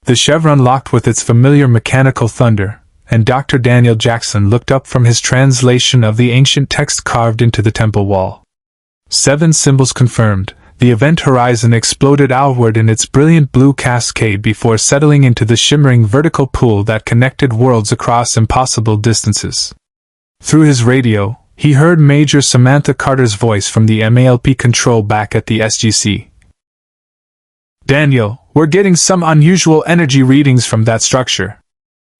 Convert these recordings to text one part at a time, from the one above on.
The chevron locked with its familiar mechanical thunder, and Dr. Daniel Jackson looked up from his translation of the ancient text carved into the temple wall. 7 symbols confirmed. The event horizon exploded outward in its brilliant blue cascade before settling into the shimmering vertical pool that connected worlds across impossible distances. Through his radio, he heard Major Samantha Carter's voice from the MALP control back at the SGC. "Daniel, we're getting some unusual energy readings from that structure.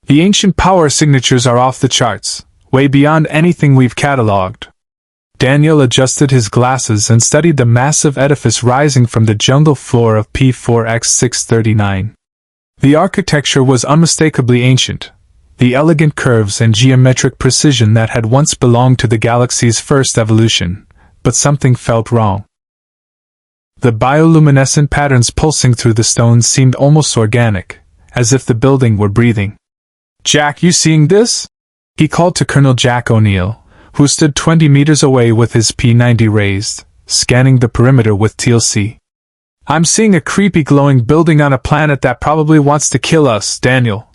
The ancient power signatures are off the charts, way beyond anything we've cataloged." Daniel adjusted his glasses and studied the massive edifice rising from the jungle floor of P4X639. The architecture was unmistakably ancient, the elegant curves and geometric precision that had once belonged to the galaxy's first evolution, but something felt wrong. The bioluminescent patterns pulsing through the stones seemed almost organic, as if the building were breathing. "Jack, you seeing this?" he called to Colonel Jack O'Neill, who stood 20 meters away with his P90 raised, scanning the perimeter with TLC. "I'm seeing a creepy glowing building on a planet that probably wants to kill us, Daniel,"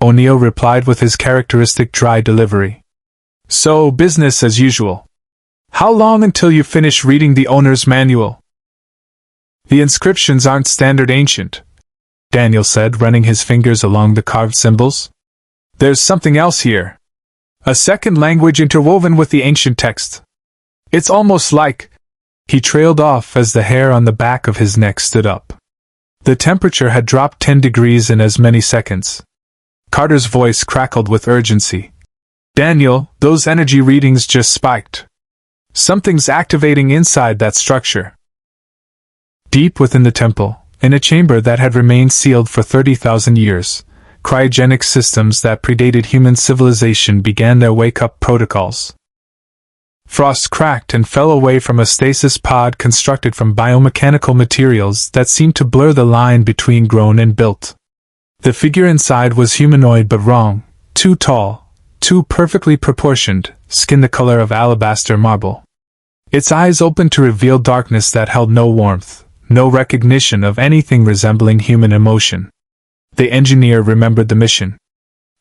O'Neill replied with his characteristic dry delivery. "So, business as usual. How long until you finish reading the owner's manual?" "The inscriptions aren't standard ancient," Daniel said, running his fingers along the carved symbols. "There's something else here. A second language interwoven with the ancient text. It's almost like—" He trailed off as the hair on the back of his neck stood up. The temperature had dropped 10 degrees in as many seconds. Carter's voice crackled with urgency. "Daniel, those energy readings just spiked. Something's activating inside that structure." Deep within the temple, in a chamber that had remained sealed for 30,000 years, cryogenic systems that predated human civilization began their wake-up protocols. Frost cracked and fell away from a stasis pod constructed from biomechanical materials that seemed to blur the line between grown and built. The figure inside was humanoid but wrong, too tall, too perfectly proportioned, skin the color of alabaster marble. Its eyes opened to reveal darkness that held no warmth, no recognition of anything resembling human emotion. The engineer remembered the mission.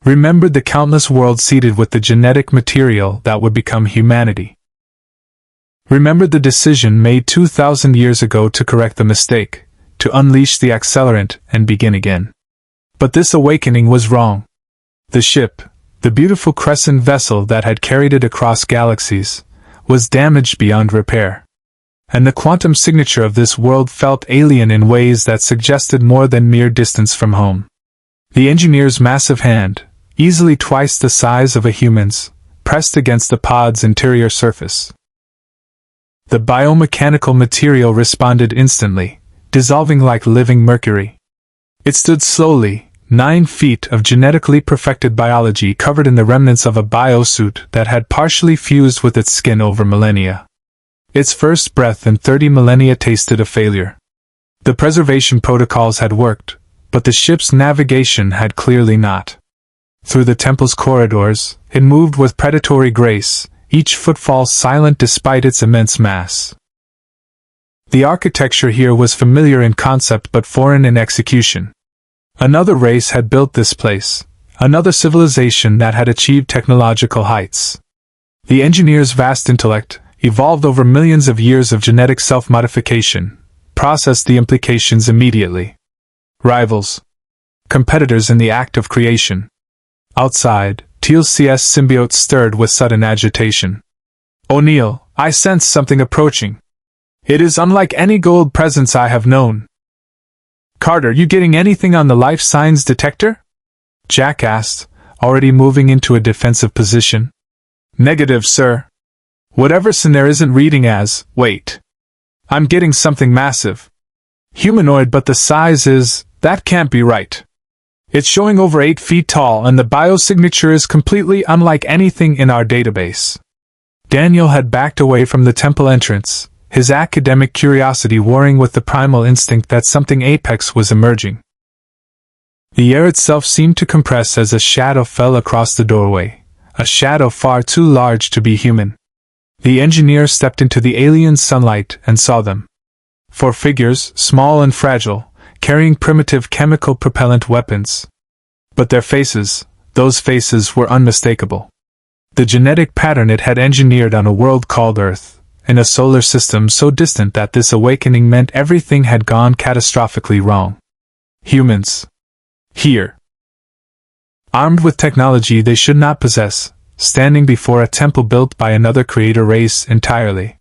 Remembered the countless worlds seeded with the genetic material that would become humanity. Remembered the decision made 2,000 years ago to correct the mistake, to unleash the accelerant and begin again. But this awakening was wrong. The ship, the beautiful crescent vessel that had carried it across galaxies, was damaged beyond repair. And the quantum signature of this world felt alien in ways that suggested more than mere distance from home. The engineer's massive hand, easily twice the size of a human's, pressed against the pod's interior surface. The biomechanical material responded instantly, dissolving like living mercury. It stood slowly, 9 feet of genetically perfected biology covered in the remnants of a biosuit that had partially fused with its skin over millennia. Its first breath in 30 millennia tasted of failure. The preservation protocols had worked, but the ship's navigation had clearly not. Through the temple's corridors, it moved with predatory grace, each footfall silent despite its immense mass. The architecture here was familiar in concept but foreign in execution. Another race had built this place, another civilization that had achieved technological heights. The engineer's vast intellect, evolved over millions of years of genetic self-modification, processed the implications immediately. Rivals. Competitors in the act of creation. Outside, TLC's symbiote stirred with sudden agitation. "O'Neill, I sense something approaching. It is unlike any Goa'uld presence I have known." "Carter, you getting anything on the life signs detector?" Jack asked, already moving into a defensive position. "Negative, sir. Whatever there isn't reading as, wait. I'm getting something massive. Humanoid, but the size that can't be right. It's showing over 8 feet tall and the biosignature is completely unlike anything in our database." Daniel had backed away from the temple entrance, his academic curiosity warring with the primal instinct that something apex was emerging. The air itself seemed to compress as a shadow fell across the doorway, a shadow far too large to be human. The engineer stepped into the alien sunlight and saw them. 4 figures, small and fragile, carrying primitive chemical propellant weapons. But their faces, those faces were unmistakable. The genetic pattern it had engineered on a world called Earth, in a solar system so distant that this awakening meant everything had gone catastrophically wrong. Humans. Here. Armed with technology they should not possess, standing before a temple built by another creator race entirely.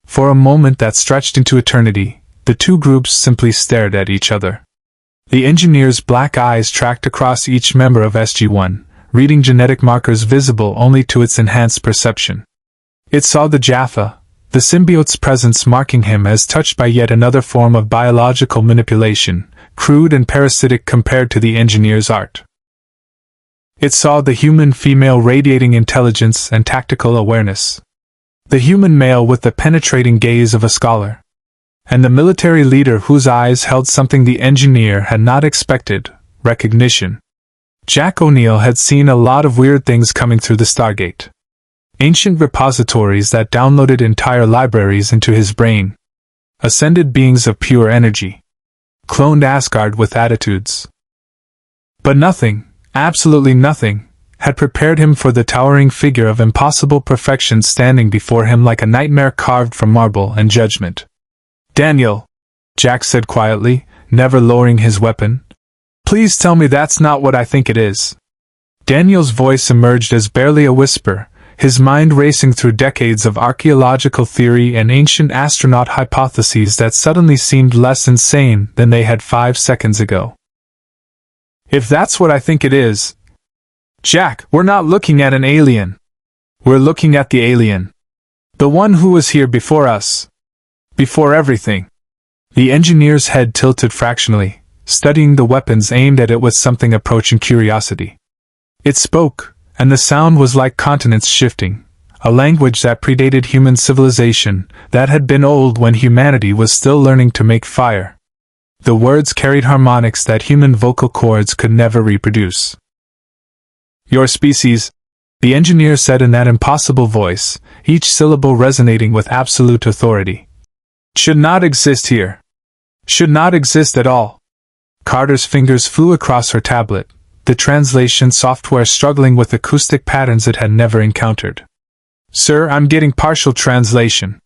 For a moment that stretched into eternity, the two groups simply stared at each other. The engineer's black eyes tracked across each member of SG-1, reading genetic markers visible only to its enhanced perception. It saw the Jaffa, the symbiote's presence marking him as touched by yet another form of biological manipulation, crude and parasitic compared to the engineer's art. It saw the human female radiating intelligence and tactical awareness. The human male with the penetrating gaze of a scholar. And the military leader whose eyes held something the engineer had not expected, recognition. Jack O'Neill had seen a lot of weird things coming through the Stargate. Ancient repositories that downloaded entire libraries into his brain. Ascended beings of pure energy. Cloned Asgard with attitudes. But nothing, absolutely nothing, had prepared him for the towering figure of impossible perfection standing before him like a nightmare carved from marble and judgment. "Daniel," Jack said quietly, never lowering his weapon. "Please tell me that's not what I think it is." Daniel's voice emerged as barely a whisper, his mind racing through decades of archaeological theory and ancient astronaut hypotheses that suddenly seemed less insane than they had 5 seconds ago. "If that's what I think it is, Jack, we're not looking at an alien. We're looking at the alien. The one who was here before us. Before everything." The engineer's head tilted fractionally, studying the weapons aimed at it with something approaching curiosity. It spoke, and the sound was like continents shifting, a language that predated human civilization, that had been old when humanity was still learning to make fire. The words carried harmonics that human vocal cords could never reproduce. "Your species," the engineer said in that impossible voice, each syllable resonating with absolute authority, "should not exist here. Should not exist at all." Carter's fingers flew across her tablet, the translation software struggling with acoustic patterns it had never encountered. "Sir, I'm getting partial translation.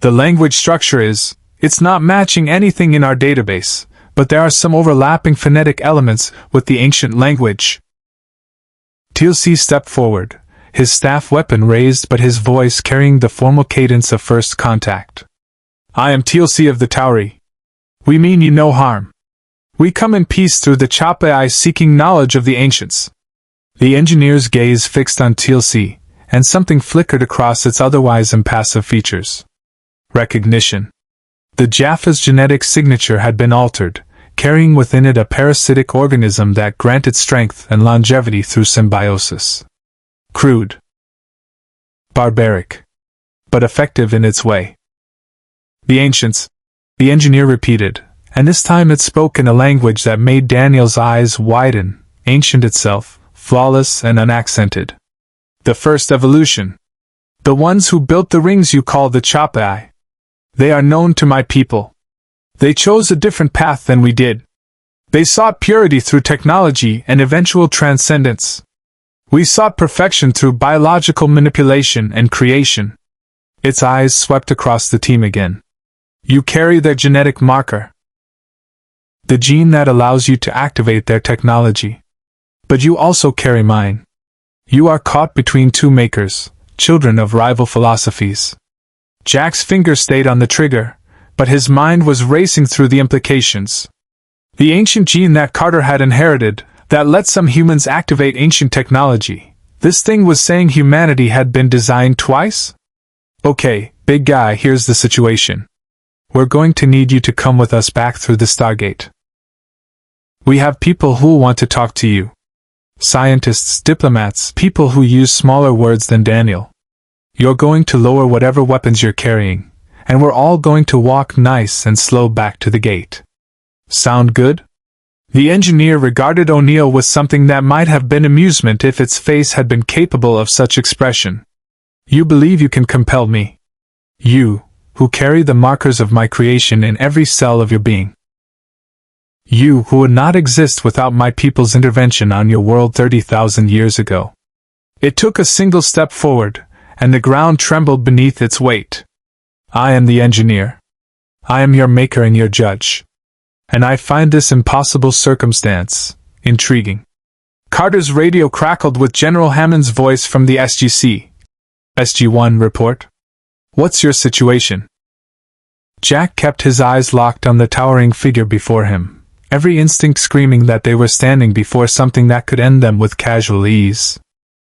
The language structure it's not matching anything in our database, but there are some overlapping phonetic elements with the ancient language." TLC stepped forward, his staff weapon raised but his voice carrying the formal cadence of first contact. "I am TLC of the Tauri. We mean you no harm. We come in peace through the Chapai seeking knowledge of the ancients." The engineer's gaze fixed on TLC, and something flickered across its otherwise impassive features. Recognition. The Jaffa's genetic signature had been altered, carrying within it a parasitic organism that granted strength and longevity through symbiosis. Crude. Barbaric. But effective in its way. "The ancients," the engineer repeated, and this time it spoke in a language that made Daniel's eyes widen, ancient itself, flawless and unaccented. "The first evolution. The ones who built the rings you call the Chapai. They are known to my people. They chose a different path than we did. They sought purity through technology and eventual transcendence. We sought perfection through biological manipulation and creation." Its eyes swept across the team again. "You carry their genetic marker. The gene that allows you to activate their technology. But you also carry mine. You are caught between two makers, children of rival philosophies." Jack's finger stayed on the trigger, but his mind was racing through the implications. The ancient gene that Carter had inherited, that let some humans activate ancient technology. This thing was saying humanity had been designed twice? "Okay, big guy, here's the situation. We're going to need you to come with us back through the Stargate. We have people who want to talk to you. Scientists, diplomats, people who use smaller words than Daniel. You're going to lower whatever weapons you're carrying, and we're all going to walk nice and slow back to the gate. Sound good?" The engineer regarded O'Neill with something that might have been amusement if its face had been capable of such expression. "You believe you can compel me? You, who carry the markers of my creation in every cell of your being." You who would not exist without my people's intervention on your world 30,000 years ago. It took a single step forward, and the ground trembled beneath its weight. I am the engineer. I am your maker and your judge. And I find this impossible circumstance intriguing. Carter's radio crackled with General Hammond's voice from the SGC. SG-1 report. What's your situation? Jack kept his eyes locked on the towering figure before him, every instinct screaming that they were standing before something that could end them with casual ease.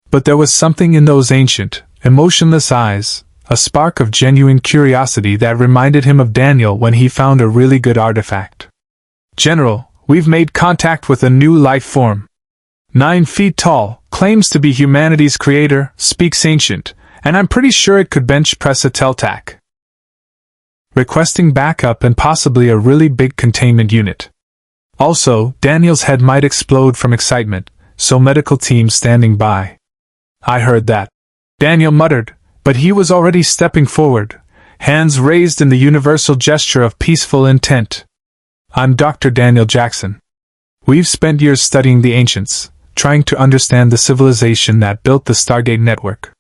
But there was something in those ancient, emotionless eyes, a spark of genuine curiosity that reminded him of Daniel when he found a really good artifact. General, we've made contact with a new life form. 9 feet tall, claims to be humanity's creator, speaks ancient, and I'm pretty sure it could bench press a Teltac. Requesting backup and possibly a really big containment unit. Also, Daniel's head might explode from excitement, so medical team standing by. I heard that. Daniel muttered, but he was already stepping forward, hands raised in the universal gesture of peaceful intent. I'm Dr. Daniel Jackson. We've spent years studying the ancients, trying to understand the civilization that built the Stargate network.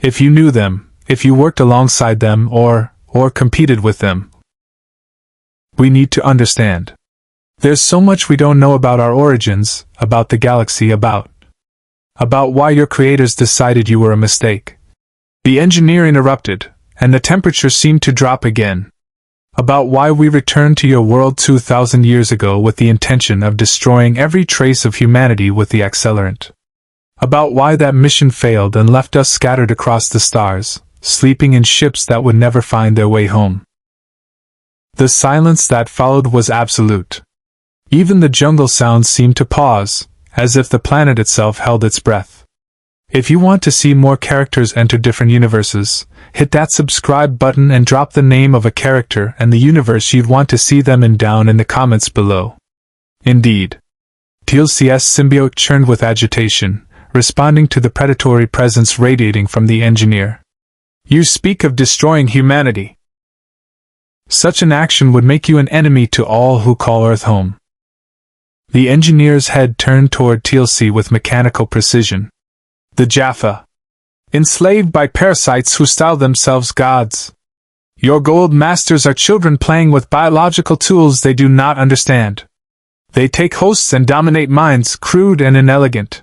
If you knew them, if you worked alongside them or competed with them, we need to understand. There's so much we don't know about our origins, about the galaxy, about why your creators decided you were a mistake. The engineer interrupted, and the temperature seemed to drop again. About why we returned to your world 2,000 years ago with the intention of destroying every trace of humanity with the accelerant. About why that mission failed and left us scattered across the stars, sleeping in ships that would never find their way home. The silence that followed was absolute. Even the jungle sounds seemed to pause, as if the planet itself held its breath. If you want to see more characters enter different universes, hit that subscribe button and drop the name of a character and the universe you'd want to see them in down in the comments below. Indeed. TLC's symbiote churned with agitation, responding to the predatory presence radiating from the engineer. You speak of destroying humanity. Such an action would make you an enemy to all who call Earth home. The engineer's head turned toward TLC with mechanical precision. The Jaffa. Enslaved by parasites who style themselves gods. Your Goa'uld masters are children playing with biological tools they do not understand. They take hosts and dominate minds, crude and inelegant.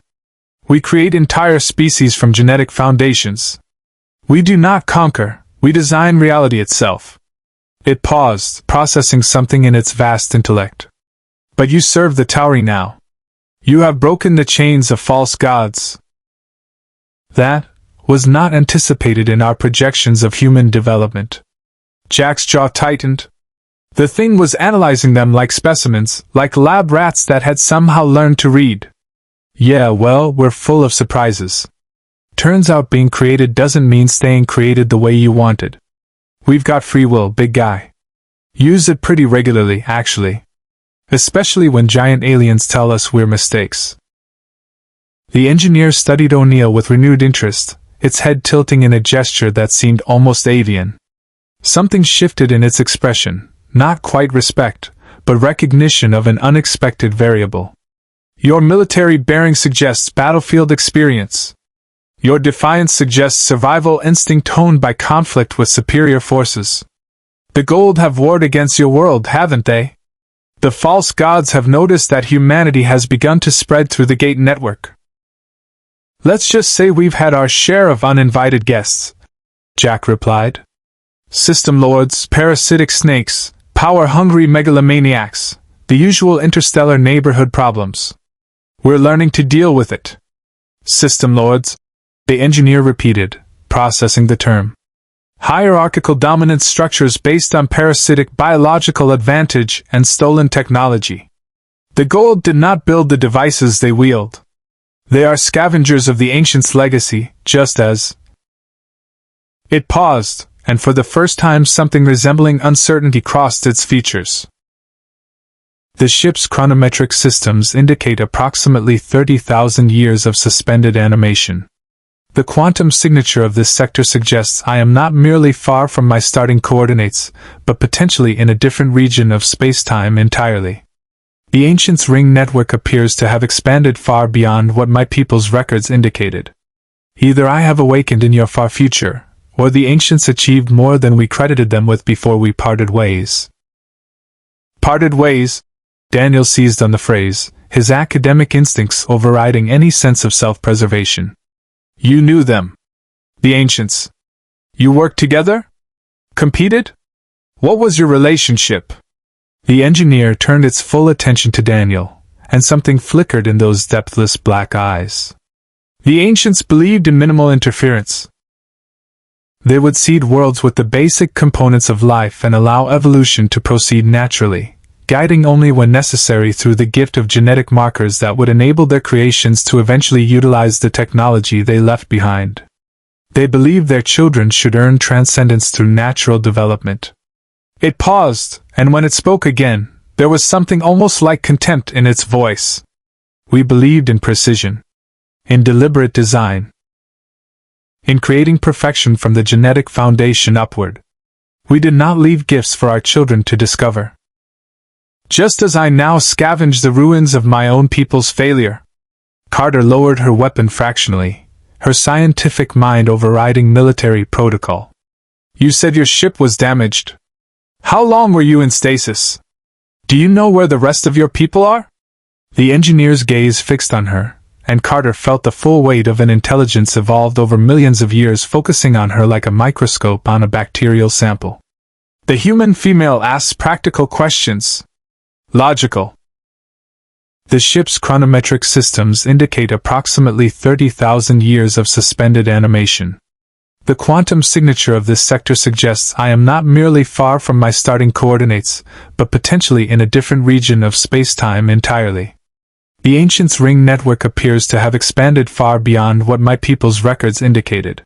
We create entire species from genetic foundations. We do not conquer, we design reality itself. It paused, processing something in its vast intellect. But you serve the Tauri now. You have broken the chains of false gods. That was not anticipated in our projections of human development. Jack's jaw tightened. The thing was analyzing them like specimens, like lab rats that had somehow learned to read. Yeah, well, we're full of surprises. Turns out being created doesn't mean staying created the way you wanted. We've got free will, big guy. Use it pretty regularly, actually. Especially when giant aliens tell us we're mistakes. The engineer studied O'Neill with renewed interest, its head tilting in a gesture that seemed almost avian. Something shifted in its expression, not quite respect, but recognition of an unexpected variable. Your military bearing suggests battlefield experience. Your defiance suggests survival instinct honed by conflict with superior forces. The Goa'uld have warred against your world, haven't they? The false gods have noticed that humanity has begun to spread through the Gate network. Let's just say we've had our share of uninvited guests, Jack replied. System lords, parasitic snakes, power-hungry megalomaniacs, the usual interstellar neighborhood problems. We're learning to deal with it. System lords, the engineer repeated, processing the term. Hierarchical dominance structures based on parasitic biological advantage and stolen technology. The Goa'uld did not build the devices they wield. They are scavengers of the ancients' legacy, just as... It paused, and for the first time something resembling uncertainty crossed its features. The ship's chronometric systems indicate approximately 30,000 years of suspended animation. The quantum signature of this sector suggests I am not merely far from my starting coordinates, but potentially in a different region of space-time entirely. The Ancients' ring network appears to have expanded far beyond what my people's records indicated. Either I have awakened in your far future, or the Ancients achieved more than we credited them with before we parted ways. Parted ways? Daniel seized on the phrase, his academic instincts overriding any sense of self-preservation. You knew them. The Ancients. You worked together? Competed? What was your relationship? The engineer turned its full attention to Daniel, and something flickered in those depthless black eyes. The Ancients believed in minimal interference. They would seed worlds with the basic components of life and allow evolution to proceed naturally, guiding only when necessary through the gift of genetic markers that would enable their creations to eventually utilize the technology they left behind. They believed their children should earn transcendence through natural development. It paused, and when it spoke again, there was something almost like contempt in its voice. We believed in precision, in deliberate design, in creating perfection from the genetic foundation upward. We did not leave gifts for our children to discover. Just as I now scavenge the ruins of my own people's failure. Carter lowered her weapon fractionally, her scientific mind overriding military protocol. You said your ship was damaged. How long were you in stasis? Do you know where the rest of your people are? The engineer's gaze fixed on her, and Carter felt the full weight of an intelligence evolved over millions of years focusing on her like a microscope on a bacterial sample. The human female asks practical questions. Logical. The ship's chronometric systems indicate approximately 30,000 years of suspended animation. The quantum signature of this sector suggests I am not merely far from my starting coordinates, but potentially in a different region of space-time entirely. The Ancients' ring network appears to have expanded far beyond what my people's records indicated.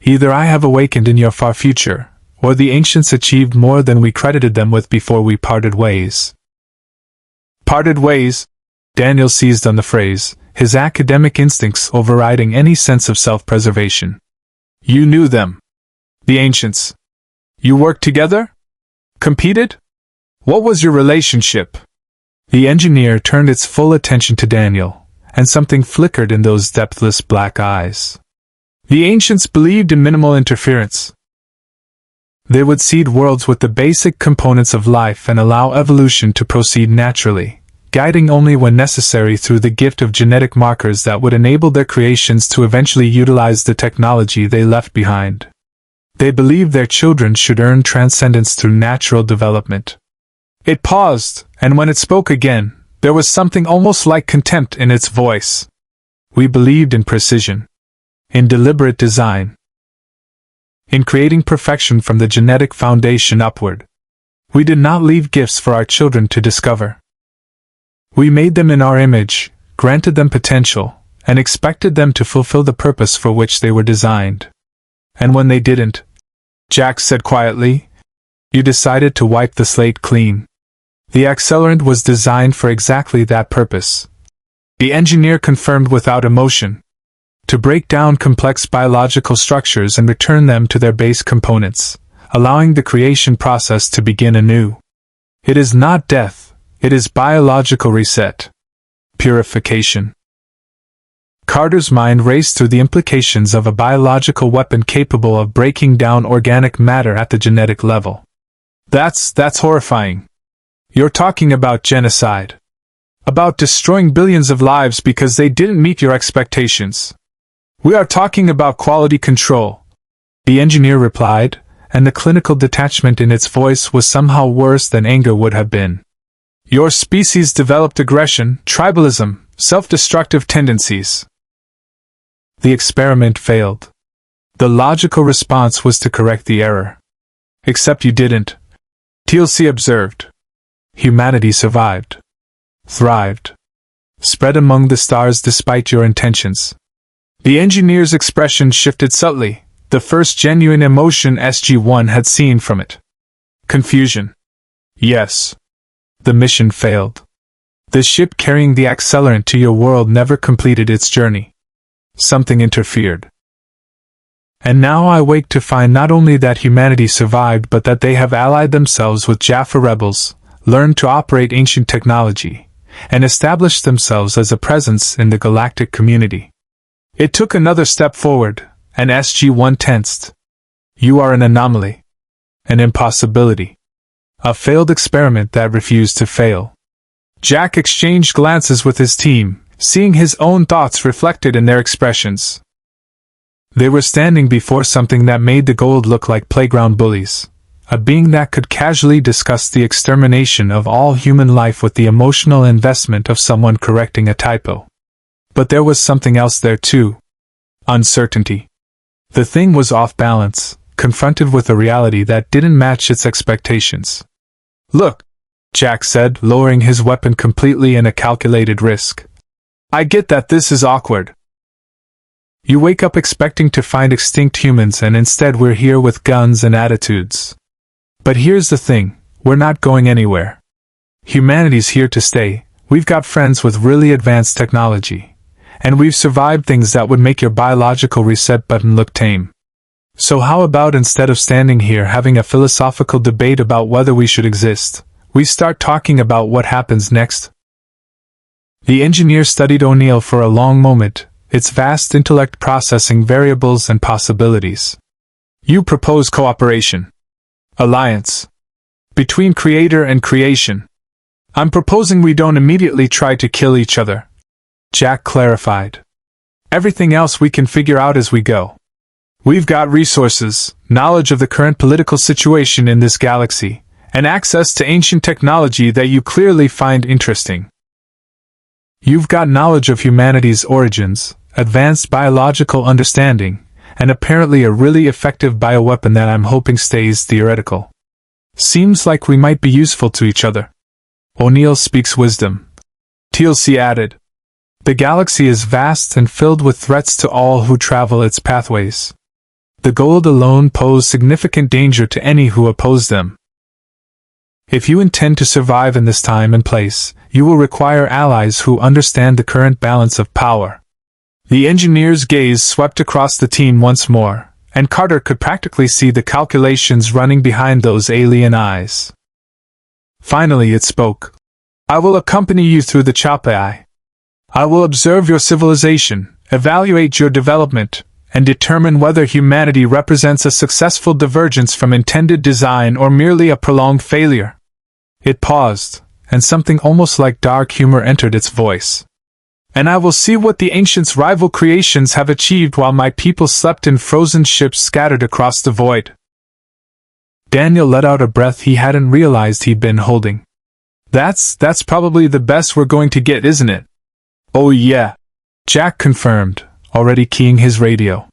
Either I have awakened in your far future, or the Ancients achieved more than we credited them with before we parted ways. Parted ways? Daniel seized on the phrase, his academic instincts overriding any sense of self-preservation. You knew them. The Ancients. You worked together? Competed? What was your relationship? The engineer turned its full attention to Daniel, and something flickered in those depthless black eyes. The Ancients believed in minimal interference. They would seed worlds with the basic components of life and allow evolution to proceed naturally, guiding only when necessary through the gift of genetic markers that would enable their creations to eventually utilize the technology they left behind. They believed their children should earn transcendence through natural development. It paused, and when it spoke again, there was something almost like contempt in its voice. We believed in precision, in deliberate design, in creating perfection from the genetic foundation upward. We did not leave gifts for our children to discover. We made them in our image, granted them potential, and expected them to fulfill the purpose for which they were designed. And when they didn't, Jack said quietly, you decided to wipe the slate clean. The accelerant was designed for exactly that purpose. The engineer confirmed without emotion. To break down complex biological structures and return them to their base components, allowing the creation process to begin anew. It is not death. It is biological reset. Purification. Carter's mind raced through the implications of a biological weapon capable of breaking down organic matter at the genetic level. That's horrifying. You're talking about genocide. About destroying billions of lives because they didn't meet your expectations. We are talking about quality control. The engineer replied, and the clinical detachment in its voice was somehow worse than anger would have been. Your species developed aggression, tribalism, self-destructive tendencies. The experiment failed. The logical response was to correct the error. Except you didn't. TLC observed. Humanity survived. Thrived. Spread among the stars despite your intentions. The engineer's expression shifted subtly, the first genuine emotion SG-1 had seen from it. Confusion. Yes. The mission failed. The ship carrying the accelerant to your world never completed its journey. Something interfered. And now I wake to find not only that humanity survived but that they have allied themselves with Jaffa rebels, learned to operate ancient technology, and established themselves as a presence in the galactic community. It took another step forward, and SG-1 tensed. You are an anomaly. An impossibility. A failed experiment that refused to fail. Jack exchanged glances with his team, seeing his own thoughts reflected in their expressions. They were standing before something that made the Goa'uld look like playground bullies, a being that could casually discuss the extermination of all human life with the emotional investment of someone correcting a typo. But there was something else there too. Uncertainty. The thing was off balance, confronted with a reality that didn't match its expectations. Look, Jack said, lowering his weapon completely in a calculated risk. I get that this is awkward. You wake up expecting to find extinct humans and instead we're here with guns and attitudes. But here's the thing, we're not going anywhere. Humanity's here to stay, we've got friends with really advanced technology. And we've survived things that would make your biological reset button look tame. So how about instead of standing here having a philosophical debate about whether we should exist, we start talking about what happens next? The engineer studied O'Neill for a long moment, its vast intellect processing variables and possibilities. You propose cooperation. Alliance. Between creator and creation. I'm proposing we don't immediately try to kill each other. Jack clarified. Everything else we can figure out as we go. We've got resources, knowledge of the current political situation in this galaxy, and access to ancient technology that you clearly find interesting. You've got knowledge of humanity's origins, advanced biological understanding, and apparently a really effective bioweapon that I'm hoping stays theoretical. Seems like we might be useful to each other. O'Neill speaks wisdom. TLC added. The galaxy is vast and filled with threats to all who travel its pathways. The Goa'uld alone pose significant danger to any who oppose them. If you intend to survive in this time and place, you will require allies who understand the current balance of power. The engineer's gaze swept across the team once more, and Carter could practically see the calculations running behind those alien eyes. Finally it spoke. I will accompany you through the Chapai. I will observe your civilization, evaluate your development, and determine whether humanity represents a successful divergence from intended design or merely a prolonged failure. It paused, and something almost like dark humor entered its voice. And I will see what the ancients' rival creations have achieved while my people slept in frozen ships scattered across the void. Daniel let out a breath he hadn't realized he'd been holding. That's probably the best we're going to get, isn't it? Oh yeah, Jack confirmed, already keying his radio.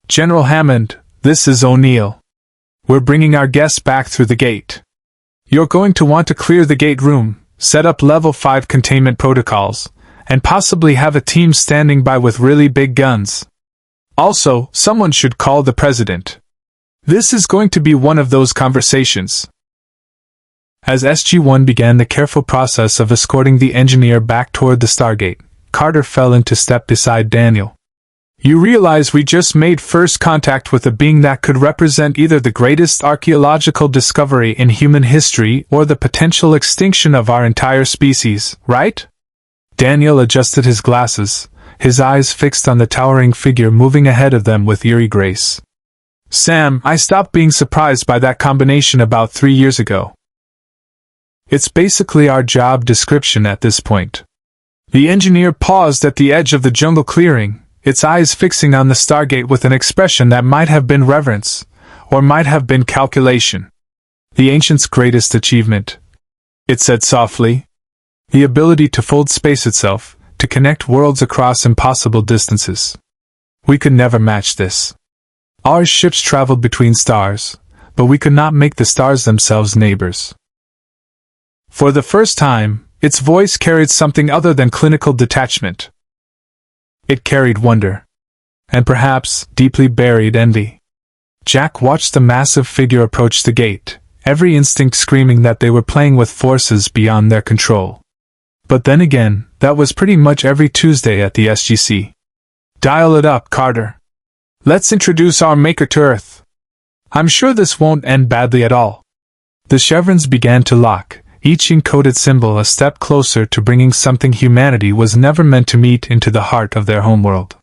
General Hammond, this is O'Neill. We're bringing our guests back through the gate. You're going to want to clear the gate room, set up level 5 containment protocols, and possibly have a team standing by with really big guns. Also, someone should call the president. This is going to be one of those conversations. As SG-1 began the careful process of escorting the engineer back toward the Stargate, Carter fell into step beside Daniel. You realize we just made first contact with a being that could represent either the greatest archaeological discovery in human history or the potential extinction of our entire species, right? Daniel adjusted his glasses, his eyes fixed on the towering figure moving ahead of them with eerie grace. Sam, I stopped being surprised by that combination about 3 years ago. It's basically our job description at this point. The engineer paused at the edge of the jungle clearing, its eyes fixing on the Stargate with an expression that might have been reverence, or might have been calculation. The ancients' greatest achievement, it said softly. The ability to fold space itself, to connect worlds across impossible distances. We could never match this. Our ships traveled between stars, but we could not make the stars themselves neighbors. For the first time, its voice carried something other than clinical detachment. It carried wonder. And perhaps, deeply buried envy. Jack watched the massive figure approach the gate, every instinct screaming that they were playing with forces beyond their control. But then again, that was pretty much every Tuesday at the SGC. Dial it up, Carter. Let's introduce our maker to Earth. I'm sure this won't end badly at all. The chevrons began to lock, each encoded symbol a step closer to bringing something humanity was never meant to meet into the heart of their homeworld.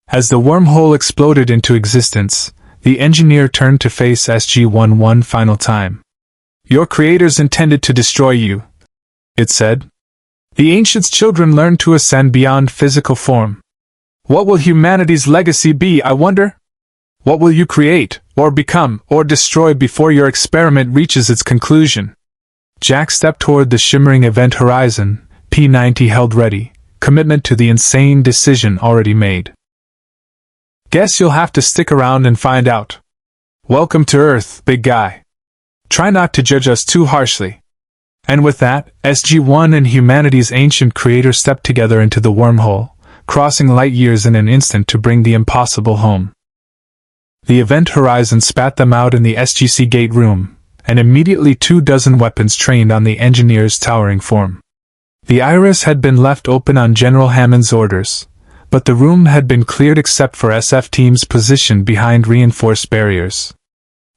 As the wormhole exploded into existence, the engineer turned to face SG-1 one final time. "Your creators intended to destroy you," it said. "The ancients' children learned to ascend beyond physical form. What will humanity's legacy be, I wonder? What will you create, or become, or destroy before your experiment reaches its conclusion?" Jack stepped toward the shimmering event horizon, P-90 held ready, commitment to the insane decision already made. "Guess you'll have to stick around and find out. Welcome to Earth, big guy. Try not to judge us too harshly." And with that, SG-1 and humanity's ancient creator stepped together into the wormhole, crossing light years in an instant to bring the impossible home. The event horizon spat them out in the SGC gate room, and immediately 24 weapons trained on the engineer's towering form. The iris had been left open on General Hammond's orders, but the room had been cleared except for SF teams positioned behind reinforced barriers.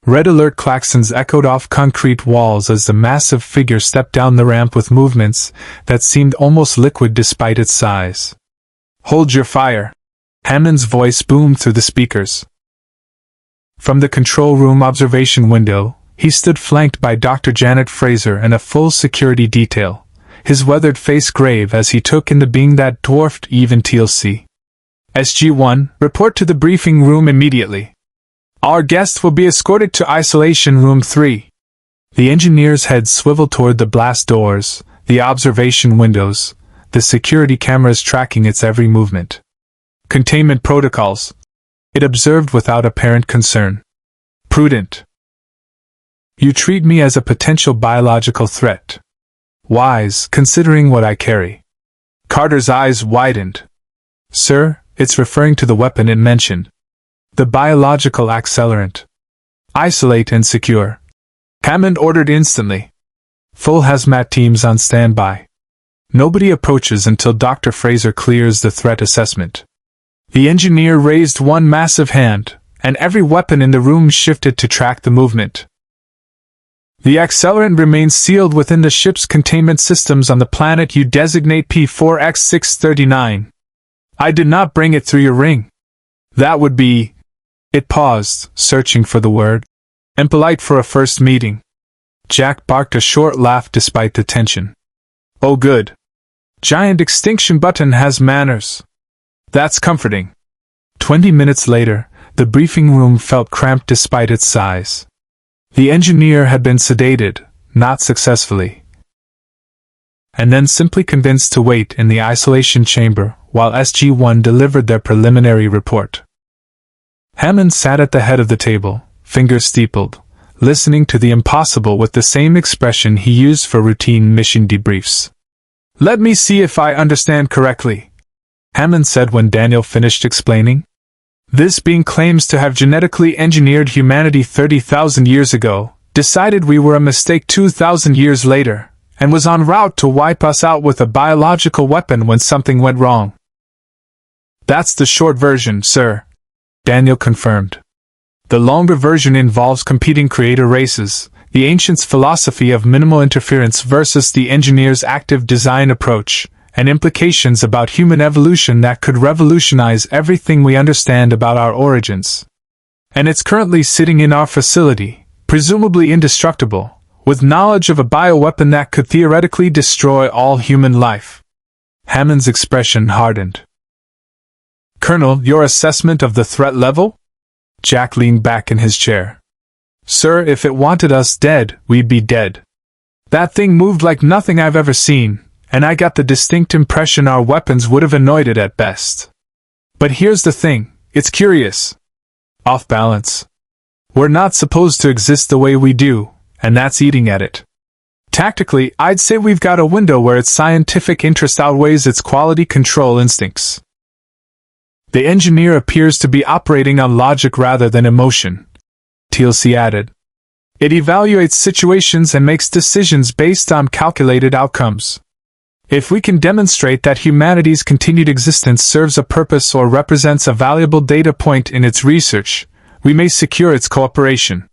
Red alert klaxons echoed off concrete walls as the massive figure stepped down the ramp with movements that seemed almost liquid despite its size. "Hold your fire," Hammond's voice boomed through the speakers. From the control room observation window, he stood flanked by Dr. Janet Fraser and a full security detail, his weathered face grave as he took in the being that dwarfed even TLC. "SG-1, report to the briefing room immediately. Our guest will be escorted to isolation room 3. The engineer's head swiveled toward the blast doors, the observation windows, the security cameras tracking its every movement. "Containment protocols," it observed without apparent concern. "Prudent. You treat me as a potential biological threat. Wise, considering what I carry." Carter's eyes widened. "Sir, it's referring to the weapon it mentioned. The biological accelerant. Isolate and secure." Hammond ordered instantly. "Full hazmat teams on standby. Nobody approaches until Dr. Fraser clears the threat assessment." The engineer raised one massive hand, and every weapon in the room shifted to track the movement. "The accelerant remains sealed within the ship's containment systems on the planet you designate P4X639. I did not bring it through your ring. That would be—" It paused, searching for the word. "Impolite for a first meeting." Jack barked a short laugh despite the tension. "Oh good. Giant extinction button has manners. That's comforting." 20 minutes later, the briefing room felt cramped despite its size. The engineer had been sedated, not successfully, and then simply convinced to wait in the isolation chamber while SG-1 delivered their preliminary report. Hammond sat at the head of the table, fingers steepled, listening to the impossible with the same expression he used for routine mission debriefs. "Let me see if I understand correctly," Hammond said when Daniel finished explaining. "This being claims to have genetically engineered humanity 30,000 years ago, decided we were a mistake 2,000 years later, and was en route to wipe us out with a biological weapon when something went wrong." "That's the short version, sir," Daniel confirmed. "The longer version involves competing creator races, the ancients' philosophy of minimal interference versus the engineer's active design approach, and implications about human evolution that could revolutionize everything we understand about our origins. And it's currently sitting in our facility, presumably indestructible, with knowledge of a bioweapon that could theoretically destroy all human life." Hammond's expression hardened. "Colonel, your assessment of the threat level?" Jack leaned back in his chair. "Sir, if it wanted us dead, we'd be dead. That thing moved like nothing I've ever seen, and I got the distinct impression our weapons would have annoyed it at best. But here's the thing, it's curious. Off balance. We're not supposed to exist the way we do, and that's eating at it. Tactically, I'd say we've got a window where its scientific interest outweighs its quality control instincts. The engineer appears to be operating on logic rather than emotion," TLC added. "It evaluates situations and makes decisions based on calculated outcomes. If we can demonstrate that humanity's continued existence serves a purpose or represents a valuable data point in its research, we may secure its cooperation."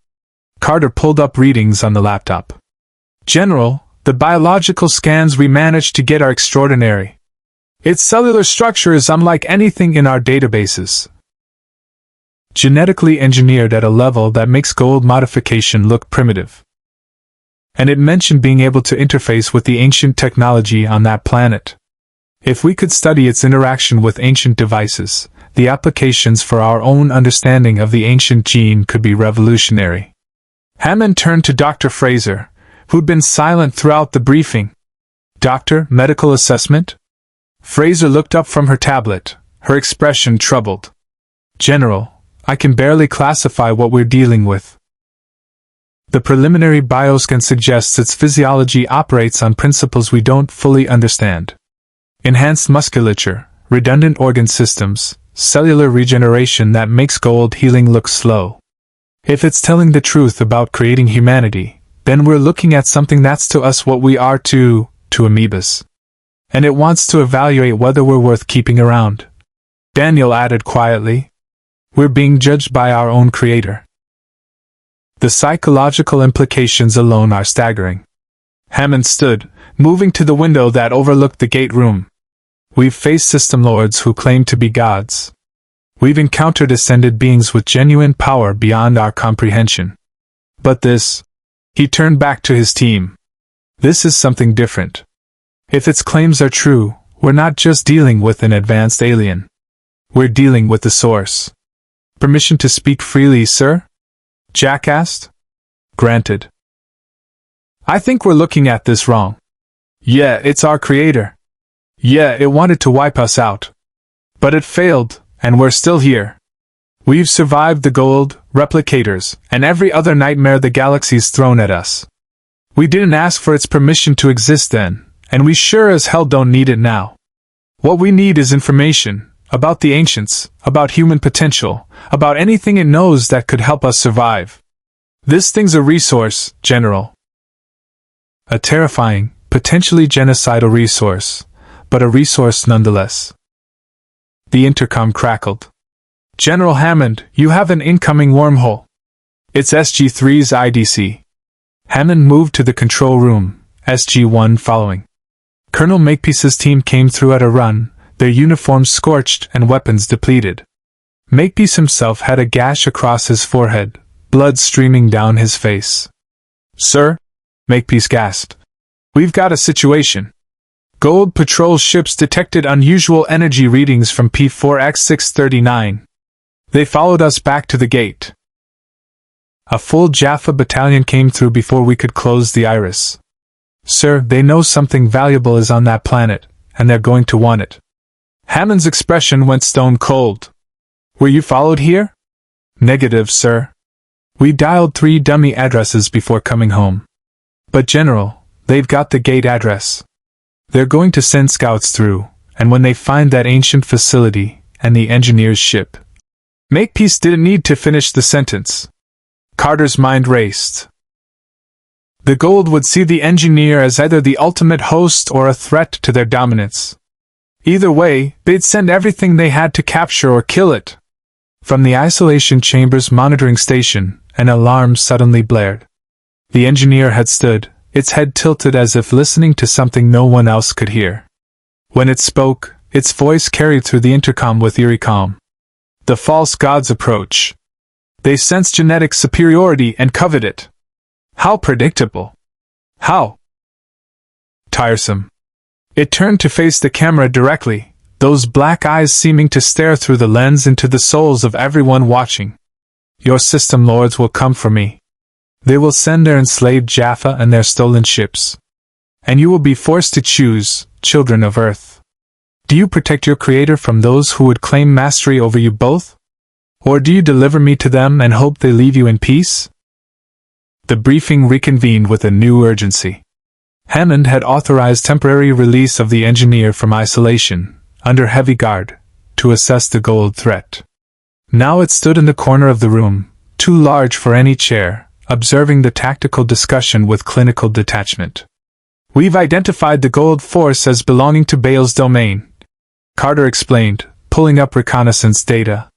Carter pulled up readings on the laptop. General, the biological scans we managed to get are extraordinary. Its cellular structure is unlike anything in our databases. Genetically engineered at a level that makes Goa'uld modification look primitive. And it mentioned being able to interface with the ancient technology on that planet. If we could study its interaction with ancient devices, the applications for our own understanding of the ancient gene could be revolutionary. Hammond turned to Dr. Fraser, who'd been silent throughout the briefing. Doctor, medical assessment? Fraser looked up from her tablet, her expression troubled. General, I can barely classify what we're dealing with. The preliminary bioscan suggests its physiology operates on principles we don't fully understand. Enhanced musculature, redundant organ systems, cellular regeneration that makes Goa'uld healing look slow. If it's telling the truth about creating humanity, then we're looking at something that's to us what we are to amoebas. And it wants to evaluate whether we're worth keeping around. Daniel added quietly, we're being judged by our own creator. The psychological implications alone are staggering. Hammond stood, moving to the window that overlooked the gate room. We've faced system lords who claim to be gods. We've encountered ascended beings with genuine power beyond our comprehension. But this, he turned back to his team. This is something different. If its claims are true, we're not just dealing with an advanced alien. We're dealing with the source. Permission to speak freely, sir? Jack asked. Granted. I think we're looking at this wrong. Yeah, it's our creator. Yeah, it wanted to wipe us out. But it failed, and we're still here. We've survived the Goa'uld, replicators, and every other nightmare the galaxy's thrown at us. We didn't ask for its permission to exist then, and we sure as hell don't need it now. What we need is information, about the ancients, about human potential, about anything it knows that could help us survive. This thing's a resource, General. A terrifying, potentially genocidal resource, but a resource nonetheless. The intercom crackled. General Hammond, you have an incoming wormhole. It's SG-3's IDC. Hammond moved to the control room, SG-1 following. Colonel Makepeace's team came through at a run, their uniforms scorched and weapons depleted. Makepeace himself had a gash across his forehead, blood streaming down his face. Sir? Makepeace gasped. We've got a situation. Goa'uld patrol ships detected unusual energy readings from P4X639. They followed us back to the gate. A full Jaffa battalion came through before we could close the iris. Sir, they know something valuable is on that planet, and they're going to want it. Hammond's expression went stone cold. Were you followed here? Negative, sir. We dialed 3 dummy addresses before coming home. But General, they've got the gate address. They're going to send scouts through, and when they find that ancient facility, and the engineer's ship. Makepeace didn't need to finish the sentence. Carter's mind raced. The Goa'uld would see the engineer as either the ultimate host or a threat to their dominance. Either way, they'd send everything they had to capture or kill it. From the isolation chamber's monitoring station, an alarm suddenly blared. The engineer had stood, its head tilted as if listening to something no one else could hear. When it spoke, its voice carried through the intercom with eerie calm. The false gods approach. They sense genetic superiority and covet it. How predictable. How tiresome. It turned to face the camera directly, those black eyes seeming to stare through the lens into the souls of everyone watching. Your system lords will come for me. They will send their enslaved Jaffa and their stolen ships. And you will be forced to choose, children of Earth. Do you protect your creator from those who would claim mastery over you both? Or do you deliver me to them and hope they leave you in peace? The briefing reconvened with a new urgency. Hammond had authorized temporary release of the engineer from isolation, under heavy guard, to assess the Goa'uld threat. Now it stood in the corner of the room, too large for any chair, observing the tactical discussion with clinical detachment. We've identified the Goa'uld force as belonging to Baal's domain, Carter explained, pulling up reconnaissance data.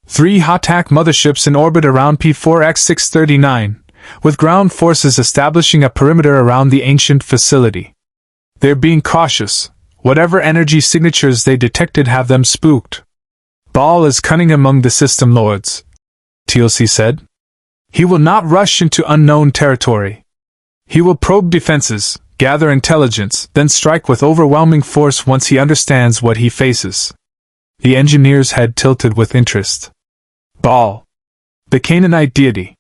3 Hatak motherships in orbit around P4X639, with ground forces establishing a perimeter around the ancient facility. They're being cautious. Whatever energy signatures they detected have them spooked. Baal is cunning among the System Lords, TLC said. He will not rush into unknown territory. He will probe defenses, gather intelligence, then strike with overwhelming force once he understands what he faces. The engineer's head tilted with interest. Baal, the Canaanite deity.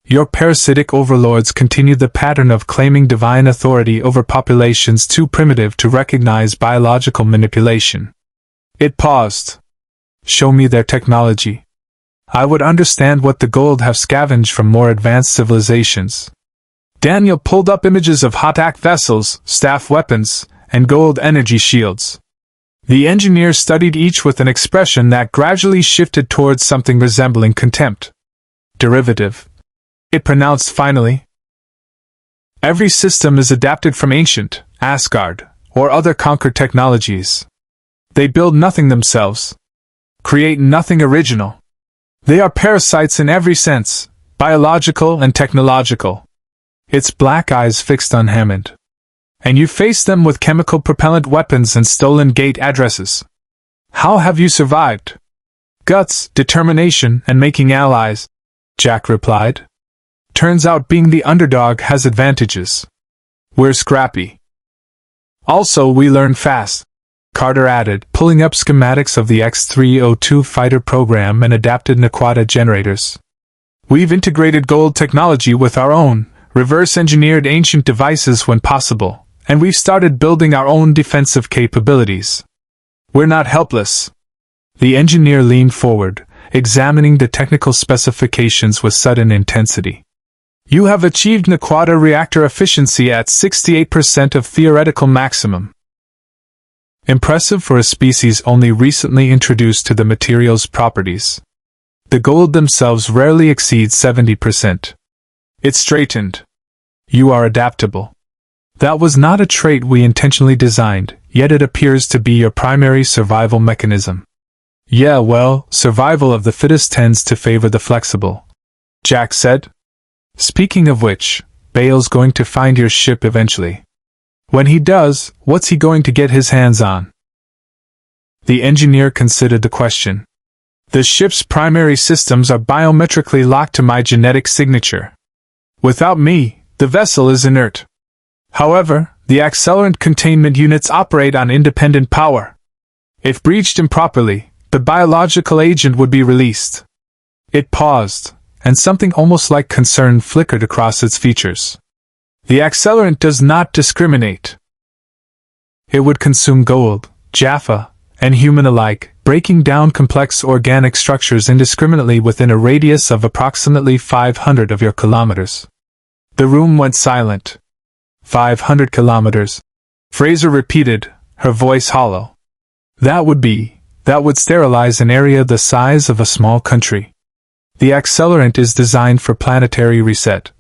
Your parasitic overlords continued the pattern of claiming divine authority over populations too primitive to recognize biological manipulation. It paused. Show me their technology. I would understand what the Goa'uld have scavenged from more advanced civilizations. Daniel pulled up images of Hatak vessels, staff weapons, and Goa'uld energy shields. The engineer studied each with an expression that gradually shifted towards something resembling contempt. Derivative. It pronounced finally. Every system is adapted from ancient, Asgard, or other conquered technologies. They build nothing themselves. Create nothing original. They are parasites in every sense, biological and technological. Its black eyes fixed on Hammond. And you face them with chemical propellant weapons and stolen gate addresses. How have you survived? Guts, determination, and making allies, Jack replied. Turns out being the underdog has advantages. We're scrappy. Also, we learn fast, Carter added, pulling up schematics of the X-302 fighter program and adapted Naquadah generators. We've integrated Goa'uld technology with our own, reverse-engineered ancient devices when possible, and we've started building our own defensive capabilities. We're not helpless. The engineer leaned forward, examining the technical specifications with sudden intensity. You have achieved Naquadah reactor efficiency at 68% of theoretical maximum. Impressive for a species only recently introduced to the material's properties. The Goa'uld themselves rarely exceed 70%. It straightened. You are adaptable. That was not a trait we intentionally designed, yet it appears to be your primary survival mechanism. Yeah, well, survival of the fittest tends to favor the flexible, Jack said. Speaking of which, Bale's going to find your ship eventually. When he does, what's he going to get his hands on? The engineer considered the question. The ship's primary systems are biometrically locked to my genetic signature. Without me, the vessel is inert. However, the accelerant containment units operate on independent power. If breached improperly, the biological agent would be released. It paused, and something almost like concern flickered across its features. The accelerant does not discriminate. It would consume Goa'uld, Jaffa, and human alike, breaking down complex organic structures indiscriminately within a radius of approximately 500 of your kilometers. The room went silent. 500 kilometers. Fraser repeated, her voice hollow. That would sterilize an area the size of a small country. The accelerant is designed for planetary reset.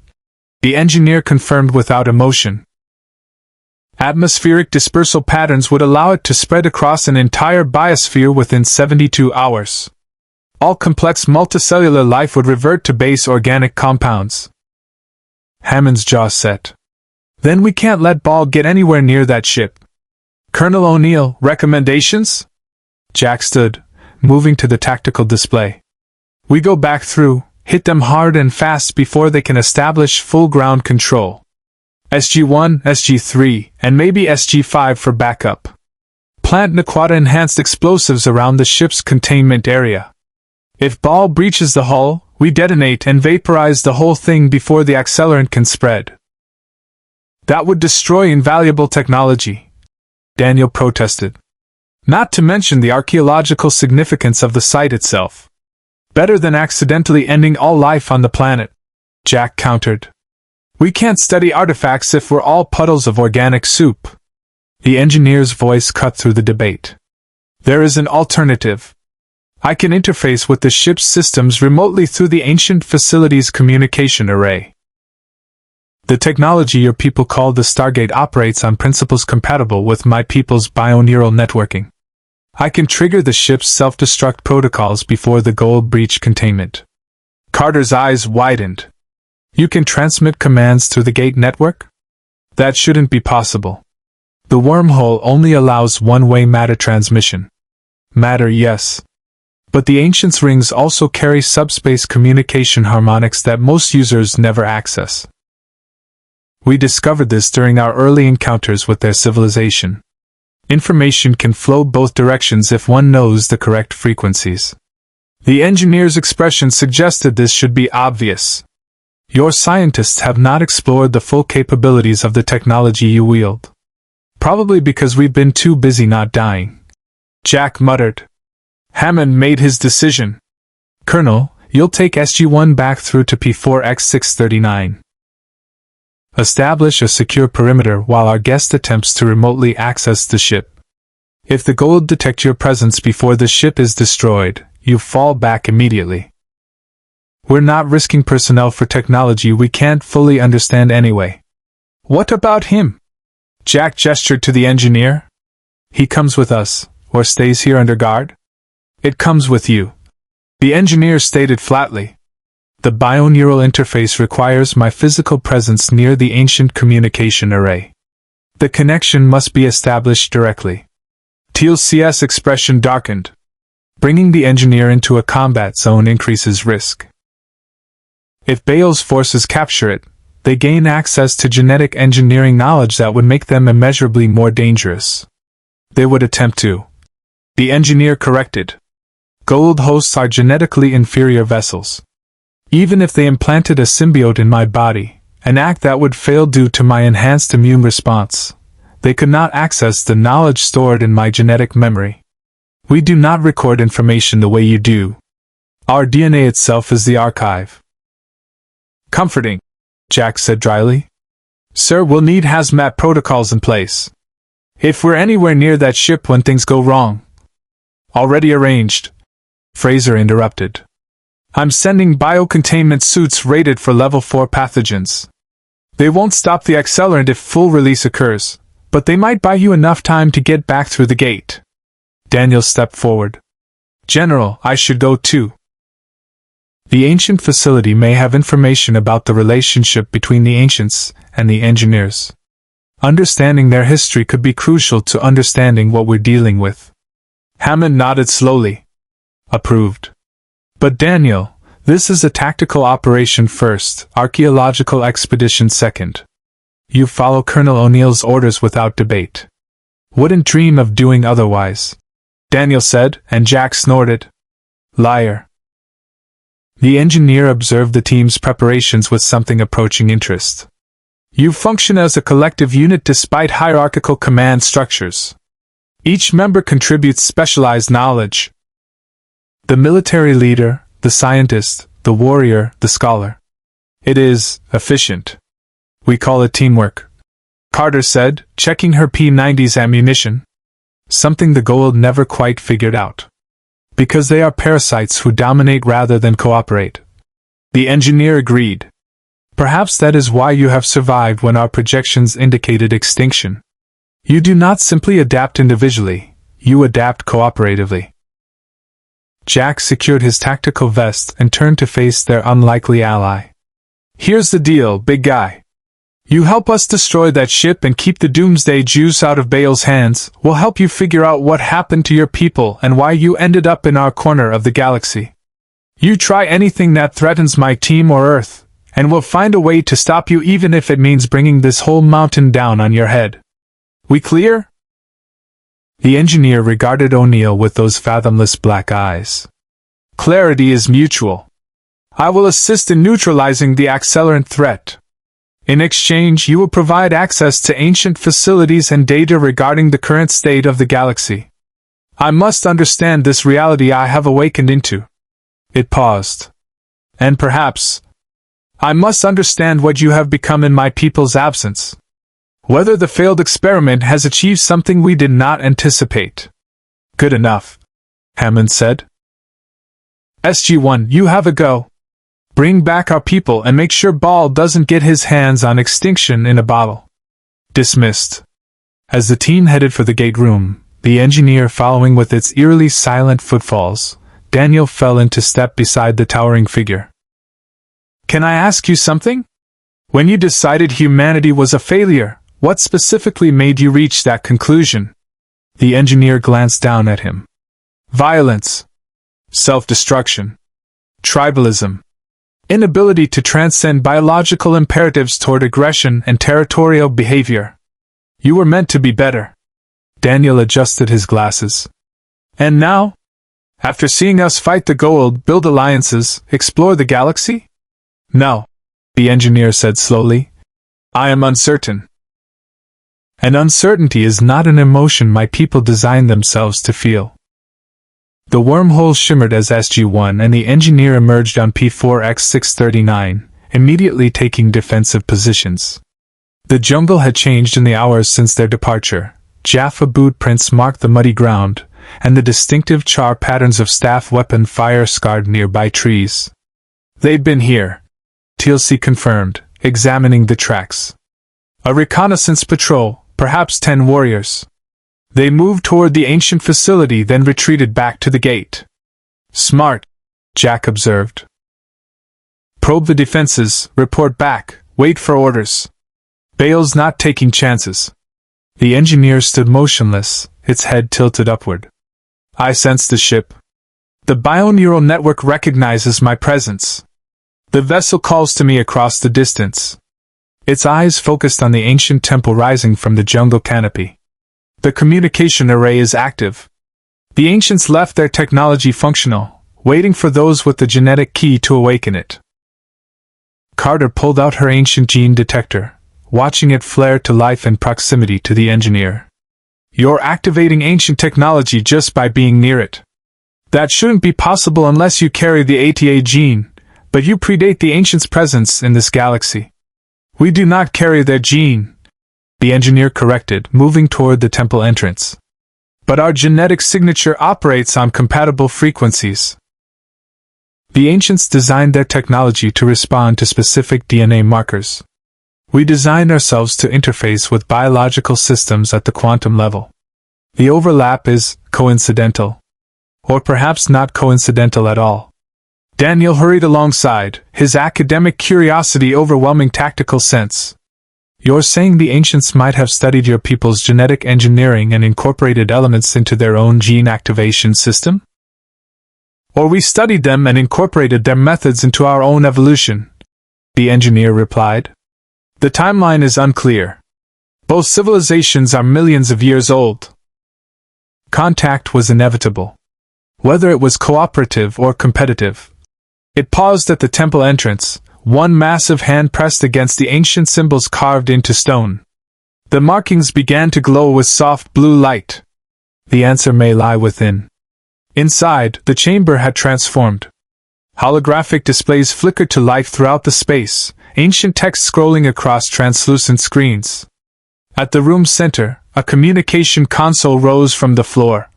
The engineer confirmed without emotion. Atmospheric dispersal patterns would allow it to spread across an entire biosphere within 72 hours. All complex multicellular life would revert to base organic compounds. Hammond's jaw set. Then we can't let Baal get anywhere near that ship. Colonel O'Neill, recommendations? Jack stood, moving to the tactical display. We go back through, hit them hard and fast before they can establish full ground control. SG-1, SG-3, and maybe SG-5 for backup. Plant Naquadah-enhanced explosives around the ship's containment area. If Baal breaches the hull, we detonate and vaporize the whole thing before the accelerant can spread. That would destroy invaluable technology, Daniel protested. Not to mention the archaeological significance of the site itself. Better than accidentally ending all life on the planet, Jack countered. We can't study artifacts if we're all puddles of organic soup. The engineer's voice cut through the debate. There is an alternative. I can interface with the ship's systems remotely through the ancient facility's communication array. The technology your people call the Stargate operates on principles compatible with my people's bioneural networking. I can trigger the ship's self-destruct protocols before the Goa'uld breach containment. Carter's eyes widened. You can transmit commands through the gate network? That shouldn't be possible. The wormhole only allows one-way matter transmission. Matter, yes. But the Ancients' rings also carry subspace communication harmonics that most users never access. We discovered this during our early encounters with their civilization. Information can flow both directions if one knows the correct frequencies. The engineer's expression suggested this should be obvious. Your scientists have not explored the full capabilities of the technology you wield. Probably because we've been too busy not dying. Jack muttered. Hammond made his decision. Colonel, you'll take SG-1 back through to P4X639. Establish a secure perimeter while our guest attempts to remotely access the ship. If the Goa'uld detect your presence before the ship is destroyed, you fall back immediately. We're not risking personnel for technology we can't fully understand anyway. What about him? Jack gestured to the engineer. He comes with us, or stays here under guard? It comes with you. The engineer stated flatly. The bioneural interface requires my physical presence near the ancient communication array. The connection must be established directly. Teal's CS expression darkened. Bringing the engineer into a combat zone increases risk. If Baal's forces capture it, they gain access to genetic engineering knowledge that would make them immeasurably more dangerous. They would attempt to. The engineer corrected. Goa'uld hosts are genetically inferior vessels. Even if they implanted a symbiote in my body, an act that would fail due to my enhanced immune response, they could not access the knowledge stored in my genetic memory. We do not record information the way you do. Our DNA itself is the archive. Comforting, Jack said dryly. Sir, we'll need hazmat protocols in place. If we're anywhere near that ship when things go wrong. Already arranged, Fraser interrupted. I'm sending biocontainment suits rated for level 4 pathogens. They won't stop the accelerant if full release occurs, but they might buy you enough time to get back through the gate. Daniel stepped forward. General, I should go too. The ancient facility may have information about the relationship between the ancients and the engineers. Understanding their history could be crucial to understanding what we're dealing with. Hammond nodded slowly. Approved. But Daniel, this is a tactical operation first, archaeological expedition second. You follow Colonel O'Neill's orders without debate. Wouldn't dream of doing otherwise, Daniel said, and Jack snorted. Liar. The engineer observed the team's preparations with something approaching interest. You function as a collective unit despite hierarchical command structures. Each member contributes specialized knowledge. The military leader, the scientist, the warrior, the scholar. It is efficient. We call it teamwork, Carter said, checking her P-90's ammunition. Something the Goa'uld never quite figured out. Because they are parasites who dominate rather than cooperate. The engineer agreed. Perhaps that is why you have survived when our projections indicated extinction. You do not simply adapt individually, you adapt cooperatively. Jack secured his tactical vest and turned to face their unlikely ally. Here's the deal, big guy. You help us destroy that ship and keep the doomsday juice out of Baal's hands, we'll help you figure out what happened to your people and why you ended up in our corner of the galaxy. You try anything that threatens my team or Earth, and we'll find a way to stop you even if it means bringing this whole mountain down on your head. We clear? The engineer regarded O'Neill with those fathomless black eyes. Clarity is mutual. I will assist in neutralizing the accelerant threat. In exchange, you will provide access to ancient facilities and data regarding the current state of the galaxy. I must understand this reality I have awakened into. It paused. And perhaps, I must understand what you have become in my people's absence. Whether the failed experiment has achieved something we did not anticipate. Good enough, Hammond said. SG-1, you have a go. Bring back our people and make sure Ball doesn't get his hands on extinction in a bottle. Dismissed. As the team headed for the gate room, the engineer following with its eerily silent footfalls, Daniel fell into step beside the towering figure. Can I ask you something? When you decided humanity was a failure, what specifically made you reach that conclusion? The engineer glanced down at him. Violence. Self-destruction. Tribalism. Inability to transcend biological imperatives toward aggression and territorial behavior. You were meant to be better. Daniel adjusted his glasses. And now? After seeing us fight the Goa'uld, build alliances, explore the galaxy? No, the engineer said slowly. I am uncertain. And uncertainty is not an emotion my people designed themselves to feel. The wormhole shimmered as SG-1 and the engineer emerged on P4X-639, immediately taking defensive positions. The jungle had changed in the hours since their departure. Jaffa boot prints marked the muddy ground, and the distinctive char patterns of staff weapon fire scarred nearby trees. They'd been here, TLC confirmed, examining the tracks. A reconnaissance patrol, perhaps 10 warriors. They moved toward the ancient facility, then retreated back to the gate. Smart, Jack observed. Probe the defenses, report back, wait for orders. Bale's not taking chances. The engineer stood motionless, its head tilted upward. I sense the ship. The bioneural network recognizes my presence. The vessel calls to me across the distance. Its eyes focused on the ancient temple rising from the jungle canopy. The communication array is active. The ancients left their technology functional, waiting for those with the genetic key to awaken it. Carter pulled out her ancient gene detector, watching it flare to life in proximity to the engineer. You're activating ancient technology just by being near it. That shouldn't be possible unless you carry the ATA gene, but you predate the ancients' presence in this galaxy. We do not carry their gene, the engineer corrected, moving toward the temple entrance. But our genetic signature operates on compatible frequencies. The ancients designed their technology to respond to specific DNA markers. We designed ourselves to interface with biological systems at the quantum level. The overlap is coincidental. Or perhaps not coincidental at all. Daniel hurried alongside, his academic curiosity overwhelming tactical sense. You're saying the ancients might have studied your people's genetic engineering and incorporated elements into their own gene activation system? Or we studied them and incorporated their methods into our own evolution, the engineer replied. The timeline is unclear. Both civilizations are millions of years old. Contact was inevitable. Whether it was cooperative or competitive. It paused at the temple entrance, one massive hand pressed against the ancient symbols carved into stone. The markings began to glow with soft blue light. The answer may lie within. Inside, the chamber had transformed. Holographic displays flickered to life throughout the space, ancient text scrolling across translucent screens. At the room's center, a communication console rose from the floor.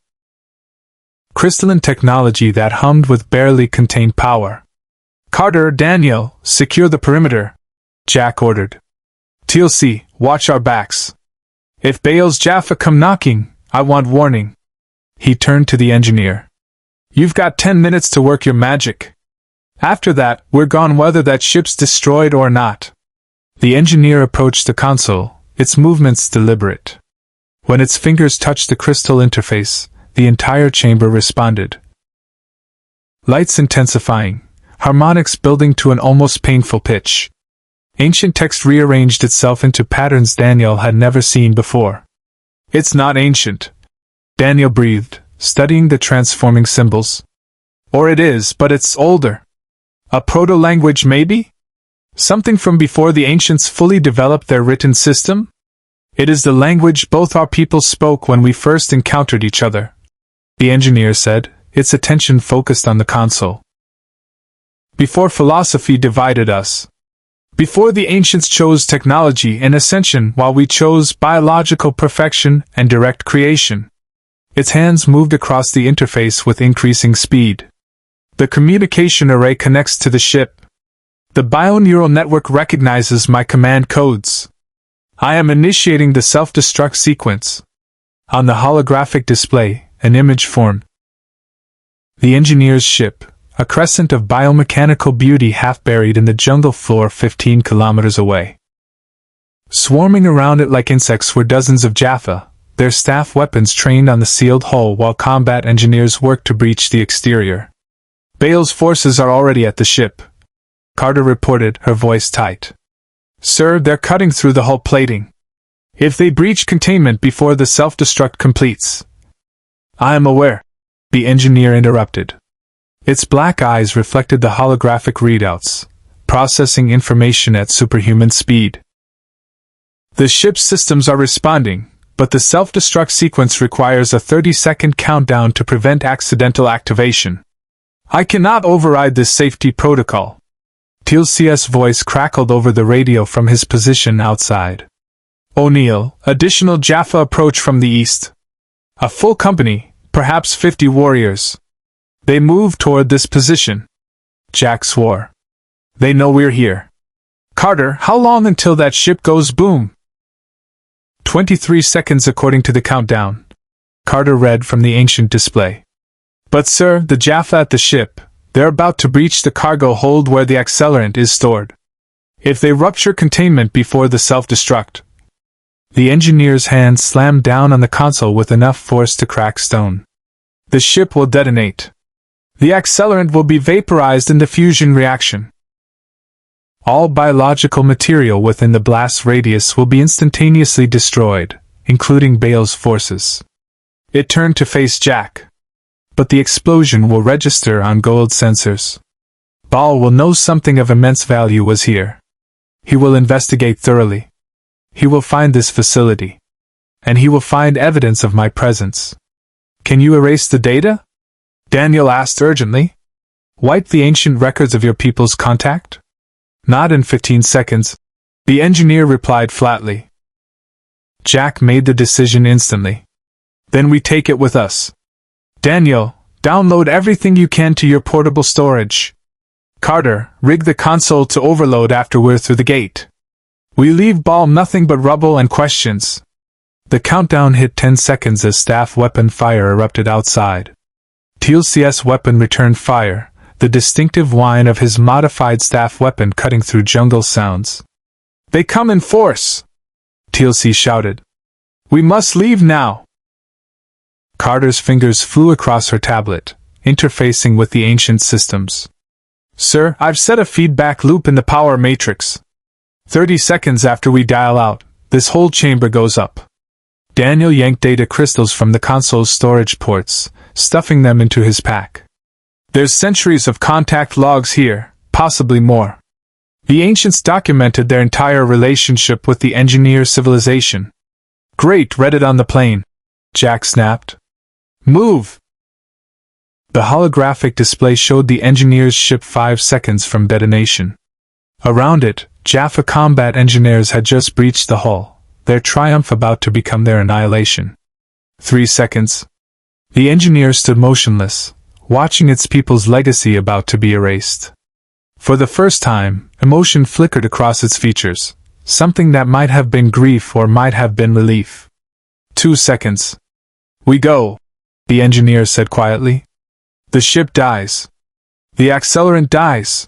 Crystalline technology that hummed with barely contained power. Carter, Daniel, secure the perimeter, Jack ordered. TLC, watch our backs. If Bale's Jaffa come knocking, I want warning. He turned to the engineer. You've got 10 minutes to work your magic. After that, we're gone whether that ship's destroyed or not. The engineer approached the console, its movements deliberate. When its fingers touched the crystal interface, the entire chamber responded. Lights intensifying, harmonics building to an almost painful pitch. Ancient text rearranged itself into patterns Daniel had never seen before. It's not ancient, Daniel breathed, studying the transforming symbols. Or it is, but it's older. A proto-language maybe? Something from before the ancients fully developed their written system? It is the language both our people spoke when we first encountered each other, the engineer said, its attention focused on the console. Before philosophy divided us. Before the ancients chose technology and ascension while we chose biological perfection and direct creation. Its hands moved across the interface with increasing speed. The communication array connects to the ship. The bioneural network recognizes my command codes. I am initiating the self-destruct sequence. On the holographic display, an image formed. The engineer's ship, a crescent of biomechanical beauty half buried in the jungle floor 15 kilometers away. Swarming around it like insects were dozens of Jaffa, their staff weapons trained on the sealed hull while combat engineers worked to breach the exterior. Bale's forces are already at the ship, Carter reported, her voice tight. Sir, they're cutting through the hull plating. If they breach containment before the self-destruct completes. I am aware, the engineer interrupted. Its black eyes reflected the holographic readouts, processing information at superhuman speed. The ship's systems are responding, but the self-destruct sequence requires a 30-second countdown to prevent accidental activation. I cannot override this safety protocol. Teal'c's voice crackled over the radio from his position outside. O'Neill, additional Jaffa approach from the east. A full company, perhaps 50 warriors. They move toward this position. Jack swore. They know we're here. Carter, how long until that ship goes boom? 23 seconds according to the countdown. Carter read from the ancient display. But sir, the Jaffa at the ship, they're about to breach the cargo hold where the accelerant is stored. If they rupture containment before the self-destruct. The engineer's hand slammed down on the console with enough force to crack stone. The ship will detonate. The accelerant will be vaporized in the fusion reaction. All biological material within the blast radius will be instantaneously destroyed, including Bale's forces. It turned to face Jack. But the explosion will register on Goa'uld sensors. Baal will know something of immense value was here. He will investigate thoroughly. He will find this facility. And he will find evidence of my presence. Can you erase the data? Daniel asked urgently. Wipe the ancient records of your people's contact? Not in 15 seconds, the engineer replied flatly. Jack made the decision instantly. Then we take it with us. Daniel, download everything you can to your portable storage. Carter, rig the console to overload after we're through the gate. We leave Baal nothing but rubble and questions. The countdown hit 10 seconds as staff weapon fire erupted outside. Teal'c's weapon returned fire, the distinctive whine of his modified staff weapon cutting through jungle sounds. They come in force! Teal'c shouted. We must leave now! Carter's fingers flew across her tablet, interfacing with the ancient systems. Sir, I've set a feedback loop in the power matrix. 30 seconds after we dial out, this whole chamber goes up. Daniel yanked data crystals from the console's storage ports, stuffing them into his pack. There's centuries of contact logs here, possibly more. The ancients documented their entire relationship with the engineer civilization. Great, read it on the plane. Jack snapped. Move! The holographic display showed the engineer's ship 5 seconds from detonation. Around it, Jaffa combat engineers had just breached the hull, their triumph about to become their annihilation. 3 seconds. The engineer stood motionless, watching its people's legacy about to be erased. For the first time, emotion flickered across its features, something that might have been grief or might have been relief. 2 seconds. We go, the engineer said quietly. The ship dies. The accelerant dies.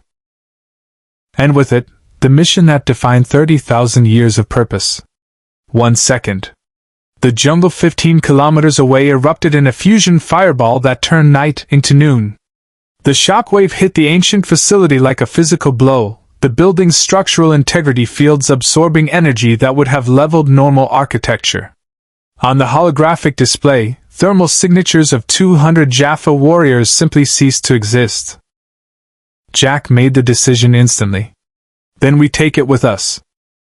And with it, the mission that defined 30,000 years of purpose. 1 second. The jungle 15 kilometers away erupted in a fusion fireball that turned night into noon. The shockwave hit the ancient facility like a physical blow, the building's structural integrity fields absorbing energy that would have leveled normal architecture. On the holographic display, thermal signatures of 200 Jaffa warriors simply ceased to exist. Jack made the decision instantly. Then we take it with us.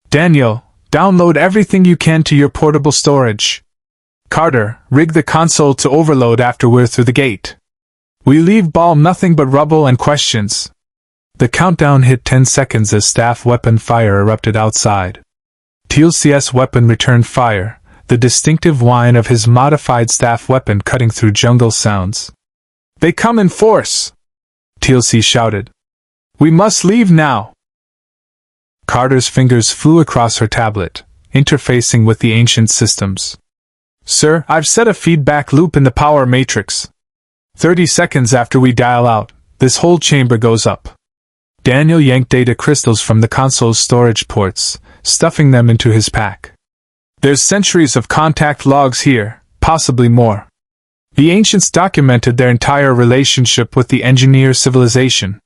Daniel, download everything you can to your portable storage. Carter, rig the console to overload after we're through the gate. We leave Baal nothing but rubble and questions. The countdown hit 10 seconds as staff weapon fire erupted outside. Teal'c's weapon returned fire, the distinctive whine of his modified staff weapon cutting through jungle sounds. They come in force! Teal'c shouted. We must leave now! Carter's fingers flew across her tablet, interfacing with the ancient systems. Sir, I've set a feedback loop in the power matrix. 30 seconds after we dial out, This whole chamber goes up. Daniel yanked data crystals from the console's storage ports, stuffing them into his pack. There's centuries of contact logs here, possibly more. The ancients documented their entire relationship with the engineer civilization.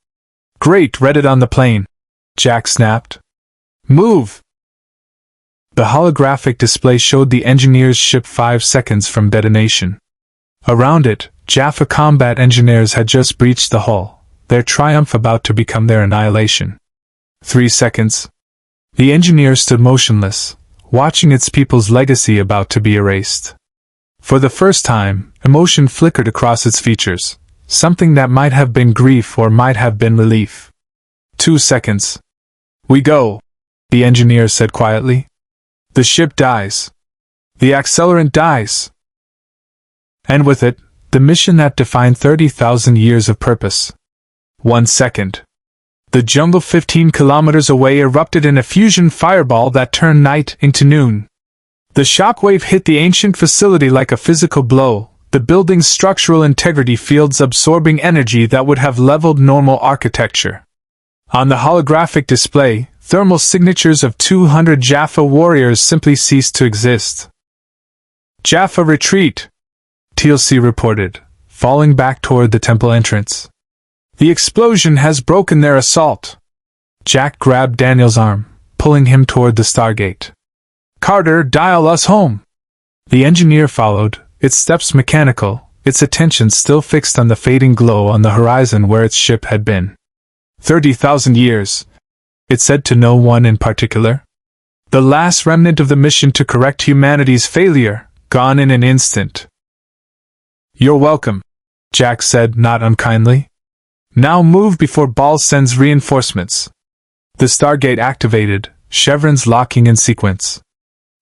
Great, read it on the plane. Jack snapped. Move! The holographic display showed the engineer's ship 5 seconds from detonation. Around it, Jaffa combat engineers had just breached the hull, their triumph about to become their annihilation. 3 seconds. The engineer stood motionless, watching its people's legacy about to be erased. For the first time, emotion flickered across its features, something that might have been grief or might have been relief. 2 seconds. We go, the engineer said quietly. The ship dies. The accelerant dies. And with it, the mission that defined 30,000 years of purpose. 1 second. The jungle 15 kilometers away erupted in a fusion fireball that turned night into noon. The shockwave hit the ancient facility like a physical blow, the building's structural integrity fields absorbing energy that would have leveled normal architecture. On the holographic display, thermal signatures of 200 Jaffa warriors simply ceased to exist. Jaffa retreat, TLC reported, falling back toward the temple entrance. The explosion has broken their assault. Jack grabbed Daniel's arm, pulling him toward the Stargate. Carter, dial us home. The engineer followed, its steps mechanical, its attention still fixed on the fading glow on the horizon where its ship had been. 30,000 years, it said to no one in particular. The last remnant of the mission to correct humanity's failure, gone in an instant. You're welcome, Jack said, not unkindly. Now move before Ball sends reinforcements. The Stargate activated, chevrons locking in sequence.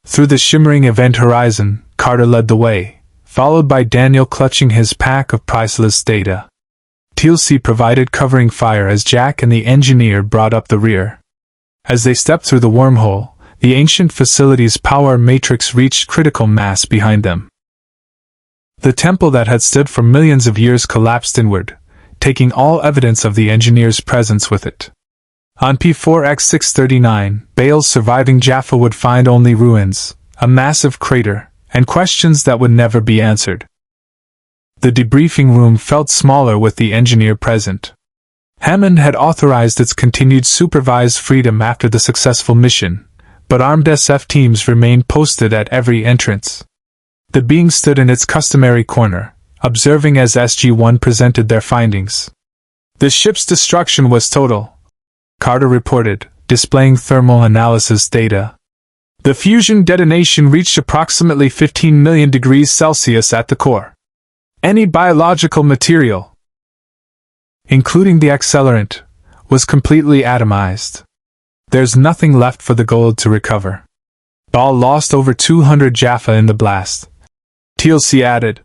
Through the shimmering event horizon, Carter led the way, followed by Daniel clutching his pack of priceless data. TLC provided covering fire as Jack and the engineer brought up the rear. As they stepped through the wormhole, the ancient facility's power matrix reached critical mass behind them. The temple that had stood for millions of years collapsed inward, taking all evidence of the engineer's presence with it. On P4X639, Bale's surviving Jaffa would find only ruins, a massive crater, and questions that would never be answered. The debriefing room felt smaller with the engineer present. Hammond had authorized its continued supervised freedom after the successful mission, but armed SF teams remained posted at every entrance. The being stood in its customary corner, observing as SG-1 presented their findings. The ship's destruction was total, Carter reported, displaying thermal analysis data. The fusion detonation reached approximately 15 million degrees Celsius at the core. Any biological material, including the accelerant, was completely atomized. There's nothing left for the Goa'uld to recover. Ball lost over 200 Jaffa in the blast. TLC added,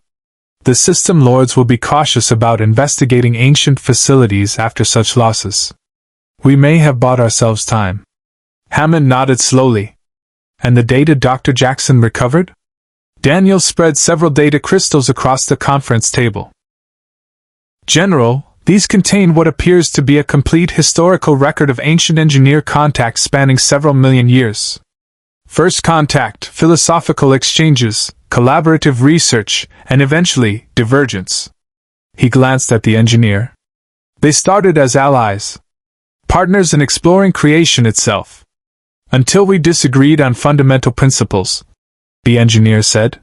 the System Lords will be cautious about investigating ancient facilities after such losses. We may have bought ourselves time. Hammond nodded slowly. And the data Dr. Jackson recovered? Daniel spread several data crystals across the conference table. General, these contain what appears to be a complete historical record of ancient engineer contact spanning several million years. First contact, philosophical exchanges, collaborative research, and eventually, divergence. He glanced at the engineer. They started as allies, partners in exploring creation itself. Until we disagreed on fundamental principles, the engineer said.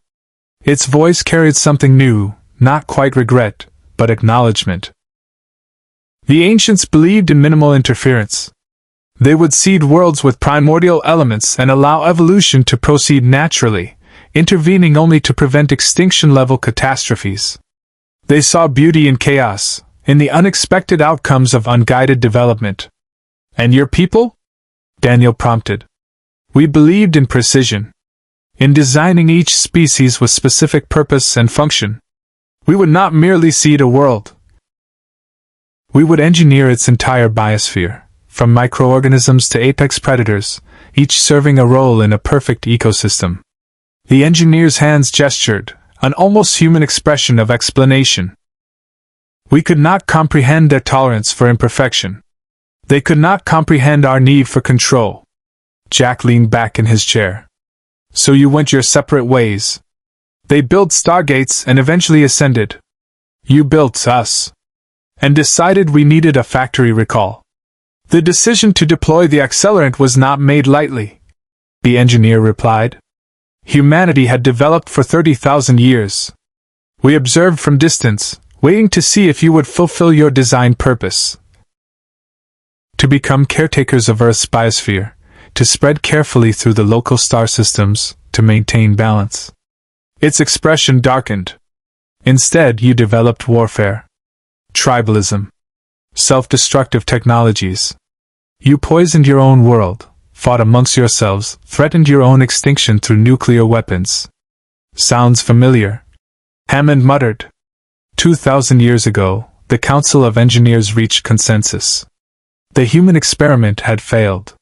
Its voice carried something new, not quite regret, but acknowledgement. The ancients believed in minimal interference. They would seed worlds with primordial elements and allow evolution to proceed naturally, intervening only to prevent extinction-level catastrophes. They saw beauty in chaos, in the unexpected outcomes of unguided development. And your people? Daniel prompted. We believed in precision. In designing each species with specific purpose and function. We would not merely seed a world. We would engineer its entire biosphere, from microorganisms to apex predators, each serving a role in a perfect ecosystem. The engineer's hands gestured, an almost human expression of explanation. We could not comprehend their tolerance for imperfection. They could not comprehend our need for control. Jack leaned back in his chair. So you went your separate ways. They built Stargates and eventually ascended. You built us. And decided we needed a factory recall. The decision to deploy the accelerant was not made lightly, the engineer replied. Humanity had developed for 30,000 years. We observed from distance, waiting to see if you would fulfill your design purpose. To become caretakers of Earth's biosphere, to spread carefully through the local star systems, to maintain balance. Its expression darkened. Instead, you developed warfare, tribalism, self-destructive technologies. You poisoned your own world, fought amongst yourselves, threatened your own extinction through nuclear weapons. Sounds familiar? Hammond muttered. 2,000 years ago, the Council of Engineers reached consensus. The human experiment had failed.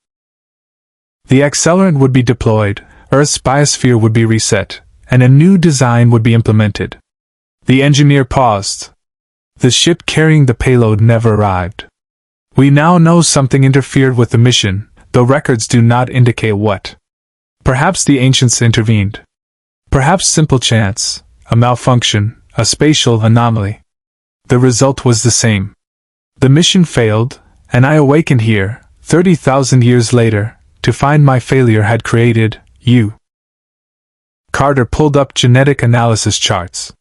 The accelerant would be deployed, Earth's biosphere would be reset, and a new design would be implemented. The engineer paused. The ship carrying the payload never arrived. We now know something interfered with the mission, though records do not indicate what. Perhaps the ancients intervened. Perhaps simple chance, a malfunction, a spatial anomaly. The result was the same. The mission failed, and I awakened here, 30,000 years later, to find my failure had created you. Carter pulled up genetic analysis charts.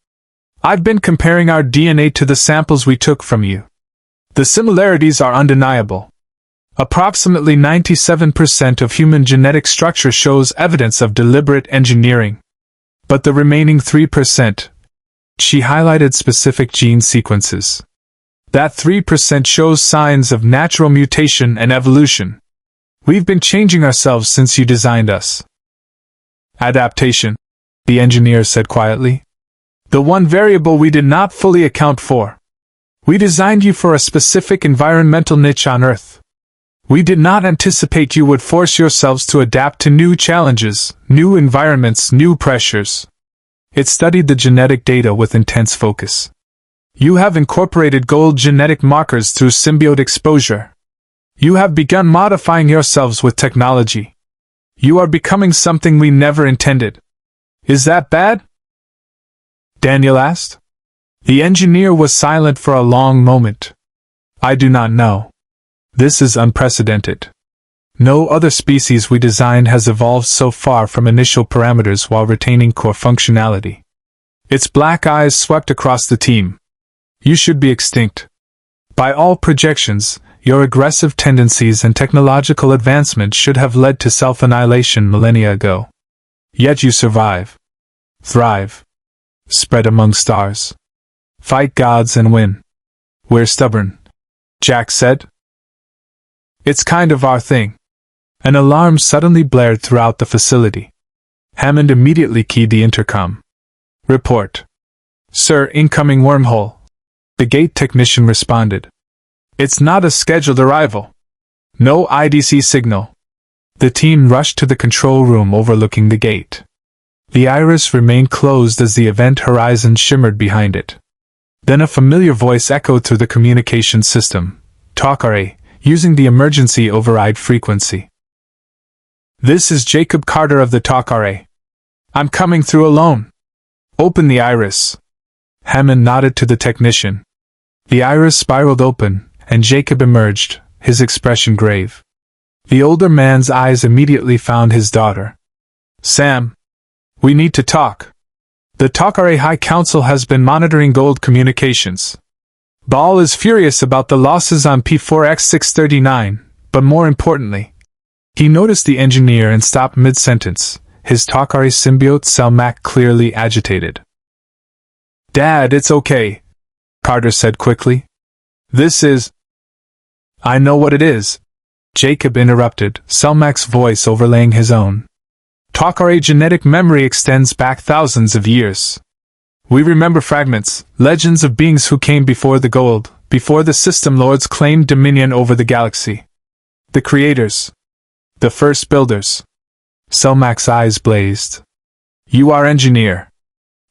I've been comparing our DNA to the samples we took from you. The similarities are undeniable. Approximately 97% of human genetic structure shows evidence of deliberate engineering. But the remaining 3%, she highlighted specific gene sequences. That 3% shows signs of natural mutation and evolution. We've been changing ourselves since you designed us. Adaptation, the engineer said quietly. The one variable we did not fully account for. We designed you for a specific environmental niche on Earth. We did not anticipate you would force yourselves to adapt to new challenges, new environments, new pressures. It studied the genetic data with intense focus. You have incorporated Goa'uld genetic markers through symbiote exposure. You have begun modifying yourselves with technology. You are becoming something we never intended. Is that bad? Daniel asked. The engineer was silent for a long moment. I do not know. This is unprecedented. No other species we designed has evolved so far from initial parameters while retaining core functionality. Its black eyes swept across the team. You should be extinct. By all projections, your aggressive tendencies and technological advancement should have led to self-annihilation millennia ago. Yet you survive. Thrive. Spread among stars. Fight gods and win. We're stubborn, Jack said. It's kind of our thing. An alarm suddenly blared throughout the facility. Hammond immediately keyed the intercom. Report. Sir, incoming wormhole. The gate technician responded. It's not a scheduled arrival. No IDC signal. The team rushed to the control room overlooking the gate. The iris remained closed as the event horizon shimmered behind it. Then a familiar voice echoed through the communication system. Talk array, using the emergency override frequency. This is Jacob Carter of the Talk array. I'm coming through alone. Open the iris. Hammond nodded to the technician. The iris spiraled open, and Jacob emerged, his expression grave. The older man's eyes immediately found his daughter. Sam. We need to talk. The Takare High Council has been monitoring Goa'uld communications. Ball is furious about the losses on P4X639, but more importantly, he noticed the engineer and stopped mid-sentence, his Takare symbiote Selmac clearly agitated. Dad, it's okay, Carter said quickly. This is... I know what it is, Jacob interrupted, Selmac's voice overlaying his own. Takare genetic memory extends back thousands of years. We remember fragments, legends of beings who came before the Goa'uld, before the System Lords claimed dominion over the galaxy. The creators. The first builders. Selmac's eyes blazed. You are engineer.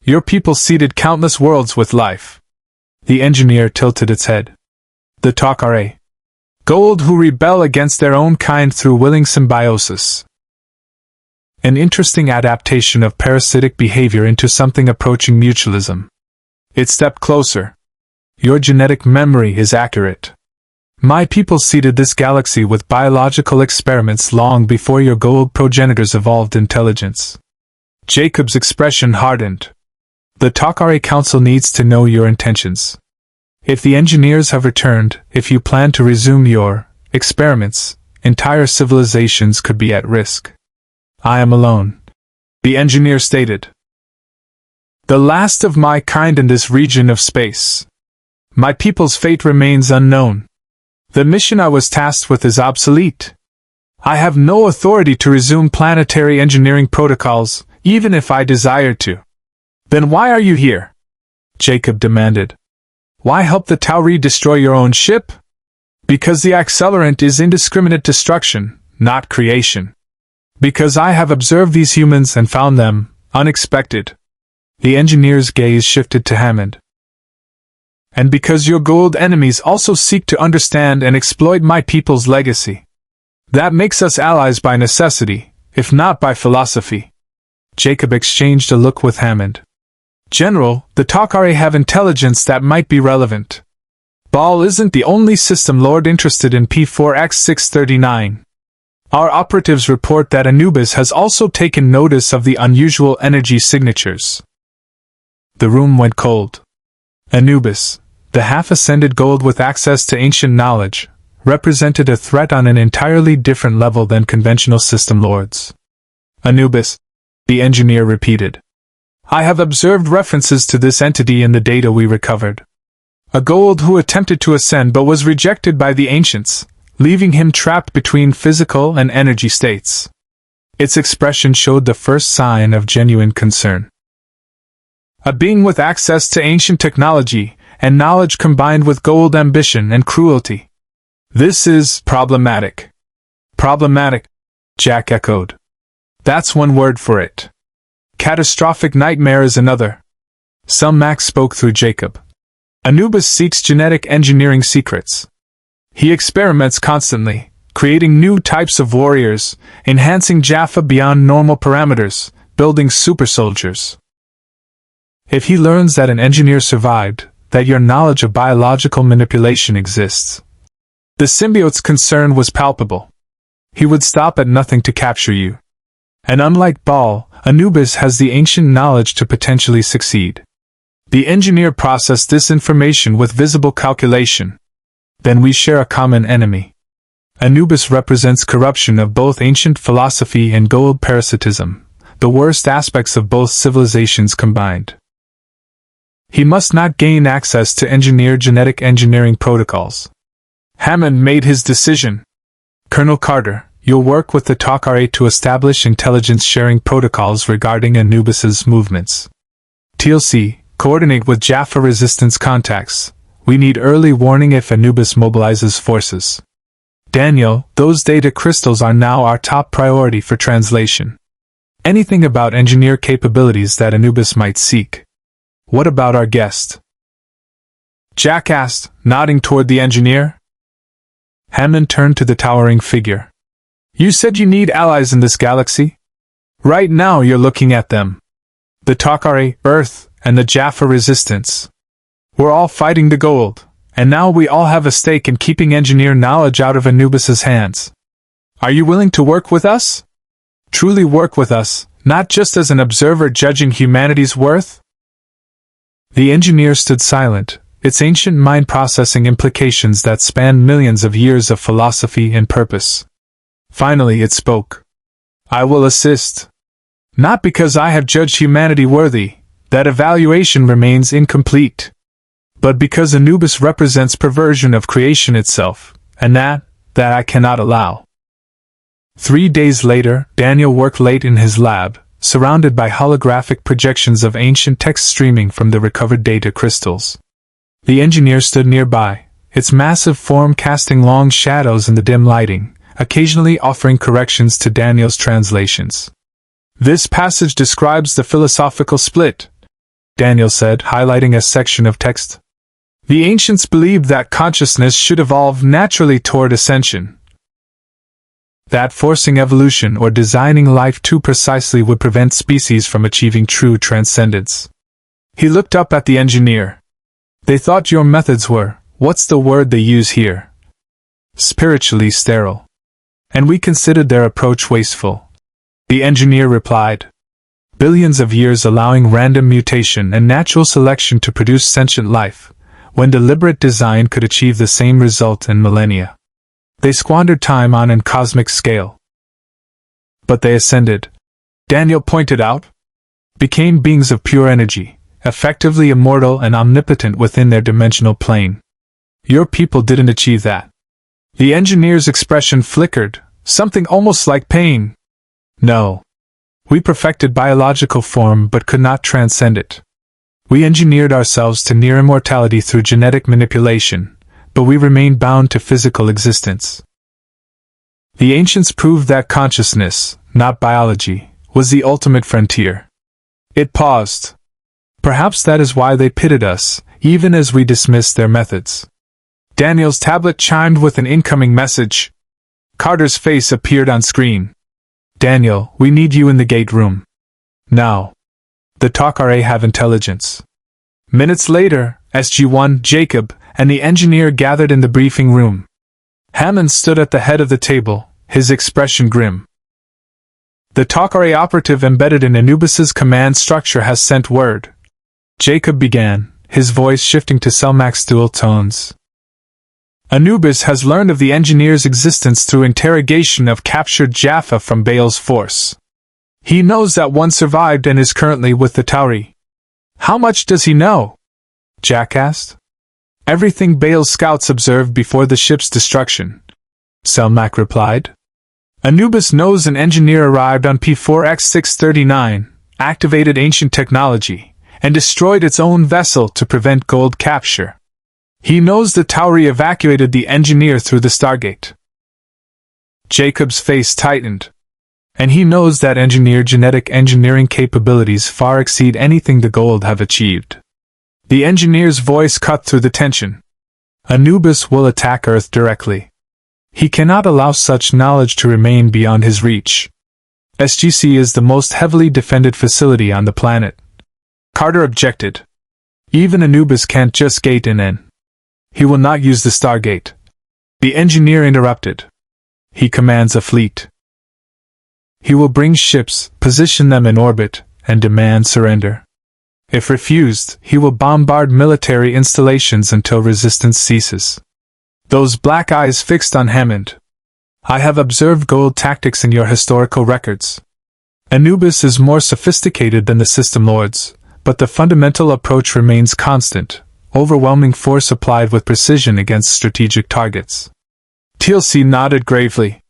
Your people seeded countless worlds with life. The engineer tilted its head. The Takare. Goa'uld who rebel against their own kind through willing symbiosis. An interesting adaptation of parasitic behavior into something approaching mutualism. It stepped closer. Your genetic memory is accurate. My people seeded this galaxy with biological experiments long before your Goa'uld progenitors evolved intelligence. Jacob's expression hardened. The Takare Council needs to know your intentions. If the engineers have returned, if you plan to resume your experiments, entire civilizations could be at risk. I am alone, the engineer stated. The last of my kind in this region of space. My people's fate remains unknown. The mission I was tasked with is obsolete. I have no authority to resume planetary engineering protocols, even if I desired to. Then why are you here? Jacob demanded. Why help the Tauri destroy your own ship? Because the accelerant is indiscriminate destruction, not creation. Because I have observed these humans and found them unexpected. The engineer's gaze shifted to Hammond. And because your Goa'uld enemies also seek to understand and exploit my people's legacy. That makes us allies by necessity, if not by philosophy. Jacob exchanged a look with Hammond. General, the Takare have intelligence that might be relevant. Ball isn't the only System Lord interested in P4X639. Our operatives report that Anubis has also taken notice of the unusual energy signatures. The room went cold. Anubis, the half-ascended Goa'uld with access to ancient knowledge, represented a threat on an entirely different level than conventional System Lords. Anubis, the engineer repeated. I have observed references to this entity in the data we recovered. A Goa'uld who attempted to ascend but was rejected by the ancients, leaving him trapped between physical and energy states. Its expression showed the first sign of genuine concern. A being with access to ancient technology and knowledge combined with Goa'uld ambition and cruelty. This is problematic. Problematic, Jack echoed. That's one word for it. Catastrophic nightmare is another. Some Max spoke through Jacob. Anubis seeks genetic engineering secrets. He experiments constantly, creating new types of warriors, enhancing Jaffa beyond normal parameters, building super soldiers. If he learns that an engineer survived, that your knowledge of biological manipulation exists. The symbiote's concern was palpable. He would stop at nothing to capture you. And unlike Baal, Anubis has the ancient knowledge to potentially succeed. The engineer processed this information with visible calculation. Then we share a common enemy. Anubis represents corruption of both ancient philosophy and Goa'uld parasitism, the worst aspects of both civilizations combined. He must not gain access to engineer genetic engineering protocols. Hammond made his decision. Colonel Carter, you'll work with the Takare to establish intelligence-sharing protocols regarding Anubis's movements. TLC, coordinate with Jaffa resistance contacts. We need early warning if Anubis mobilizes forces. Daniel, those data crystals are now our top priority for translation. Anything about engineer capabilities that Anubis might seek. What about our guest? Jack asked, nodding toward the engineer. Hammond turned to the towering figure. You said you need allies in this galaxy? Right now you're looking at them. The Takare, Earth, and the Jaffa resistance. We're all fighting the Goa'uld, and now we all have a stake in keeping engineer knowledge out of Anubis's hands. Are you willing to work with us? Truly work with us, not just as an observer judging humanity's worth? The engineer stood silent, its ancient mind processing implications that spanned millions of years of philosophy and purpose. Finally it spoke. I will assist. Not because I have judged humanity worthy, that evaluation remains incomplete. But because Anubis represents perversion of creation itself, and that I cannot allow. 3 days later, Daniel worked late in his lab, surrounded by holographic projections of ancient text streaming from the recovered data crystals. The engineer stood nearby, its massive form casting long shadows in the dim lighting, occasionally offering corrections to Daniel's translations. This passage describes the philosophical split, Daniel said, highlighting a section of text. The ancients believed that consciousness should evolve naturally toward ascension. That forcing evolution or designing life too precisely would prevent species from achieving true transcendence. He looked up at the engineer. They thought your methods were, what's the word they use here? Spiritually sterile. And we considered their approach wasteful. The engineer replied. Billions of years allowing random mutation and natural selection to produce sentient life, when deliberate design could achieve the same result in millennia. They squandered time on an cosmic scale. But they ascended, Daniel pointed out, became beings of pure energy, effectively immortal and omnipotent within their dimensional plane. Your people didn't achieve that. The engineer's expression flickered, something almost like pain. No. We perfected biological form but could not transcend it. We engineered ourselves to near immortality through genetic manipulation, but we remained bound to physical existence. The ancients proved that consciousness, not biology, was the ultimate frontier. It paused. Perhaps that is why they pitted us, even as we dismissed their methods. Daniel's tablet chimed with an incoming message. Carter's face appeared on screen. Daniel, we need you in the gate room. Now. The Takare have intelligence. Minutes later, SG-1, Jacob, and the engineer gathered in the briefing room. Hammond stood at the head of the table, his expression grim. The Takare operative embedded in Anubis's command structure has sent word. Jacob began, his voice shifting to Selmac's dual tones. Anubis has learned of the engineer's existence through interrogation of captured Jaffa from Baal's force. He knows that one survived and is currently with the Tauri. How much does he know? Jack asked. Everything Baal's scouts observed before the ship's destruction, Selmac replied. Anubis knows an engineer arrived on P4X639, activated ancient technology, and destroyed its own vessel to prevent Goa'uld capture. He knows the Tauri evacuated the engineer through the Stargate. Jacob's face tightened. And he knows that genetic engineering capabilities far exceed anything the Goa'uld have achieved. The engineer's voice cut through the tension. Anubis will attack Earth directly. He cannot allow such knowledge to remain beyond his reach. SGC is the most heavily defended facility on the planet. Carter objected. Even Anubis can't just gate in. He will not use the Stargate. The engineer interrupted. He commands a fleet. He will bring ships, position them in orbit, and demand surrender. If refused, he will bombard military installations until resistance ceases. Those black eyes fixed on Hammond. I have observed Goa'uld tactics in your historical records. Anubis is more sophisticated than the System Lords, but the fundamental approach remains constant, overwhelming force applied with precision against strategic targets. TLC nodded gravely.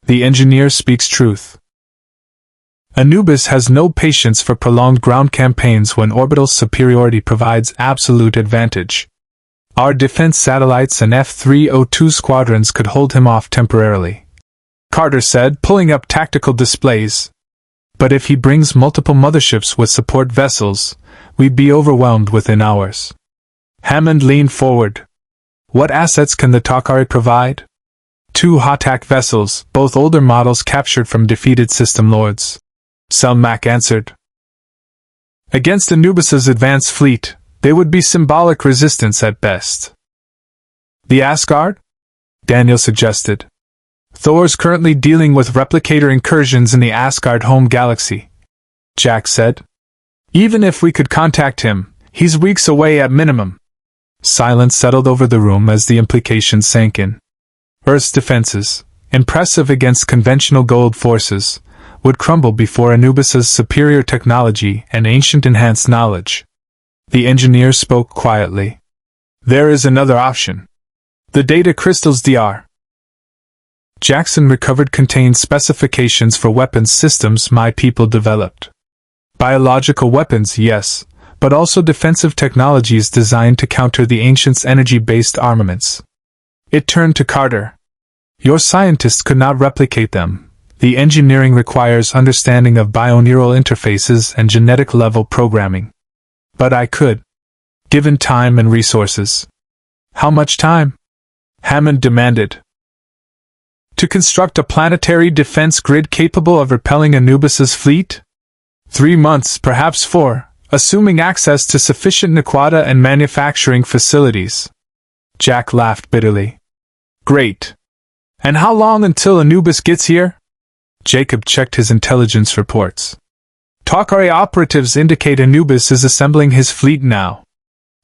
The engineer speaks truth. Anubis has no patience for prolonged ground campaigns when orbital superiority provides absolute advantage. Our defense satellites and F-302 squadrons could hold him off temporarily, Carter said, pulling up tactical displays. But if he brings multiple motherships with support vessels, we'd be overwhelmed within hours. Hammond leaned forward. What assets can the Takare provide? 2 Hatak vessels, both older models captured from defeated System Lords. Selmac answered. Against Anubis's advanced fleet, they would be symbolic resistance at best. The Asgard? Daniel suggested. Thor's currently dealing with replicator incursions in the Asgard home galaxy, Jack said. Even if we could contact him, he's weeks away at minimum. Silence settled over the room as the implications sank in. Earth's defenses, impressive against conventional Goa'uld forces, would crumble before Anubis's superior technology and ancient enhanced knowledge. The engineer spoke quietly. There is another option. The data crystals DR. Jackson recovered contained specifications for weapons systems my people developed. Biological weapons, yes, but also defensive technologies designed to counter the ancients' energy-based armaments. It turned to Carter. Your scientists could not replicate them. The engineering requires understanding of bioneural interfaces and genetic-level programming. But I could. Given time and resources. How much time? Hammond demanded. To construct a planetary defense grid capable of repelling Anubis's fleet? 3 months, perhaps 4, assuming access to sufficient Naquata and manufacturing facilities. Jack laughed bitterly. Great. And how long until Anubis gets here? Jacob checked his intelligence reports. Takare operatives indicate Anubis is assembling his fleet now.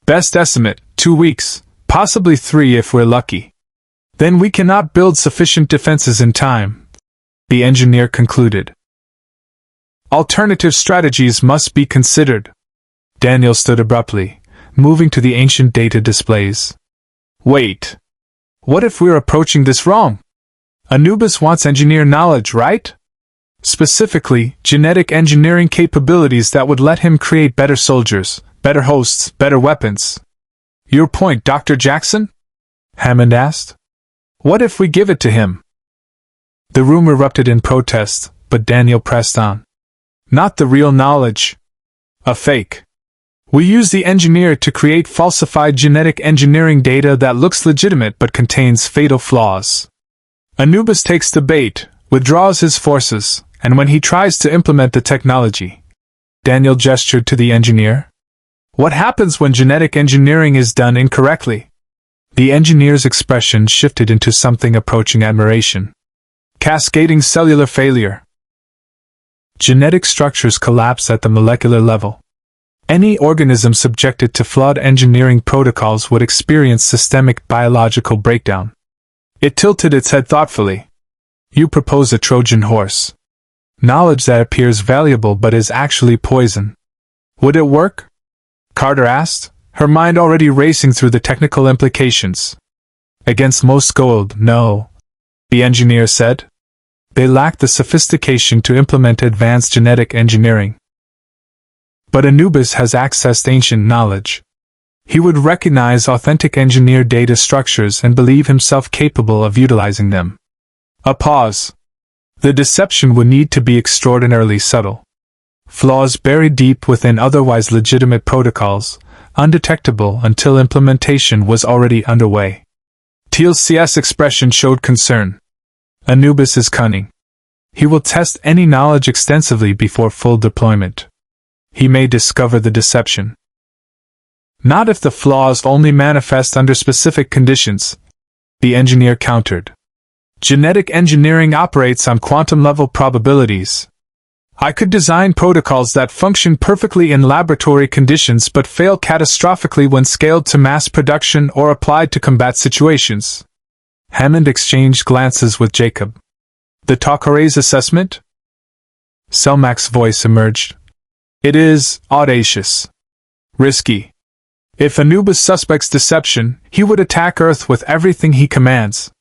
Best estimate, 2 weeks, possibly 3 if we're lucky. Then we cannot build sufficient defenses in time, the engineer concluded. Alternative strategies must be considered. Daniel stood abruptly, moving to the ancient data displays. Wait. What if we're approaching this wrong? Anubis wants engineer knowledge, right? Specifically, genetic engineering capabilities that would let him create better soldiers, better hosts, better weapons. Your point, Dr. Jackson? Hammond asked. What if we give it to him? The room erupted in protest, but Daniel pressed on. Not the real knowledge. A fake. We use the engineer to create falsified genetic engineering data that looks legitimate but contains fatal flaws. Anubis takes the bait, withdraws his forces, and when he tries to implement the technology, Daniel gestured to the engineer. What happens when genetic engineering is done incorrectly? The engineer's expression shifted into something approaching admiration. Cascading cellular failure. Genetic structures collapse at the molecular level. Any organism subjected to flawed engineering protocols would experience systemic biological breakdown. It tilted its head thoughtfully. You propose a Trojan horse. Knowledge that appears valuable but is actually poison. Would it work? Carter asked, her mind already racing through the technical implications. Against most Goa'uld, no, the engineer said. They lack the sophistication to implement advanced genetic engineering. But Anubis has accessed ancient knowledge. He would recognize authentic engineered data structures and believe himself capable of utilizing them. A pause. The deception would need to be extraordinarily subtle. Flaws buried deep within otherwise legitimate protocols, undetectable until implementation was already underway. Teal's CS expression showed concern. Anubis is cunning. He will test any knowledge extensively before full deployment. He may discover the deception. Not if the flaws only manifest under specific conditions, the engineer countered. Genetic engineering operates on quantum-level probabilities. I could design protocols that function perfectly in laboratory conditions but fail catastrophically when scaled to mass production or applied to combat situations. Hammond exchanged glances with Jacob. The Takare's assessment? Selmac's voice emerged. It is audacious. Risky. If Anubis suspects deception, he would attack Earth with everything he commands.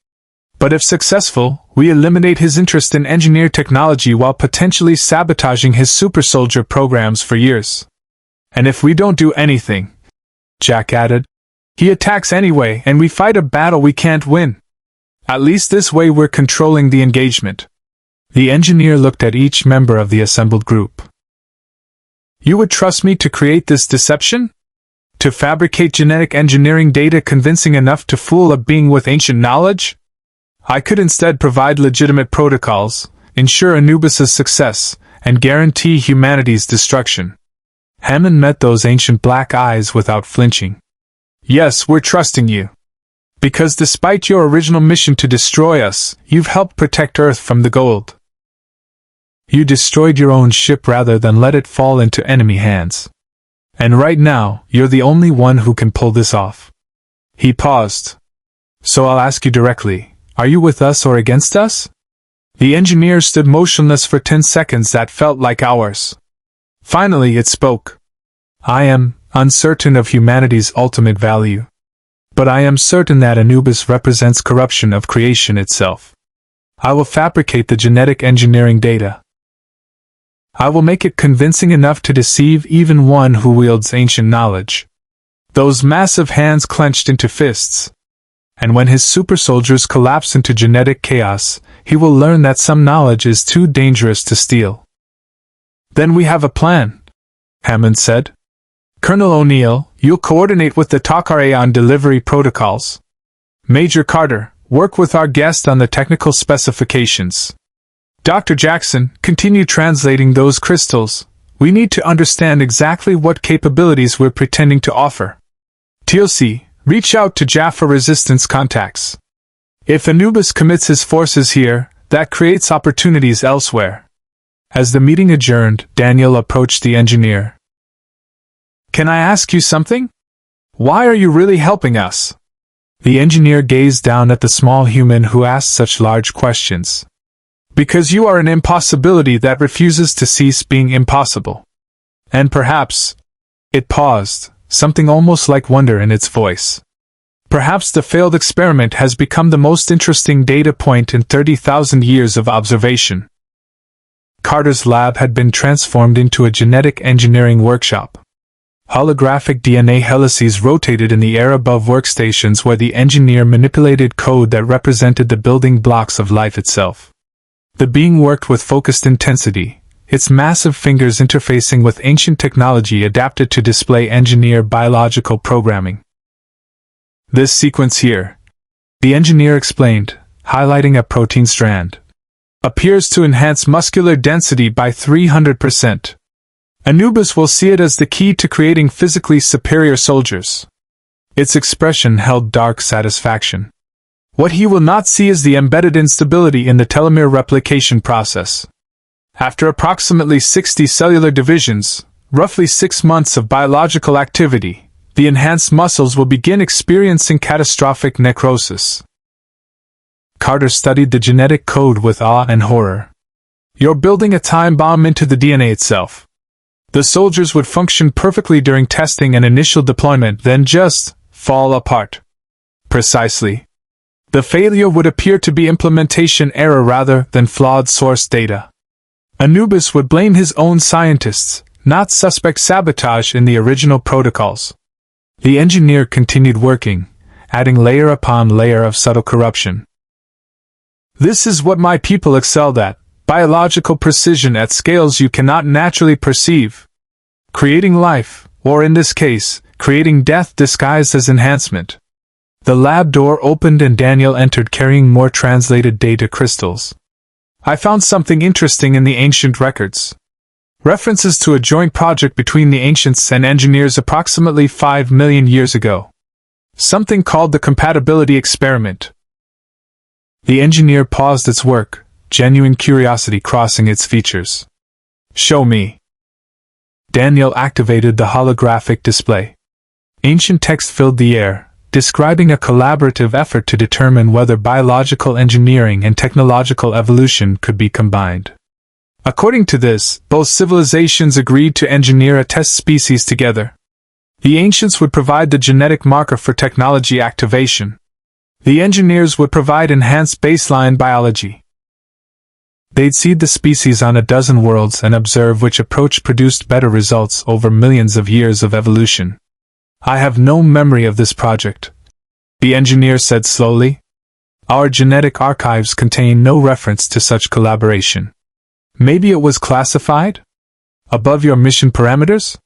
But if successful, we eliminate his interest in engineered technology while potentially sabotaging his super soldier programs for years. And if we don't do anything, Jack added, he attacks anyway and we fight a battle we can't win. At least this way we're controlling the engagement. The engineer looked at each member of the assembled group. You would trust me to create this deception? To fabricate genetic engineering data convincing enough to fool a being with ancient knowledge? I could instead provide legitimate protocols, ensure Anubis's success, and guarantee humanity's destruction. Hammond met those ancient black eyes without flinching. Yes, we're trusting you. Because despite your original mission to destroy us, you've helped protect Earth from the Goa'uld. You destroyed your own ship rather than let it fall into enemy hands. And right now, you're the only one who can pull this off. He paused. So I'll ask you directly. Are you with us or against us? The engineer stood motionless for 10 seconds that felt like hours. Finally it spoke. I am uncertain of humanity's ultimate value. But I am certain that Anubis represents corruption of creation itself. I will fabricate the genetic engineering data. I will make it convincing enough to deceive even one who wields ancient knowledge. Those massive hands clenched into fists. And when his super soldiers collapse into genetic chaos, he will learn that some knowledge is too dangerous to steal. Then we have a plan, Hammond said. Colonel O'Neill, You'll coordinate with the Takare on delivery protocols. Major Carter, work with our guest on the technical specifications. Dr. Jackson, continue translating those crystals. We need to understand exactly what capabilities we're pretending to offer. TLC, reach out to Jaffa resistance contacts. If Anubis commits his forces here, that creates opportunities elsewhere. As the meeting adjourned, Daniel approached the engineer. Can I ask you something? Why are you really helping us? The engineer gazed down at the small human who asked such large questions. Because you are an impossibility that refuses to cease being impossible. And perhaps... It paused, something almost like wonder in its voice. Perhaps the failed experiment has become the most interesting data point in 30,000 years of observation. Carter's lab had been transformed into a genetic engineering workshop. Holographic DNA helices rotated in the air above workstations where the engineer manipulated code that represented the building blocks of life itself. The being worked with focused intensity, its massive fingers interfacing with ancient technology adapted to display engineer biological programming. This sequence here, the engineer explained, highlighting a protein strand, appears to enhance muscular density by 300%. Anubis will see it as the key to creating physically superior soldiers. Its expression held dark satisfaction. What he will not see is the embedded instability in the telomere replication process. After approximately 60 cellular divisions, roughly 6 months of biological activity, the enhanced muscles will begin experiencing catastrophic necrosis. Carter studied the genetic code with awe and horror. You're building a time bomb into the DNA itself. The soldiers would function perfectly during testing and initial deployment, then just fall apart. Precisely. The failure would appear to be implementation error rather than flawed source data. Anubis would blame his own scientists, not suspect sabotage in the original protocols. The engineer continued working, adding layer upon layer of subtle corruption. This is what my people excelled at, biological precision at scales you cannot naturally perceive. Creating life, or in this case, creating death disguised as enhancement. The lab door opened and Daniel entered carrying more translated data crystals. I found something interesting in the ancient records. References to a joint project between the ancients and engineers approximately 5 million years ago. Something called the compatibility experiment. The engineer paused its work, genuine curiosity crossing its features. Show me. Daniel activated the holographic display. Ancient text filled the air, describing a collaborative effort to determine whether biological engineering and technological evolution could be combined. According to this, both civilizations agreed to engineer a test species together. The ancients would provide the genetic marker for technology activation. The engineers would provide enhanced baseline biology. They'd seed the species on a dozen worlds and observe which approach produced better results over millions of years of evolution. I have no memory of this project, the engineer said slowly. Our genetic archives contain no reference to such collaboration. Maybe it was classified? Above your mission parameters?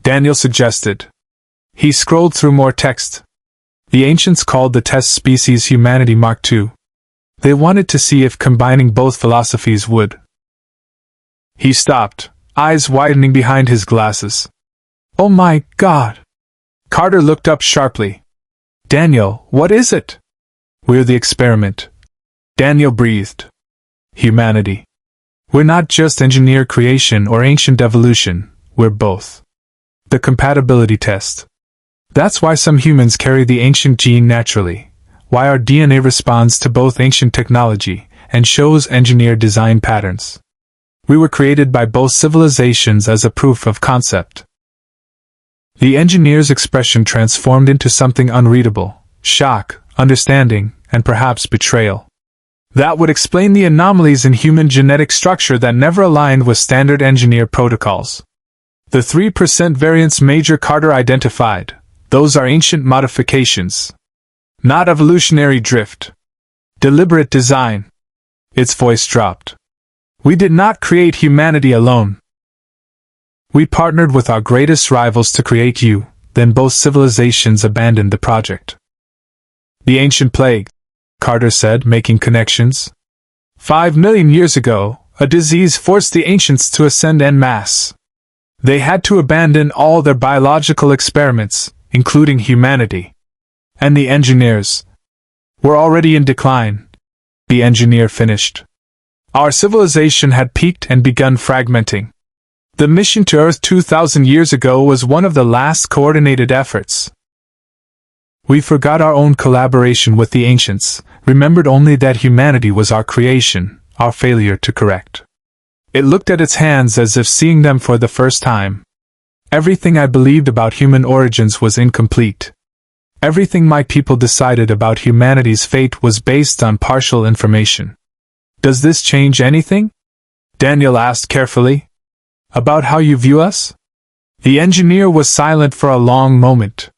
Daniel suggested. He scrolled through more text. The ancients called the test species Humanity Mark II. They wanted to see if combining both philosophies would. He stopped, eyes widening behind his glasses. Oh my God! Carter looked up sharply. Daniel, what is it? We're the experiment. Daniel breathed. Humanity. We're not just engineer creation or ancient evolution, we're both. The compatibility test. That's why some humans carry the ancient gene naturally, why our DNA responds to both ancient technology and shows engineered design patterns. We were created by both civilizations as a proof of concept. The engineer's expression transformed into something unreadable, shock, understanding, and perhaps betrayal. That would explain the anomalies in human genetic structure that never aligned with standard engineer protocols. The 3% variance Major Carter identified, those are ancient modifications. Not evolutionary drift. Deliberate design. Its voice dropped. We did not create humanity alone. We partnered with our greatest rivals to create you, then both civilizations abandoned the project. The ancient plague, Carter said, making connections. 5 million years ago, a disease forced the ancients to ascend en masse. They had to abandon all their biological experiments, including humanity. And the engineers were already in decline. The engineer finished. Our civilization had peaked and begun fragmenting. The mission to Earth 2,000 years ago was one of the last coordinated efforts. We forgot our own collaboration with the ancients, remembered only that humanity was our creation, our failure to correct. It looked at its hands as if seeing them for the first time. Everything I believed about human origins was incomplete. Everything my people decided about humanity's fate was based on partial information. Does this change anything? Daniel asked carefully. About how you view us? The engineer was silent for a long moment.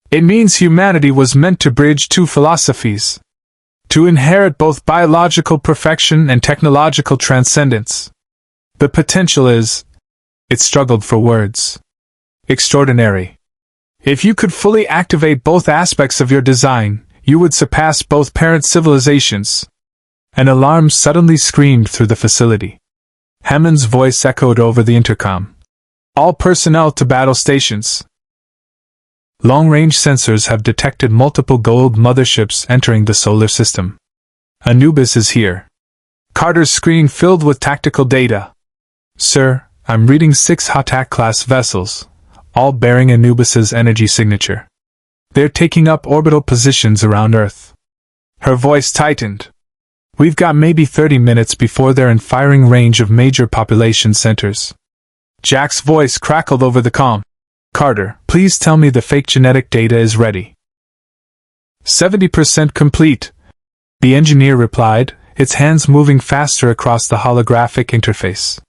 It means humanity was meant to bridge two philosophies. To inherit both biological perfection and technological transcendence. The potential is, it struggled for words, extraordinary. If you could fully activate both aspects of your design, you would surpass both parent civilizations. An alarm suddenly screamed through the facility. Hammond's voice echoed over the intercom. All personnel to battle stations. Long-range sensors have detected multiple Goa'uld motherships entering the solar system. Anubis is here. Carter's screen filled with tactical data. Sir, I'm reading 6 Hatak-class vessels, all bearing Anubis's energy signature. They're taking up orbital positions around Earth. Her voice tightened. We've got maybe 30 minutes before they're in firing range of major population centers. Jack's voice crackled over the comm. Carter, please tell me the fake genetic data is ready. 70% complete, the engineer replied, its hands moving faster across the holographic interface.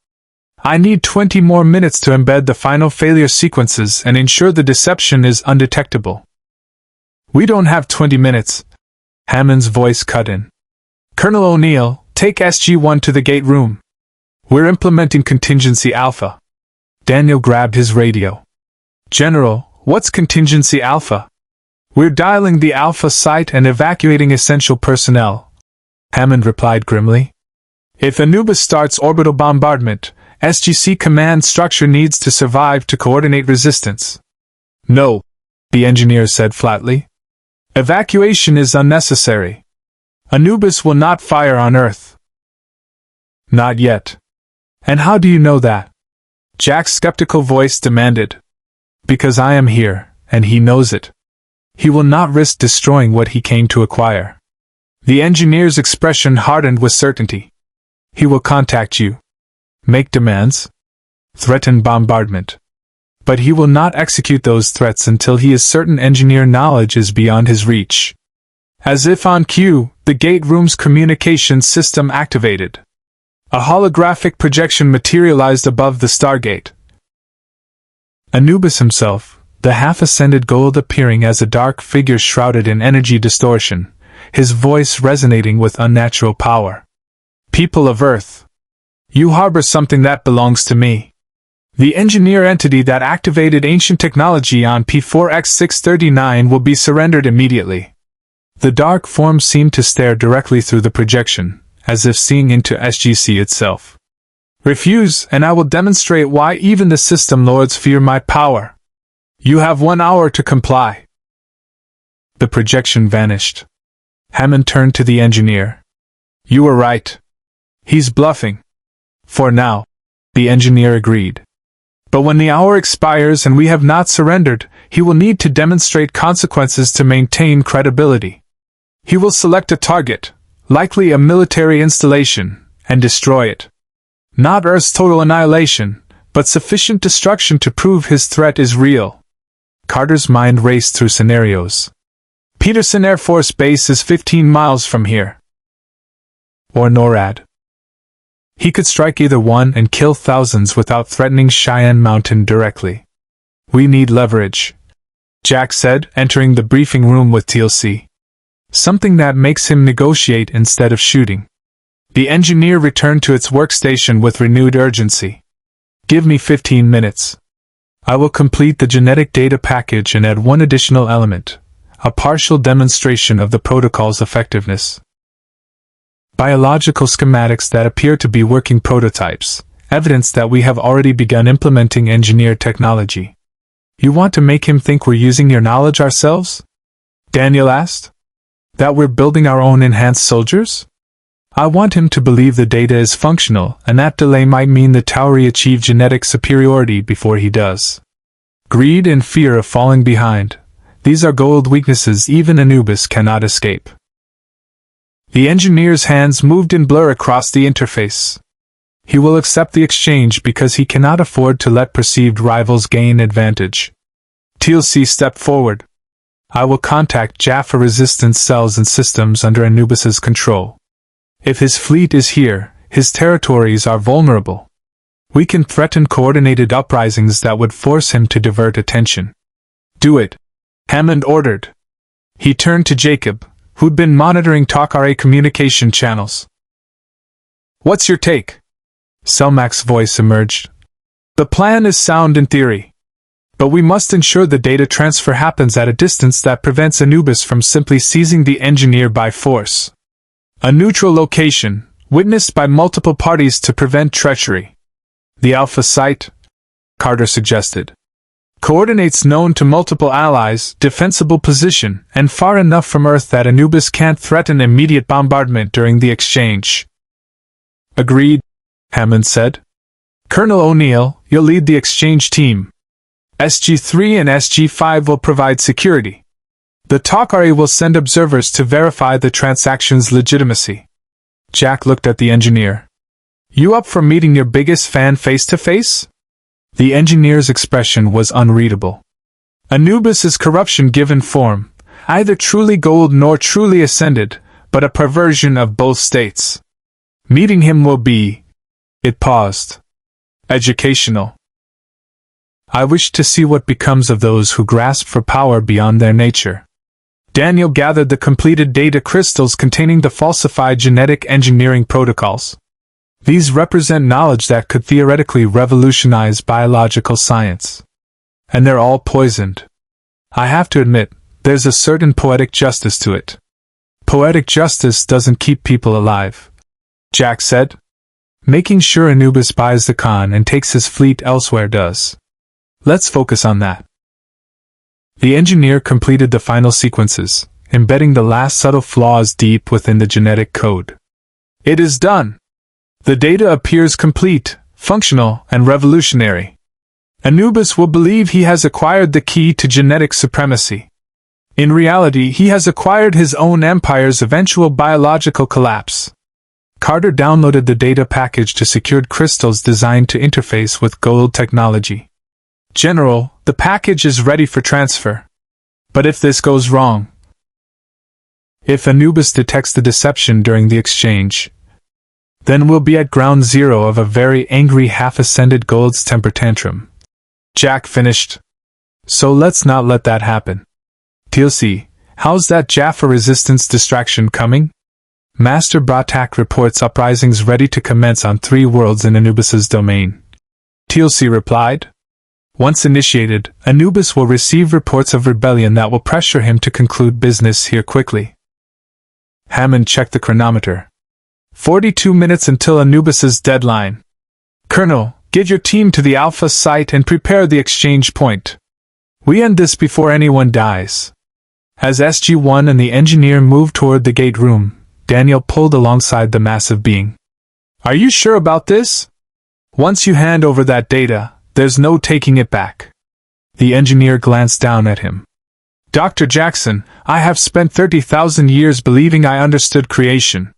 I need 20 more minutes to embed the final failure sequences and ensure the deception is undetectable. We don't have 20 minutes, Hammond's voice cut in. Colonel O'Neill, take SG-1 to the gate room. We're implementing Contingency Alpha. Daniel grabbed his radio. General, what's Contingency Alpha? We're dialing the Alpha site and evacuating essential personnel, Hammond replied grimly. If Anubis starts orbital bombardment, SGC command structure needs to survive to coordinate resistance. No, the engineer said flatly. Evacuation is unnecessary. Anubis will not fire on Earth. Not yet. And how do you know that? Jack's skeptical voice demanded. Because I am here, and he knows it. He will not risk destroying what he came to acquire. The engineer's expression hardened with certainty. He will contact you. Make demands. Threaten bombardment. But he will not execute those threats until he is certain engineer knowledge is beyond his reach. As if on cue, the gate room's communication system activated. A holographic projection materialized above the Stargate. Anubis himself, the half-ascended Goa'uld appearing as a dark figure shrouded in energy distortion, his voice resonating with unnatural power. People of Earth, you harbor something that belongs to me. The engineer entity that activated ancient technology on P4X639 will be surrendered immediately. The dark form seemed to stare directly through the projection, as if seeing into SGC itself. Refuse, and I will demonstrate why even the System Lords fear my power. You have 1 hour to comply. The projection vanished. Hammond turned to the engineer. You were right. He's bluffing. For now, the engineer agreed. But when the hour expires and we have not surrendered, he will need to demonstrate consequences to maintain credibility. He will select a target, likely a military installation, and destroy it. Not Earth's total annihilation, but sufficient destruction to prove his threat is real. Carter's mind raced through scenarios. Peterson Air Force Base is 15 miles from here. Or NORAD. He could strike either one and kill thousands without threatening Cheyenne Mountain directly. We need leverage, Jack said, entering the briefing room with TLC. Something that makes him negotiate instead of shooting. The engineer returned to its workstation with renewed urgency. Give me 15 minutes. I will complete the genetic data package and add one additional element, a partial demonstration of the protocol's effectiveness. Biological schematics that appear to be working prototypes, evidence that we have already begun implementing engineered technology. You want to make him think we're using your knowledge ourselves? Daniel asked. That we're building our own enhanced soldiers? I want him to believe the data is functional, and that delay might mean the Tauri achieve genetic superiority before he does. Greed and fear of falling behind. These are Goa'uld weaknesses even Anubis cannot escape. The engineer's hands moved in blur across the interface. He will accept the exchange because he cannot afford to let perceived rivals gain advantage. TLC stepped forward. I will contact Jaffa resistance cells and systems under Anubis's control. If his fleet is here, his territories are vulnerable. We can threaten coordinated uprisings that would force him to divert attention. Do it, Hammond ordered. He turned to Jacob, who'd been monitoring Takare communication channels. What's your take? Selmac's voice emerged. The plan is sound in theory. But we must ensure the data transfer happens at a distance that prevents Anubis from simply seizing the engineer by force. A neutral location, witnessed by multiple parties to prevent treachery. The Alpha Site, Carter suggested. Coordinates known to multiple allies, defensible position, and far enough from Earth that Anubis can't threaten immediate bombardment during the exchange. Agreed, Hammond said. Colonel O'Neill, you'll lead the exchange team. SG-3 and SG-5 will provide security. The Takare will send observers to verify the transaction's legitimacy. Jack looked at the engineer. You up for meeting your biggest fan face-to-face? The engineer's expression was unreadable. Anubis is corruption given form, either truly Goa'uld nor truly ascended, but a perversion of both states. Meeting him will be... It paused. Educational. I wish to see what becomes of those who grasp for power beyond their nature. Daniel gathered the completed data crystals containing the falsified genetic engineering protocols. These represent knowledge that could theoretically revolutionize biological science. And they're all poisoned. I have to admit, there's a certain poetic justice to it. Poetic justice doesn't keep people alive, Jack said. Making sure Anubis buys the Khan and takes his fleet elsewhere does. Let's focus on that. The engineer completed the final sequences, embedding the last subtle flaws deep within the genetic code. It is done. The data appears complete, functional, and revolutionary. Anubis will believe he has acquired the key to genetic supremacy. In reality, he has acquired his own empire's eventual biological collapse. Carter downloaded the data package to secured crystals designed to interface with Goa'uld technology. General, the package is ready for transfer. But if this goes wrong... If Anubis detects the deception during the exchange, then we'll be at ground zero of a very angry half-ascended Goa'uld's temper tantrum. Jack finished. So let's not let that happen. TLC, how's that Jaffa resistance distraction coming? Master Bratak reports uprisings ready to commence on 3 worlds in Anubis's domain. TLC replied. Once initiated, Anubis will receive reports of rebellion that will pressure him to conclude business here quickly. Hammond checked the chronometer. 42 minutes until Anubis's deadline. Colonel, get your team to the Alpha site and prepare the exchange point. We end this before anyone dies. As SG-1 and the engineer moved toward the gate room, Daniel pulled alongside the massive being. Are you sure about this? Once you hand over that data, there's no taking it back. The engineer glanced down at him. Dr. Jackson, I have spent 30,000 years believing I understood creation.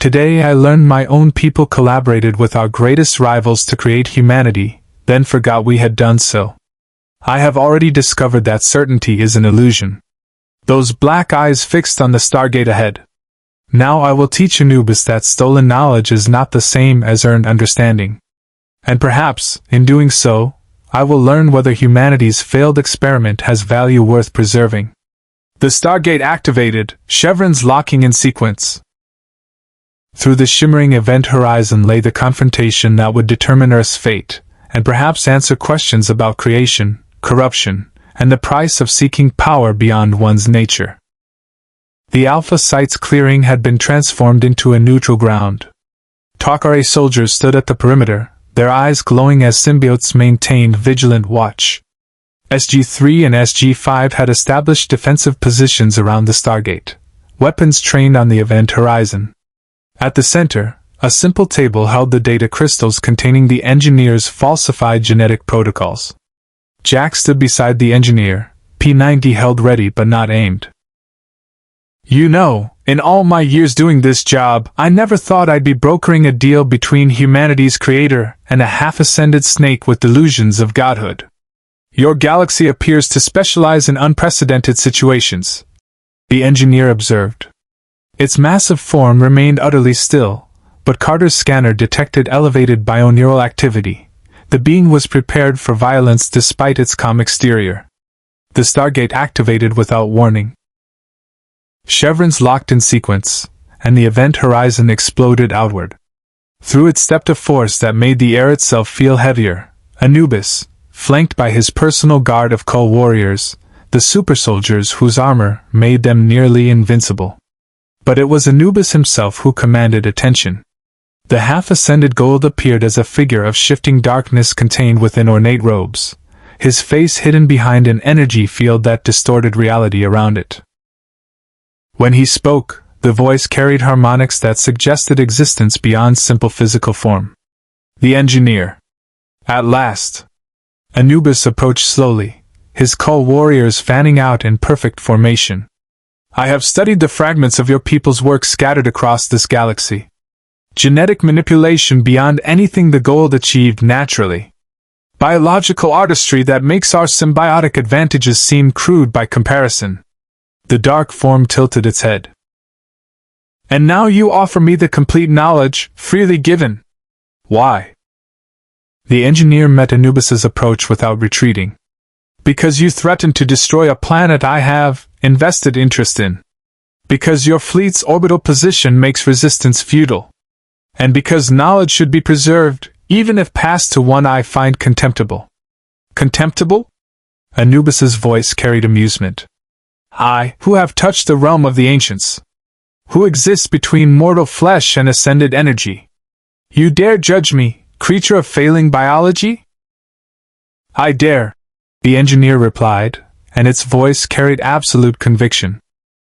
Today I learned my own people collaborated with our greatest rivals to create humanity, then forgot we had done so. I have already discovered that certainty is an illusion. Those black eyes fixed on the Stargate ahead. Now I will teach Anubis that stolen knowledge is not the same as earned understanding. And perhaps, in doing so, I will learn whether humanity's failed experiment has value worth preserving. The Stargate activated, chevrons locking in sequence. Through the shimmering event horizon lay the confrontation that would determine Earth's fate, and perhaps answer questions about creation, corruption, and the price of seeking power beyond one's nature. The Alpha Site's clearing had been transformed into a neutral ground. Takare soldiers stood at the perimeter, their eyes glowing as symbiotes maintained vigilant watch. SG-3 and SG-5 had established defensive positions around the Stargate, weapons trained on the event horizon. At the center, a simple table held the data crystals containing the engineer's falsified genetic protocols. Jack stood beside the engineer, P-90 held ready but not aimed. "You know, in all my years doing this job, I never thought I'd be brokering a deal between humanity's creator and a half-ascended snake with delusions of godhood. Your galaxy appears to specialize in unprecedented situations," the engineer observed. Its massive form remained utterly still, but Carter's scanner detected elevated bioneural activity. The being was prepared for violence despite its calm exterior. The Stargate activated without warning. Chevrons locked in sequence, and the event horizon exploded outward. Through it stepped a force that made the air itself feel heavier. Anubis, flanked by his personal guard of Goa'uld warriors, the super soldiers whose armor made them nearly invincible. But it was Anubis himself who commanded attention. The half-ascended Goa'uld appeared as a figure of shifting darkness contained within ornate robes, his face hidden behind an energy field that distorted reality around it. When he spoke, the voice carried harmonics that suggested existence beyond simple physical form. The engineer. At last. Anubis approached slowly, his Goa'uld warriors fanning out in perfect formation. "I have studied the fragments of your people's work scattered across this galaxy. Genetic manipulation beyond anything the Goa'uld achieved naturally. Biological artistry that makes our symbiotic advantages seem crude by comparison." The dark form tilted its head. "And now you offer me the complete knowledge, freely given. Why?" The engineer met Anubis's approach without retreating. "Because you threaten to destroy a planet I have invested interest in. Because your fleet's orbital position makes resistance futile. And because knowledge should be preserved, even if passed to one I find contemptible." "Contemptible?" Anubis's voice carried amusement. "I, who have touched the realm of the ancients. Who exists between mortal flesh and ascended energy. You dare judge me, creature of failing biology?" "I dare," the engineer replied, and its voice carried absolute conviction.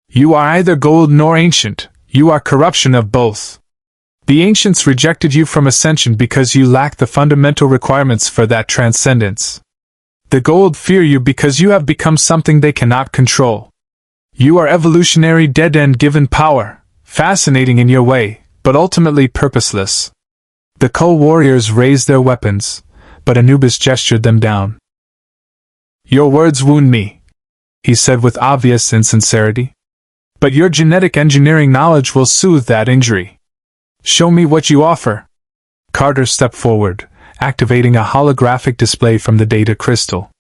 "You are neither Goa'uld nor ancient, you are corruption of both. The ancients rejected you from ascension because you lack the fundamental requirements for that transcendence. The Goa'uld fear you because you have become something they cannot control. You are evolutionary dead-end given power, fascinating in your way, but ultimately purposeless." The Goa'uld warriors raised their weapons, but Anubis gestured them down. "Your words wound me," he said with obvious insincerity. "But your genetic engineering knowledge will soothe that injury. Show me what you offer." Carter stepped forward, activating a holographic display from the data crystal.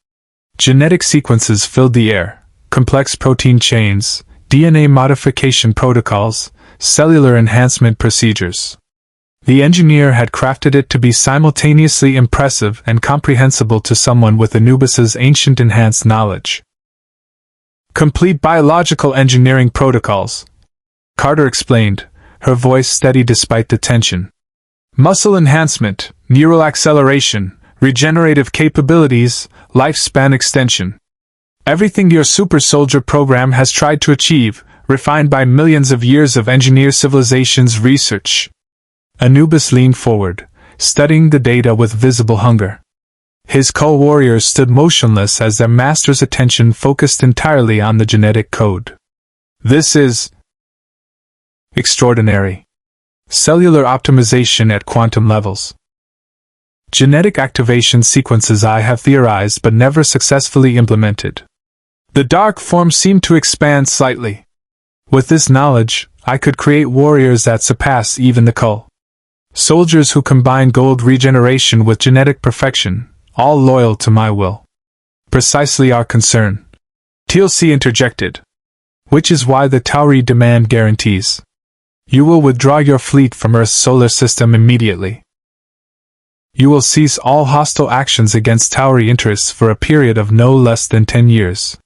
Genetic sequences filled the air, complex protein chains, DNA modification protocols, cellular enhancement procedures. The engineer had crafted it to be simultaneously impressive and comprehensible to someone with Anubis's ancient enhanced knowledge. "Complete biological engineering protocols," Carter explained, her voice steady despite the tension. "Muscle enhancement, neural acceleration, regenerative capabilities, lifespan extension. Everything your super soldier program has tried to achieve, refined by millions of years of engineer civilization's research." Anubis leaned forward, studying the data with visible hunger. His Goa'uld warriors stood motionless as their master's attention focused entirely on the genetic code. "This is extraordinary. Cellular optimization at quantum levels. Genetic activation sequences I have theorized but never successfully implemented." The dark form seemed to expand slightly. "With this knowledge, I could create warriors that surpass even the Goa'uld. Soldiers who combine Goa'uld regeneration with genetic perfection, all loyal to my will." "Precisely our concern," TLC interjected. "Which is why the Tauri demand guarantees. You will withdraw your fleet from Earth's solar system immediately. You will cease all hostile actions against Tauri interests for a period of no less than 10 years.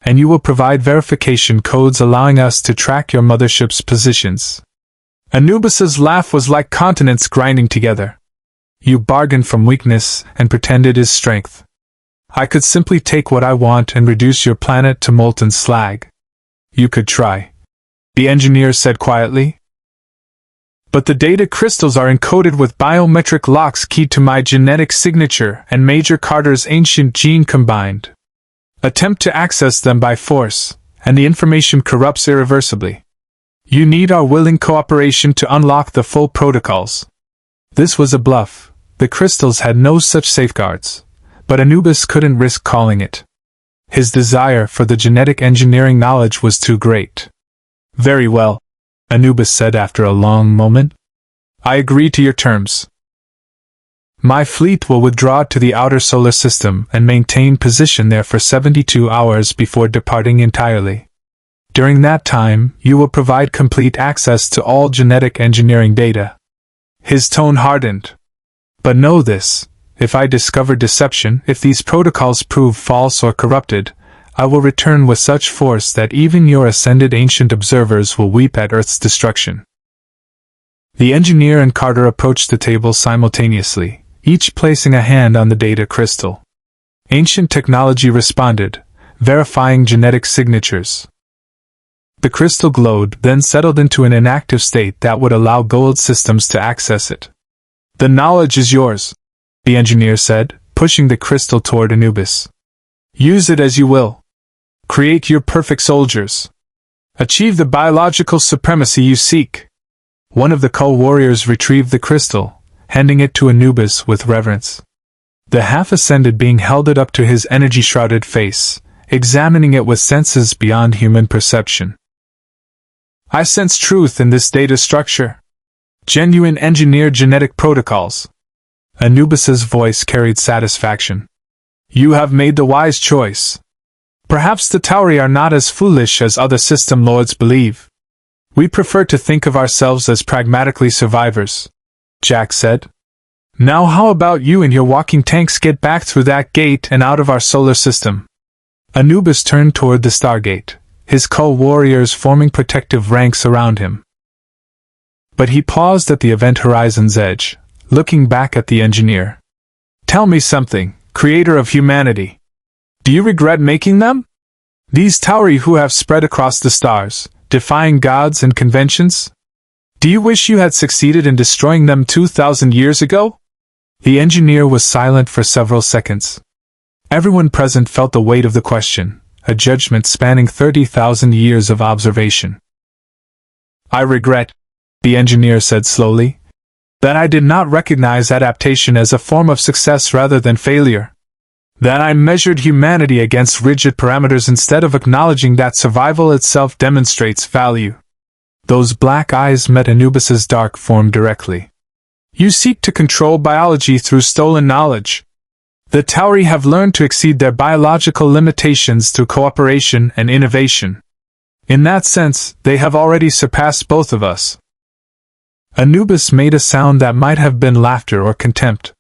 And you will provide verification codes allowing us to track your mothership's positions. Anubis's laugh was like continents grinding together. You bargain from weakness and pretend it is strength. I could simply take what I want and reduce your planet to molten slag. You could try, the engineer said quietly. But the data crystals are encoded with biometric locks keyed to my genetic signature and Major Carter's ancient gene combined. Attempt to access them by force, and the information corrupts irreversibly. You need our willing cooperation to unlock the full protocols. This was a bluff. The crystals had no such safeguards, but Anubis couldn't risk calling it. His desire for the genetic engineering knowledge was too great. Very well, Anubis said after a long moment. I agree to your terms. My fleet will withdraw to the outer solar system and maintain position there for 72 hours before departing entirely. During that time, you will provide complete access to all genetic engineering data. His tone hardened. But know this, if I discover deception, if these protocols prove false or corrupted, I will return with such force that even your ascended ancient observers will weep at Earth's destruction. The engineer and Carter approached the table simultaneously, each placing a hand on the data crystal. Ancient technology responded, verifying genetic signatures. The crystal glowed, then settled into an inactive state that would allow Goa'uld systems to access it. The knowledge is yours, the engineer said, pushing the crystal toward Anubis. Use it as you will. Create your perfect soldiers. Achieve the biological supremacy you seek. One of the Goa'uld warriors retrieved the crystal, handing it to Anubis with reverence. The half-ascended being held it up to his energy-shrouded face, examining it with senses beyond human perception. I sense truth in this data structure. Genuine engineered genetic protocols. Anubis's voice carried satisfaction. You have made the wise choice. Perhaps the Tauri are not as foolish as other system lords believe. We prefer to think of ourselves as pragmatically survivors, Jack said. Now how about you and your walking tanks get back through that gate and out of our solar system? Anubis turned toward the Stargate, his Goa'uld warriors forming protective ranks around him. But he paused at the event horizon's edge, looking back at the engineer. Tell me something, creator of humanity. Do you regret making them? These Tauri who have spread across the stars, defying gods and conventions? Do you wish you had succeeded in destroying them 2,000 years ago? The engineer was silent for several seconds. Everyone present felt the weight of the question, a judgment spanning 30,000 years of observation. I regret, the engineer said slowly, that I did not recognize adaptation as a form of success rather than failure. That I measured humanity against rigid parameters instead of acknowledging that survival itself demonstrates value. Those black eyes met Anubis's dark form directly. You seek to control biology through stolen knowledge. The Tauri have learned to exceed their biological limitations through cooperation and innovation. In that sense, they have already surpassed both of us. Anubis made a sound that might have been laughter or contempt.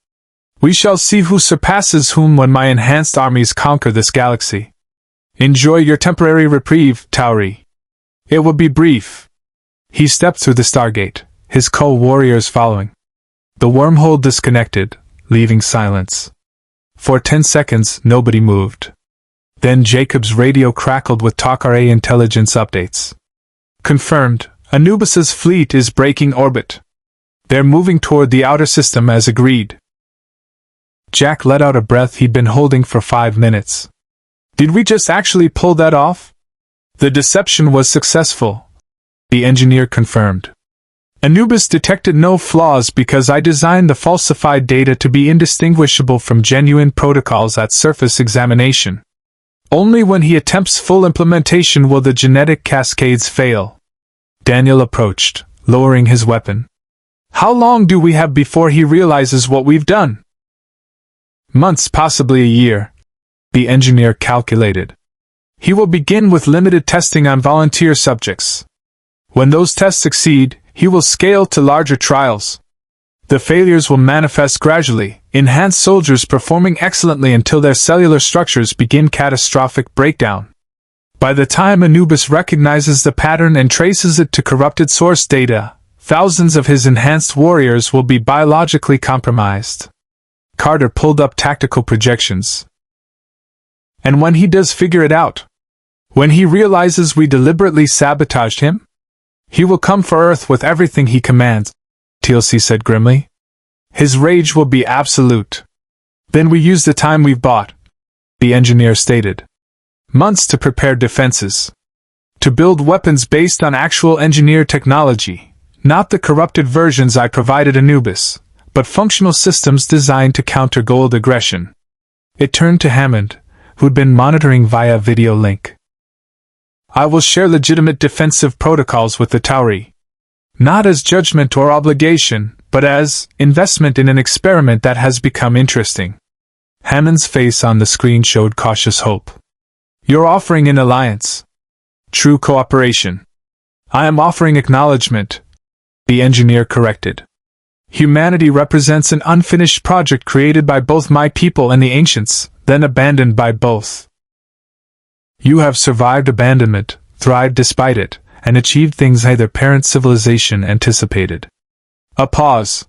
We shall see who surpasses whom when my enhanced armies conquer this galaxy. Enjoy your temporary reprieve, Tauri. It will be brief. He stepped through the Stargate, his Goa'uld warriors following. The wormhole disconnected, leaving silence. For 10 seconds, nobody moved. Then Jacob's radio crackled with Takare intelligence updates. Confirmed, Anubis's fleet is breaking orbit. They're moving toward the outer system as agreed. Jack let out a breath he'd been holding for 5 minutes. Did we just actually pull that off? The deception was successful, the engineer confirmed. Anubis detected no flaws because I designed the falsified data to be indistinguishable from genuine protocols at surface examination. Only when he attempts full implementation will the genetic cascades fail. Daniel approached, lowering his weapon. How long do we have before he realizes what we've done? Months, possibly a year, the engineer calculated. He will begin with limited testing on volunteer subjects. When those tests succeed, he will scale to larger trials. The failures will manifest gradually, enhanced soldiers performing excellently until their cellular structures begin catastrophic breakdown. By the time Anubis recognizes the pattern and traces it to corrupted source data, thousands of his enhanced warriors will be biologically compromised. Carter pulled up tactical projections. And when he does figure it out, when he realizes we deliberately sabotaged him, he will come for Earth with everything he commands, TLC said grimly. His rage will be absolute. Then we use the time we've bought, the engineer stated. Months to prepare defenses. To build weapons based on actual engineer technology. Not the corrupted versions I provided Anubis, but functional systems designed to counter Goa'uld aggression. It turned to Hammond, who'd been monitoring via video link. I will share legitimate defensive protocols with the Tauri. Not as judgment or obligation, but as investment in an experiment that has become interesting. Hammond's face on the screen showed cautious hope. You're offering an alliance. True cooperation. I am offering acknowledgement, the engineer corrected. Humanity represents an unfinished project created by both my people and the ancients, then abandoned by both. You have survived abandonment, thrived despite it, and achieved things neither parent civilization anticipated. A pause.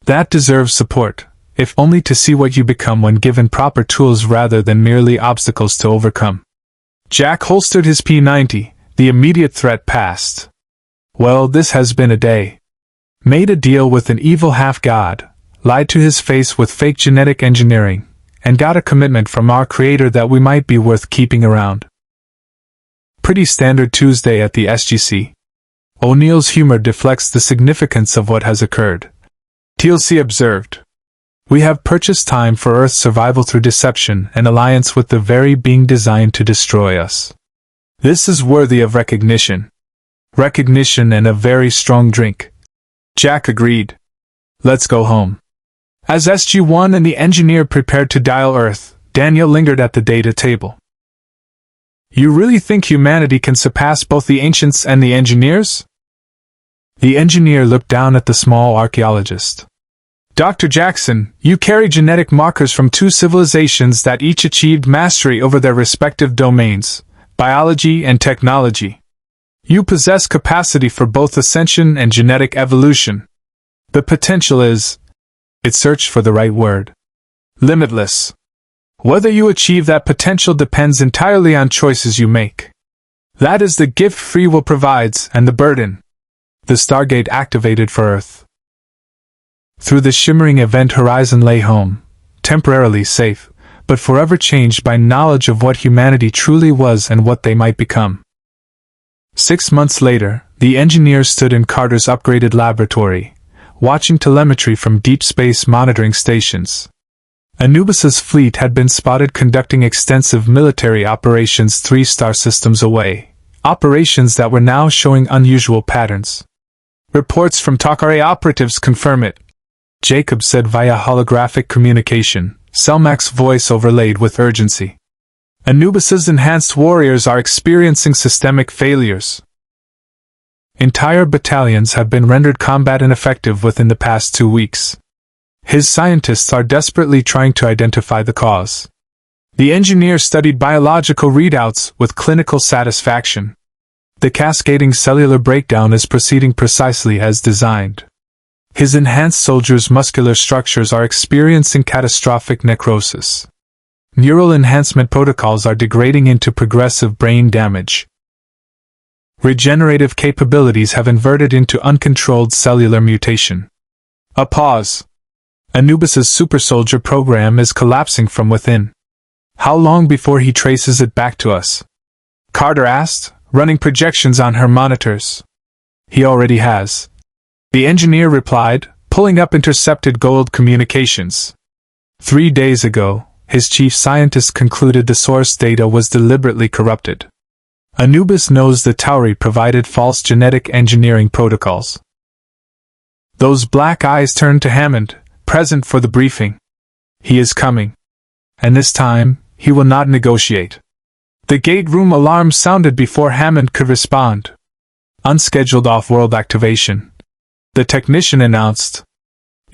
That deserves support, if only to see what you become when given proper tools rather than merely obstacles to overcome. Jack holstered his P90, the immediate threat passed. Well, this has been a day. Made a deal with an evil half-god, lied to his face with fake genetic engineering, and got a commitment from our creator that we might be worth keeping around. Pretty standard Tuesday at the SGC. O'Neill's humor deflects the significance of what has occurred. TLC observed. We have purchased time for Earth's survival through deception and alliance with the very being designed to destroy us. This is worthy of recognition. Recognition and a very strong drink. Jack agreed. Let's go home. As SG-1 and the engineer prepared to dial Earth, Daniel lingered at the data table. You really think humanity can surpass both the ancients and the engineers? The engineer looked down at the small archaeologist. Dr. Jackson, you carry genetic markers from two civilizations that each achieved mastery over their respective domains, biology and technology. You possess capacity for both ascension and genetic evolution. The potential is, it searched for the right word, limitless. Whether you achieve that potential depends entirely on choices you make. That is the gift free will provides and the burden. The Stargate activated for Earth. Through the shimmering event horizon lay home, temporarily safe, but forever changed by knowledge of what humanity truly was and what they might become. 6 months later, the engineers stood in Carter's upgraded laboratory, watching telemetry from deep space monitoring stations. Anubis's fleet had been spotted conducting extensive military operations 3 star systems away, operations that were now showing unusual patterns. Reports from Takare operatives confirm it, Jacob said via holographic communication, Selmac's voice overlaid with urgency. Anubis's enhanced warriors are experiencing systemic failures. Entire battalions have been rendered combat ineffective within the past 2 weeks. His scientists are desperately trying to identify the cause. The engineer studied biological readouts with clinical satisfaction. The cascading cellular breakdown is proceeding precisely as designed. His enhanced soldiers' muscular structures are experiencing catastrophic necrosis. Neural enhancement protocols are degrading into progressive brain damage. Regenerative capabilities have inverted into uncontrolled cellular mutation. A pause. Anubis's supersoldier program is collapsing from within. How long before he traces it back to us? Carter asked, running projections on her monitors. He already has. The engineer replied, pulling up intercepted Goa'uld communications. 3 days ago, his chief scientist concluded the source data was deliberately corrupted. Anubis knows the Tauri provided false genetic engineering protocols. Those black eyes turned to Hammond, present for the briefing. He is coming. And this time, he will not negotiate. The gate room alarm sounded before Hammond could respond. Unscheduled off-world activation. The technician announced.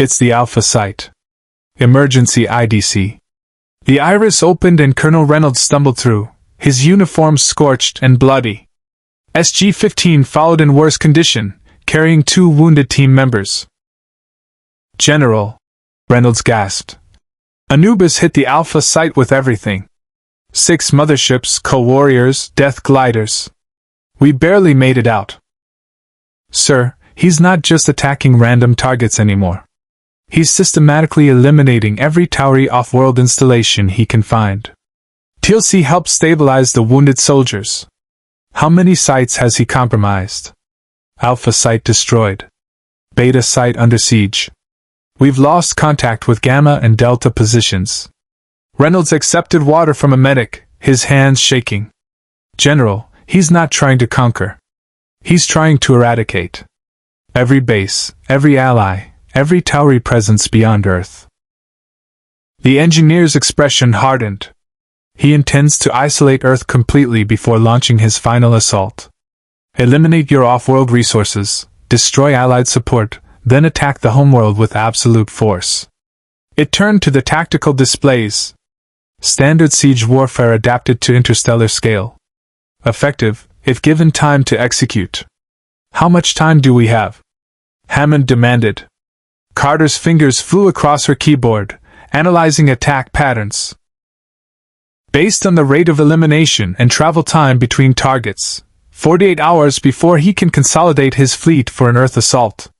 It's the Alpha Site. Emergency IDC. The iris opened and Colonel Reynolds stumbled through, his uniform scorched and bloody. SG-15 followed in worse condition, carrying 2 wounded team members. General, Reynolds gasped. Anubis hit the Alpha Site with everything. 6 motherships, co-warriors, death gliders. We barely made it out. Sir, he's not just attacking random targets anymore. He's systematically eliminating every Tauri off-world installation he can find. TLC helped stabilize the wounded soldiers. How many sites has he compromised? Alpha Site destroyed. Beta Site under siege. We've lost contact with Gamma and Delta positions. Reynolds accepted water from a medic, his hands shaking. General, he's not trying to conquer. He's trying to eradicate. Every base, every ally, every Tauri presence beyond Earth. The engineer's expression hardened. He intends to isolate Earth completely before launching his final assault. Eliminate your off-world resources, destroy Allied support, then attack the homeworld with absolute force. It turned to the tactical displays. Standard siege warfare adapted to interstellar scale. Effective, if given time to execute. How much time do we have? Hammond demanded. Carter's fingers flew across her keyboard, analyzing attack patterns. Based on the rate of elimination and travel time between targets, 48 hours before he can consolidate his fleet for an Earth assault.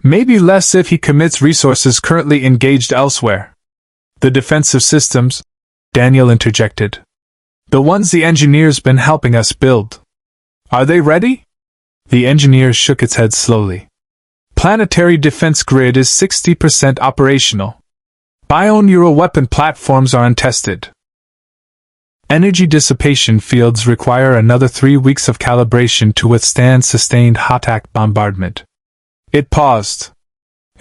Maybe less if he commits resources currently engaged elsewhere. The defensive systems, Daniel interjected. The ones the engineer's been helping us build. Are they ready? The engineer shook its head slowly. Planetary defense grid is 60% operational. Bio-neural weapon platforms are untested. Energy dissipation fields require another 3 weeks of calibration to withstand sustained hot-attack bombardment. It paused.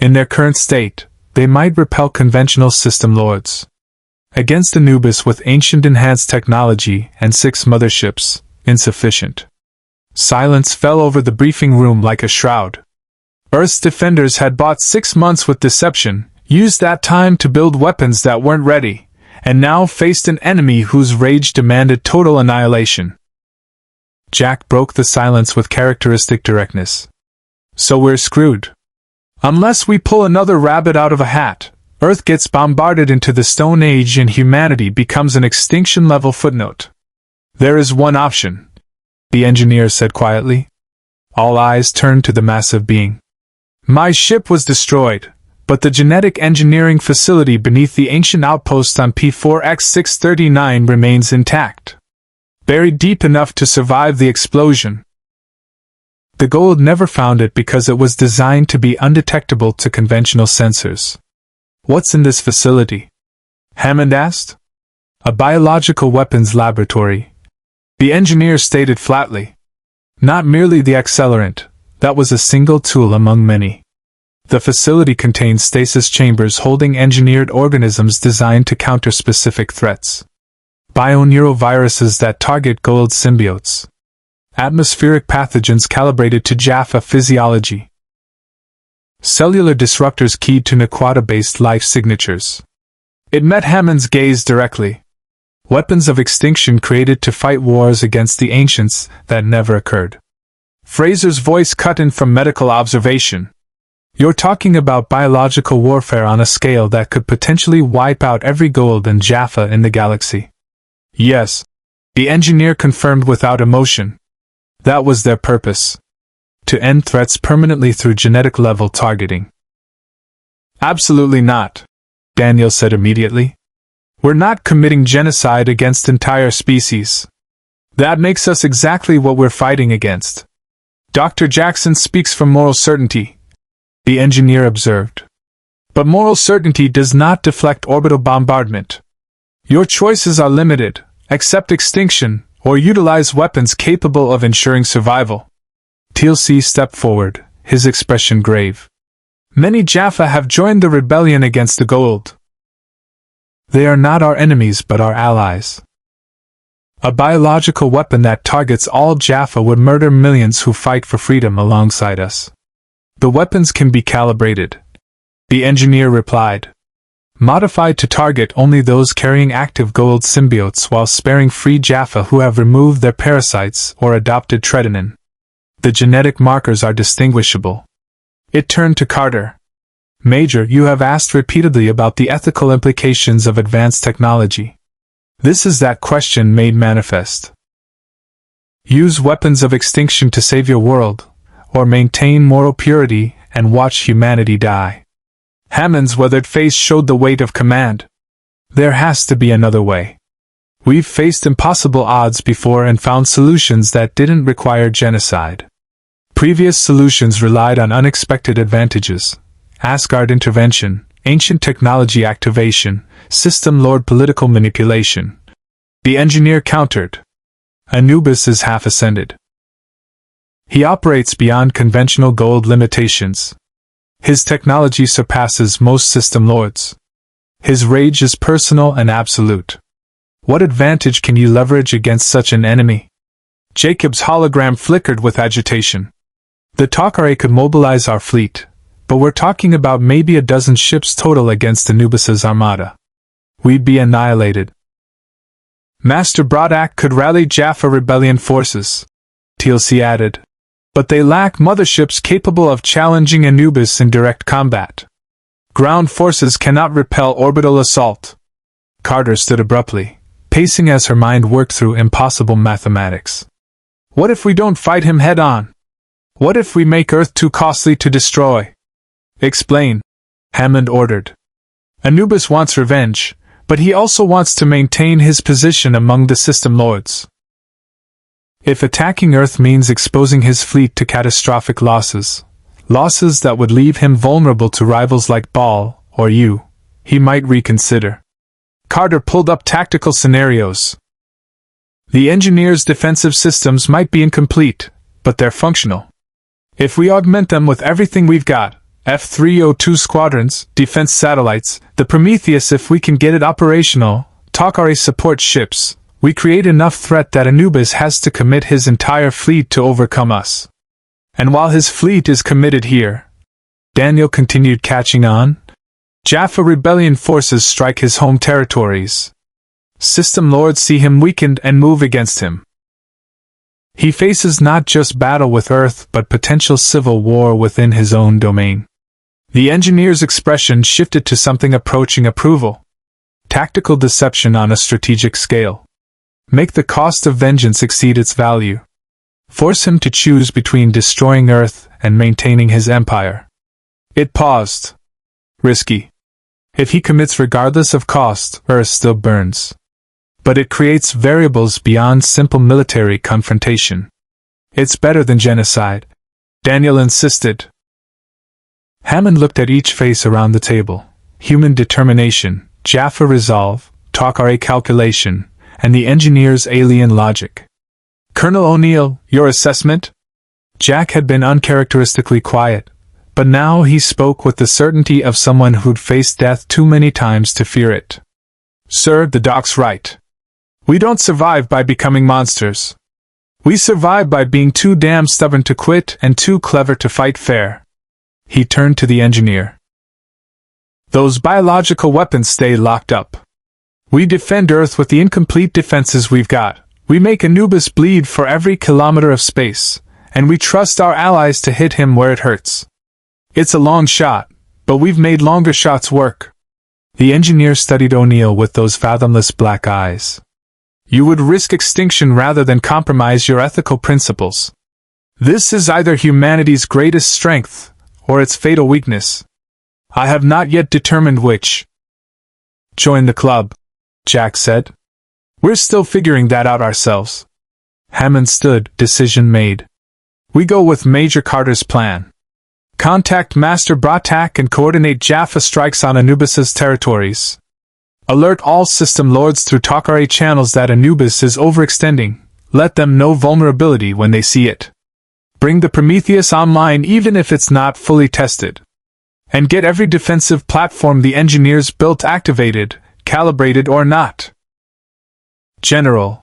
In their current state, they might repel conventional system lords. Against Anubis with ancient enhanced technology and 6 motherships, insufficient. Silence fell over the briefing room like a shroud. Earth's defenders had bought 6 months with deception, used that time to build weapons that weren't ready, and now faced an enemy whose rage demanded total annihilation. Jack broke the silence with characteristic directness. So we're screwed. Unless we pull another rabbit out of a hat, Earth gets bombarded into the Stone Age and humanity becomes an extinction-level footnote. There is one option, the engineer said quietly. All eyes turned to the massive being. My ship was destroyed, but the genetic engineering facility beneath the ancient outpost on P4X639 remains intact. Buried deep enough to survive the explosion. The Goa'uld never found it because it was designed to be undetectable to conventional sensors. What's in this facility? Hammond asked. A biological weapons laboratory. The engineer stated flatly. Not merely the accelerant, that was a single tool among many. The facility contains stasis chambers holding engineered organisms designed to counter specific threats. Bio-neuroviruses that target Goa'uld symbiotes. Atmospheric pathogens calibrated to Jaffa physiology. Cellular disruptors keyed to Naquata-based life signatures. It met Hammond's gaze directly. Weapons of extinction created to fight wars against the ancients that never occurred. Fraser's voice cut in from medical observation. You're talking about biological warfare on a scale that could potentially wipe out every Goa'uld and Jaffa in the galaxy. Yes, the engineer confirmed without emotion. That was their purpose. To end threats permanently through genetic-level targeting. Absolutely not, Daniel said immediately. We're not committing genocide against entire species. That makes us exactly what we're fighting against. Dr. Jackson speaks from moral certainty, the engineer observed. But moral certainty does not deflect orbital bombardment. Your choices are limited: accept extinction, or utilize weapons capable of ensuring survival. TLC stepped forward, his expression grave. Many Jaffa have joined the rebellion against the Goa'uld. They are not our enemies but our allies. A biological weapon that targets all Jaffa would murder millions who fight for freedom alongside us. The weapons can be calibrated. the engineer replied. Modified to target only those carrying active Goa'uld symbiotes while sparing free Jaffa who have removed their parasites or adopted tretinin. The genetic markers are distinguishable. It turned to Carter. Major, you have asked repeatedly about the ethical implications of advanced technology. This is that question made manifest. Use weapons of extinction to save your world, or maintain moral purity and watch humanity die. Hammond's weathered face showed the weight of command. There has to be another way. We've faced impossible odds before and found solutions that didn't require genocide. Previous solutions relied on unexpected advantages: Asgard intervention, ancient technology activation, System Lord political manipulation. The engineer countered. Anubis is half ascended. He operates beyond conventional Goa'uld limitations. His technology surpasses most System Lords. His rage is personal and absolute. What advantage can you leverage against such an enemy? Jacob's hologram flickered with agitation. The Takare could mobilize our fleet, but we're talking about maybe a dozen ships total against Anubis's armada. We'd be annihilated. Master Broddak could rally Jaffa rebellion forces, TLC added, but they lack motherships capable of challenging Anubis in direct combat. Ground forces cannot repel orbital assault. Carter stood abruptly, pacing as her mind worked through impossible mathematics. What if we don't fight him head-on? What if we make Earth too costly to destroy? Explain, Hammond ordered. Anubis wants revenge, but he also wants to maintain his position among the System Lords. If attacking Earth means exposing his fleet to catastrophic losses that would leave him vulnerable to rivals like Baal or you, he might reconsider. Carter pulled up tactical scenarios. The engineer's defensive systems might be incomplete, but they're functional. If we augment them with everything we've got, F-302 squadrons, defense satellites, the Prometheus, if we can get it operational, Takare support ships, we create enough threat that Anubis has to commit his entire fleet to overcome us. And while his fleet is committed here, Daniel continued catching on, Jaffa rebellion forces strike his home territories. System Lords see him weakened and move against him. He faces not just battle with Earth but potential civil war within his own domain. The engineer's expression shifted to something approaching approval. Tactical deception on a strategic scale. Make the cost of vengeance exceed its value. Force him to choose between destroying Earth and maintaining his empire. It paused. Risky. If he commits regardless of cost, Earth still burns. But it creates variables beyond simple military confrontation. It's better than genocide, Daniel insisted. Hammond looked at each face around the table. Human determination, Jaffa resolve, Takare calculation, and the engineer's alien logic. Colonel O'Neill, your assessment? Jack had been uncharacteristically quiet, but now he spoke with the certainty of someone who'd faced death too many times to fear it. Sir, the doc's right. We don't survive by becoming monsters. We survive by being too damn stubborn to quit and too clever to fight fair. He turned to the engineer. Those biological weapons stay locked up. We defend Earth with the incomplete defenses we've got. We make Anubis bleed for every kilometer of space, and we trust our allies to hit him where it hurts. It's a long shot, but we've made longer shots work. The engineer studied O'Neill with those fathomless black eyes. You would risk extinction rather than compromise your ethical principles. This is either humanity's greatest strength, or its fatal weakness. I have not yet determined which. Join the club, Jack said. We're still figuring that out ourselves. Hammond stood, decision made. We go with Major Carter's plan. Contact Master Broddak and coordinate Jaffa strikes on Anubis's territories. Alert all System Lords through Takare channels that Anubis is overextending. Let them know vulnerability when they see it. Bring the Prometheus online even if it's not fully tested. And get every defensive platform the engineers built activated, calibrated or not. General,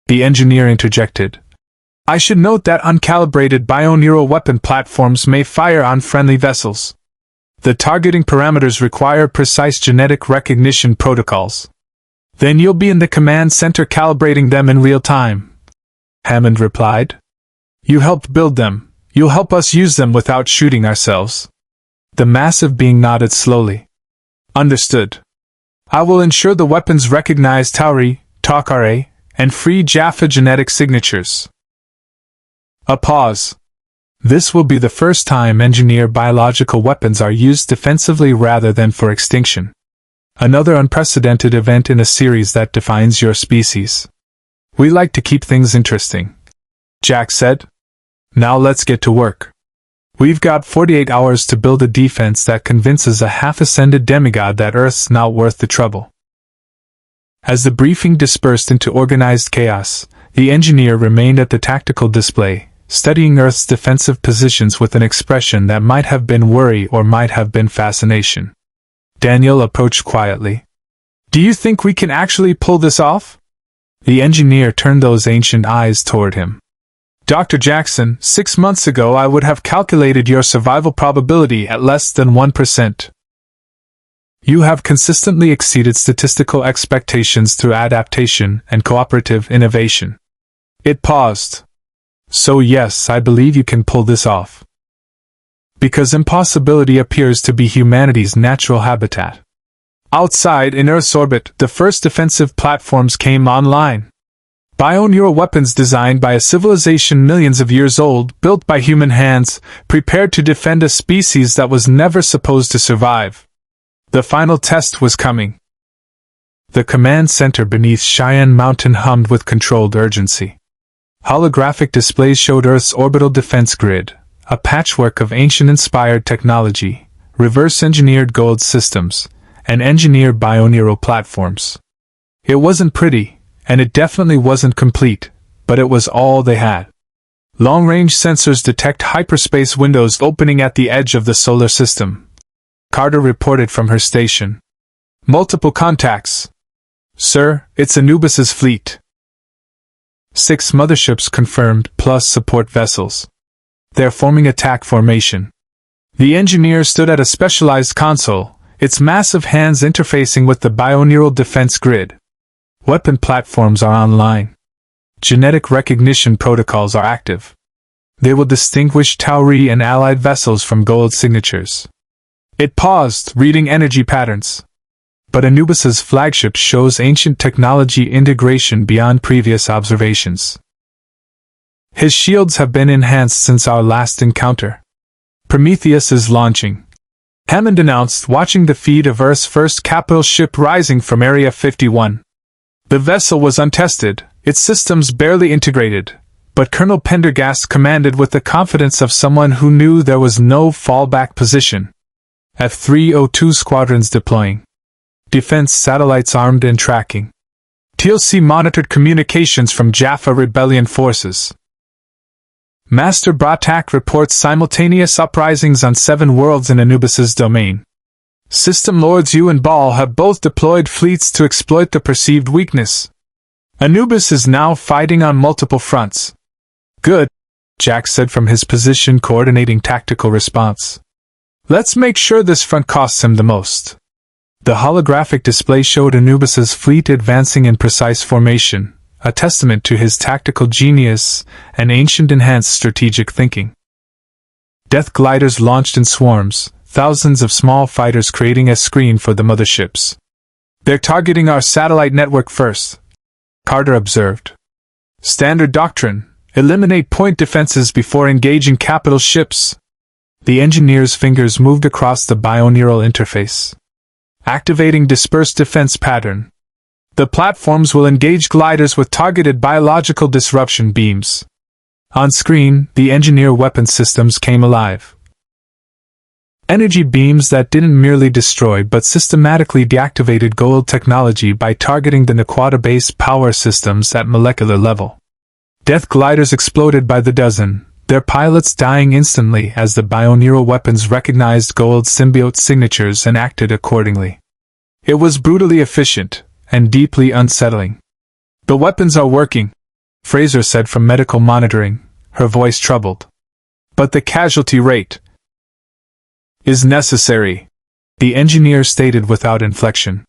the engineer interjected. I should note that uncalibrated bioneural weapon platforms may fire on friendly vessels. The targeting parameters require precise genetic recognition protocols. Then you'll be in the command center calibrating them in real time. Hammond replied. You helped build them, you'll help us use them without shooting ourselves. The massive being nodded slowly. Understood. I will ensure the weapons recognize Tauri, Takare, and free Jaffa genetic signatures. A pause. This will be the first time engineered biological weapons are used defensively rather than for extinction. Another unprecedented event in a series that defines your species. We like to keep things interesting, Jack said. Now let's get to work. We've got 48 hours to build a defense that convinces a half-ascended demigod that Earth's not worth the trouble. As the briefing dispersed into organized chaos, the engineer remained at the tactical display, studying Earth's defensive positions with an expression that might have been worry or might have been fascination. Daniel approached quietly. Do you think we can actually pull this off? The engineer turned those ancient eyes toward him. Dr. Jackson, 6 months ago I would have calculated your survival probability at less than 1%. You have consistently exceeded statistical expectations through adaptation and cooperative innovation. It paused. So yes, I believe you can pull this off. Because impossibility appears to be humanity's natural habitat. Outside in Earth's orbit, the first defensive platforms came online. Bioneural weapons designed by a civilization millions of years old, built by human hands, prepared to defend a species that was never supposed to survive. The final test was coming. The command center beneath Cheyenne Mountain hummed with controlled urgency. Holographic displays showed Earth's orbital defense grid, a patchwork of ancient-inspired technology, reverse-engineered Goa'uld systems, and engineered bioneural platforms. It wasn't pretty, and it definitely wasn't complete, but it was all they had. Long-range sensors detect hyperspace windows opening at the edge of the solar system. Carter reported from her station. Multiple contacts. Sir, it's Anubis's fleet. 6 motherships confirmed, plus support vessels. They're forming attack formation. The engineer stood at a specialized console, its massive hands interfacing with the bioneural defense grid. Weapon platforms are online. Genetic recognition protocols are active. They will distinguish Tauri and allied vessels from Goa'uld signatures. It paused, reading energy patterns. But Anubis's flagship shows ancient technology integration beyond previous observations. His shields have been enhanced since our last encounter. Prometheus is launching. Hammond announced, watching the feed of Earth's first capital ship rising from Area 51. The vessel was untested, its systems barely integrated, but Colonel Pendergast commanded with the confidence of someone who knew there was no fallback position. F-302 squadrons deploying. Defense satellites armed and tracking. TLC monitored communications from Jaffa rebellion forces. Master Bratak reports simultaneous uprisings on 7 worlds in Anubis's domain. System Lords Yu and Ball have both deployed fleets to exploit the perceived weakness. Anubis is now fighting on multiple fronts. Good, Jack said from his position coordinating tactical response. Let's make sure this front costs him the most. The holographic display showed Anubis's fleet advancing in precise formation, a testament to his tactical genius and ancient enhanced strategic thinking. Death gliders launched in swarms, thousands of small fighters creating a screen for the motherships. They're targeting our satellite network first, Carter observed. Standard doctrine, eliminate point defenses before engaging capital ships. The engineer's fingers moved across the bioneural interface. Activating dispersed defense pattern. The platforms will engage gliders with targeted biological disruption beams. On screen, the engineer weapon systems came alive. Energy beams that didn't merely destroy but systematically deactivated Goa'uld technology by targeting the Naquata-based power systems at molecular level. Death gliders exploded by the dozen, their pilots dying instantly as the bioneural weapons recognized Goa'uld symbiote signatures and acted accordingly. It was brutally efficient, and deeply unsettling. The weapons are working, Fraser said from medical monitoring, her voice troubled. But the casualty rate. is necessary, the engineer stated without inflection.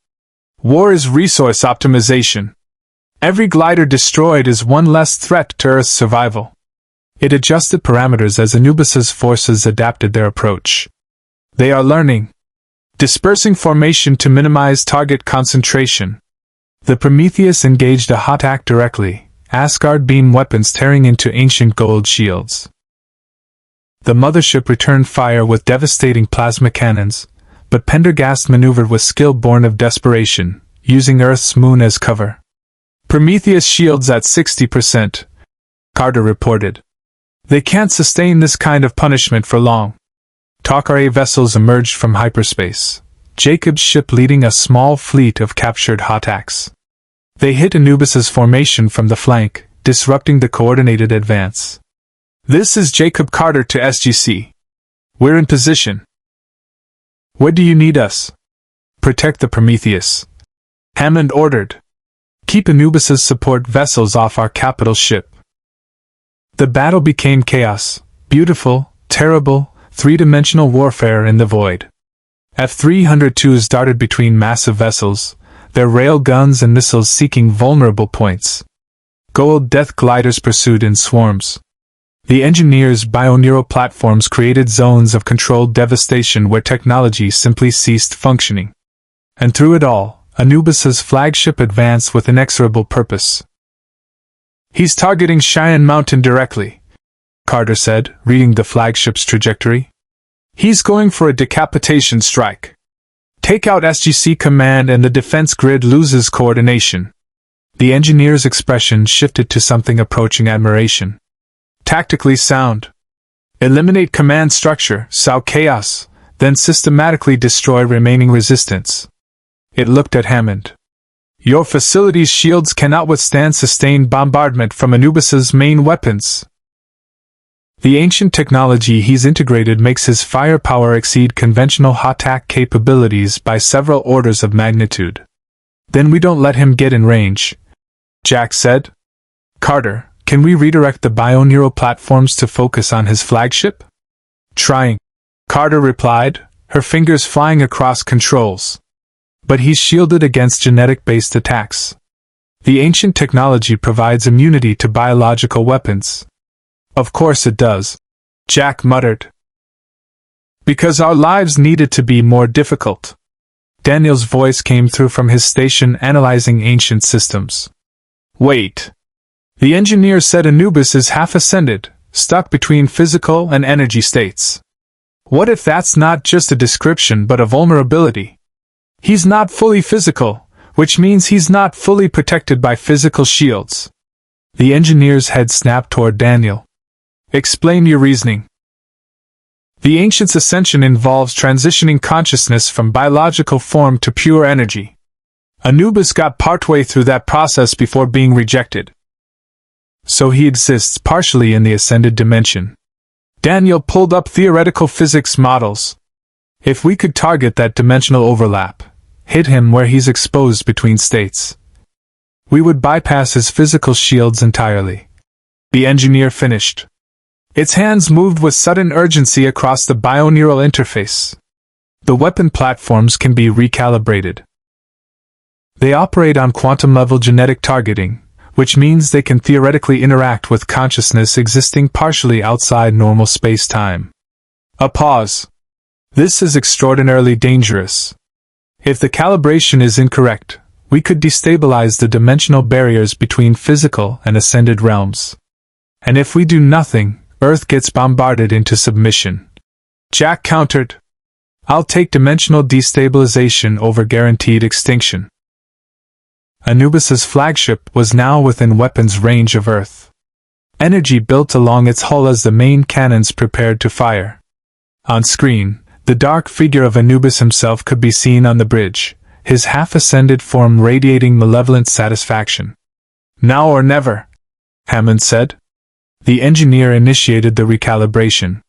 War is resource optimization. Every glider destroyed is one less threat to Earth's survival. It adjusted parameters as Anubis's forces adapted their approach. They are learning. Dispersing formation to minimize target concentration. The Prometheus engaged a hot attack directly, Asgard beam weapons tearing into ancient Goa'uld shields. The mothership returned fire with devastating plasma cannons, but Pendergast maneuvered with skill born of desperation, using Earth's moon as cover. Prometheus shields at 60%, Carter reported. They can't sustain this kind of punishment for long. Tok'ra vessels emerged from hyperspace, Jacob's ship leading a small fleet of captured Hotaks. They hit Anubis's formation from the flank, disrupting the coordinated advance. This is Jacob Carter to SGC. We're in position. Where do you need us? Protect the Prometheus. Hammond ordered. Keep Anubis's support vessels off our capital ship. The battle became chaos, beautiful, terrible, three-dimensional warfare in the void. F-302s darted between massive vessels, their rail guns and missiles seeking vulnerable points. Goa'uld death gliders pursued in swarms. The engineers' bioneural platforms created zones of controlled devastation where technology simply ceased functioning. And through it all, Anubis's flagship advanced with inexorable purpose. He's targeting Cheyenne Mountain directly, Carter said, reading the flagship's trajectory. He's going for a decapitation strike. Take out SGC command and the defense grid loses coordination. The engineer's expression shifted to something approaching admiration. Tactically sound. Eliminate command structure, sow chaos, then systematically destroy remaining resistance. It looked at Hammond. Your facility's shields cannot withstand sustained bombardment from Anubis's main weapons. The ancient technology he's integrated makes his firepower exceed conventional Hotak capabilities by several orders of magnitude. Then we don't let him get in range, Jack said. Carter, can we redirect the bioneural platforms to focus on his flagship? Trying, Carter replied, her fingers flying across controls. But he's shielded against genetic-based attacks. The ancient technology provides immunity to biological weapons. Of course it does, Jack muttered. Because our lives needed to be more difficult. Daniel's voice came through from his station analyzing ancient systems. Wait. The engineer said Anubis is half ascended, stuck between physical and energy states. What if that's not just a description but a vulnerability? He's not fully physical, which means he's not fully protected by physical shields. The engineer's head snapped toward Daniel. Explain your reasoning. The ancient's ascension involves transitioning consciousness from biological form to pure energy. Anubis got partway through that process before being rejected. So he exists partially in the ascended dimension. Daniel pulled up theoretical physics models. If we could target that dimensional overlap, hit him where he's exposed between states, we would bypass his physical shields entirely. The engineer finished. Its hands moved with sudden urgency across the bioneural interface. The weapon platforms can be recalibrated. They operate on quantum-level genetic targeting, which means they can theoretically interact with consciousness existing partially outside normal space-time. A pause. This is extraordinarily dangerous. If the calibration is incorrect, we could destabilize the dimensional barriers between physical and ascended realms. And if we do nothing, Earth gets bombarded into submission. Jack countered. I'll take dimensional destabilization over guaranteed extinction. Anubis's flagship was now within weapons range of Earth. Energy built along its hull as the main cannons prepared to fire. On screen, the dark figure of Anubis himself could be seen on the bridge, his half-ascended form radiating malevolent satisfaction. Now or never, Hammond said. The engineer initiated the recalibration.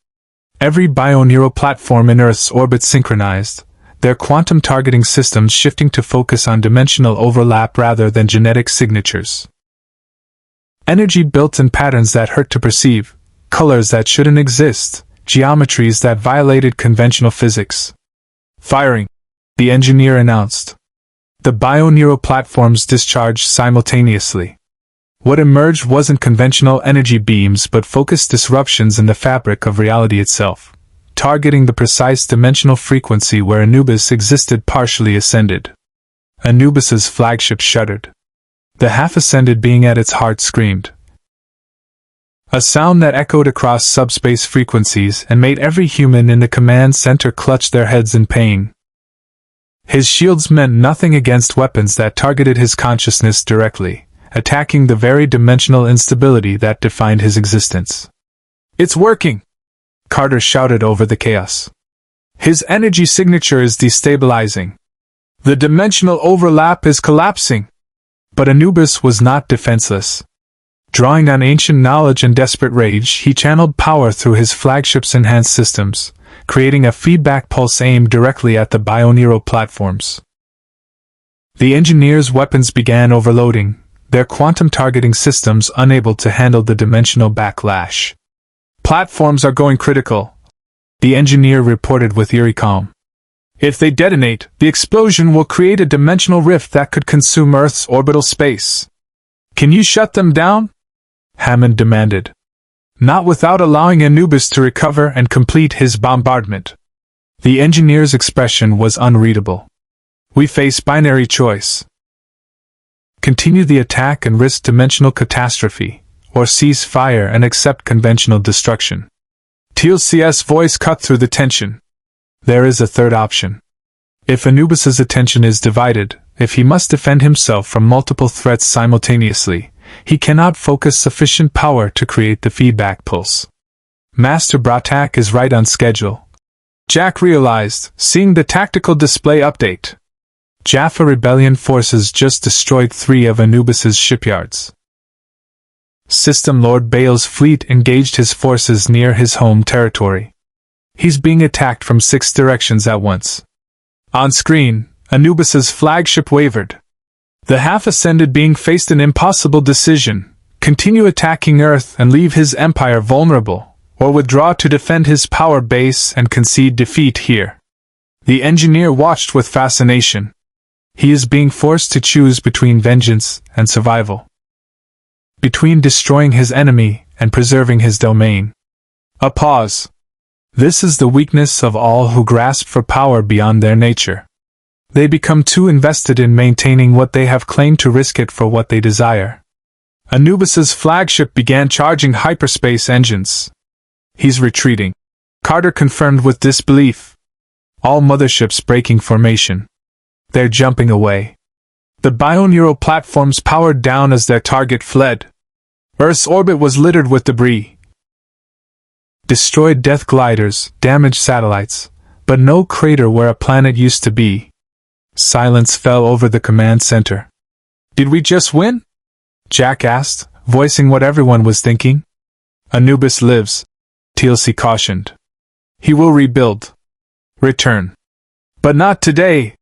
Every bioneural platform in Earth's orbit synchronized, their quantum targeting systems shifting to focus on dimensional overlap rather than genetic signatures. Energy built in patterns that hurt to perceive, colors that shouldn't exist, geometries that violated conventional physics. Firing, the engineer announced. The bioneural platforms discharged simultaneously. What emerged wasn't conventional energy beams but focused disruptions in the fabric of reality itself, targeting the precise dimensional frequency where Anubis existed partially ascended. Anubis's flagship shuddered. The half-ascended being at its heart screamed. A sound that echoed across subspace frequencies and made every human in the command center clutch their heads in pain. His shields meant nothing against weapons that targeted his consciousness directly, attacking the very dimensional instability that defined his existence. "It's working!" Carter shouted over the chaos. "His energy signature is destabilizing. The dimensional overlap is collapsing." But Anubis was not defenseless. Drawing on ancient knowledge and desperate rage, he channeled power through his flagship's enhanced systems, creating a feedback pulse aimed directly at the bioneural platforms. The engineers' weapons began overloading, their quantum targeting systems unable to handle the dimensional backlash. "Platforms are going critical," the engineer reported with eerie calm. "If they detonate, the explosion will create a dimensional rift that could consume Earth's orbital space." "Can you shut them down?" Hammond demanded. "Not without allowing Anubis to recover and complete his bombardment." The engineer's expression was unreadable. "We face binary choice. Continue the attack and risk dimensional catastrophe, or cease fire and accept conventional destruction." Teal'c's voice cut through the tension. "There is a third option. If Anubis's attention is divided, if he must defend himself from multiple threats simultaneously, he cannot focus sufficient power to create the feedback pulse. Master Bratak is right on schedule." Jack realized, seeing the tactical display update. Jaffa Rebellion forces just destroyed 3 of Anubis's shipyards. System Lord Baal's fleet engaged his forces near his home territory. He's being attacked from 6 directions at once. On screen, Anubis's flagship wavered. The half-ascended being faced an impossible decision: continue attacking Earth and leave his empire vulnerable, or withdraw to defend his power base and concede defeat here. The engineer watched with fascination. He is being forced to choose between vengeance and survival. Between destroying his enemy and preserving his domain. A pause. This is the weakness of all who grasp for power beyond their nature. They become too invested in maintaining what they have claimed to risk it for what they desire. Anubis's flagship began charging hyperspace engines. "He's retreating," Carter confirmed with disbelief. All motherships breaking formation. They're jumping away. The bioneural platforms powered down as their target fled. Earth's orbit was littered with debris. Destroyed death gliders, damaged satellites, but no crater where a planet used to be. Silence fell over the command center. "Did we just win?" Jack asked, voicing what everyone was thinking. "Anubis lives," Teal'c cautioned. "He will rebuild. Return." "But not today,"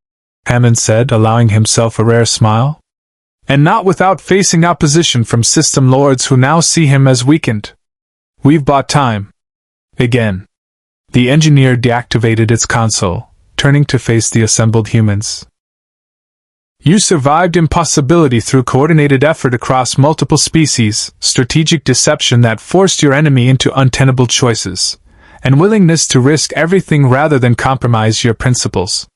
Hammond said, allowing himself a rare smile. "And not without facing opposition from system lords who now see him as weakened. We've bought time." Again. The engineer deactivated its console, turning to face the assembled humans. "You survived impossibility through coordinated effort across multiple species, strategic deception that forced your enemy into untenable choices, and willingness to risk everything rather than compromise your principles."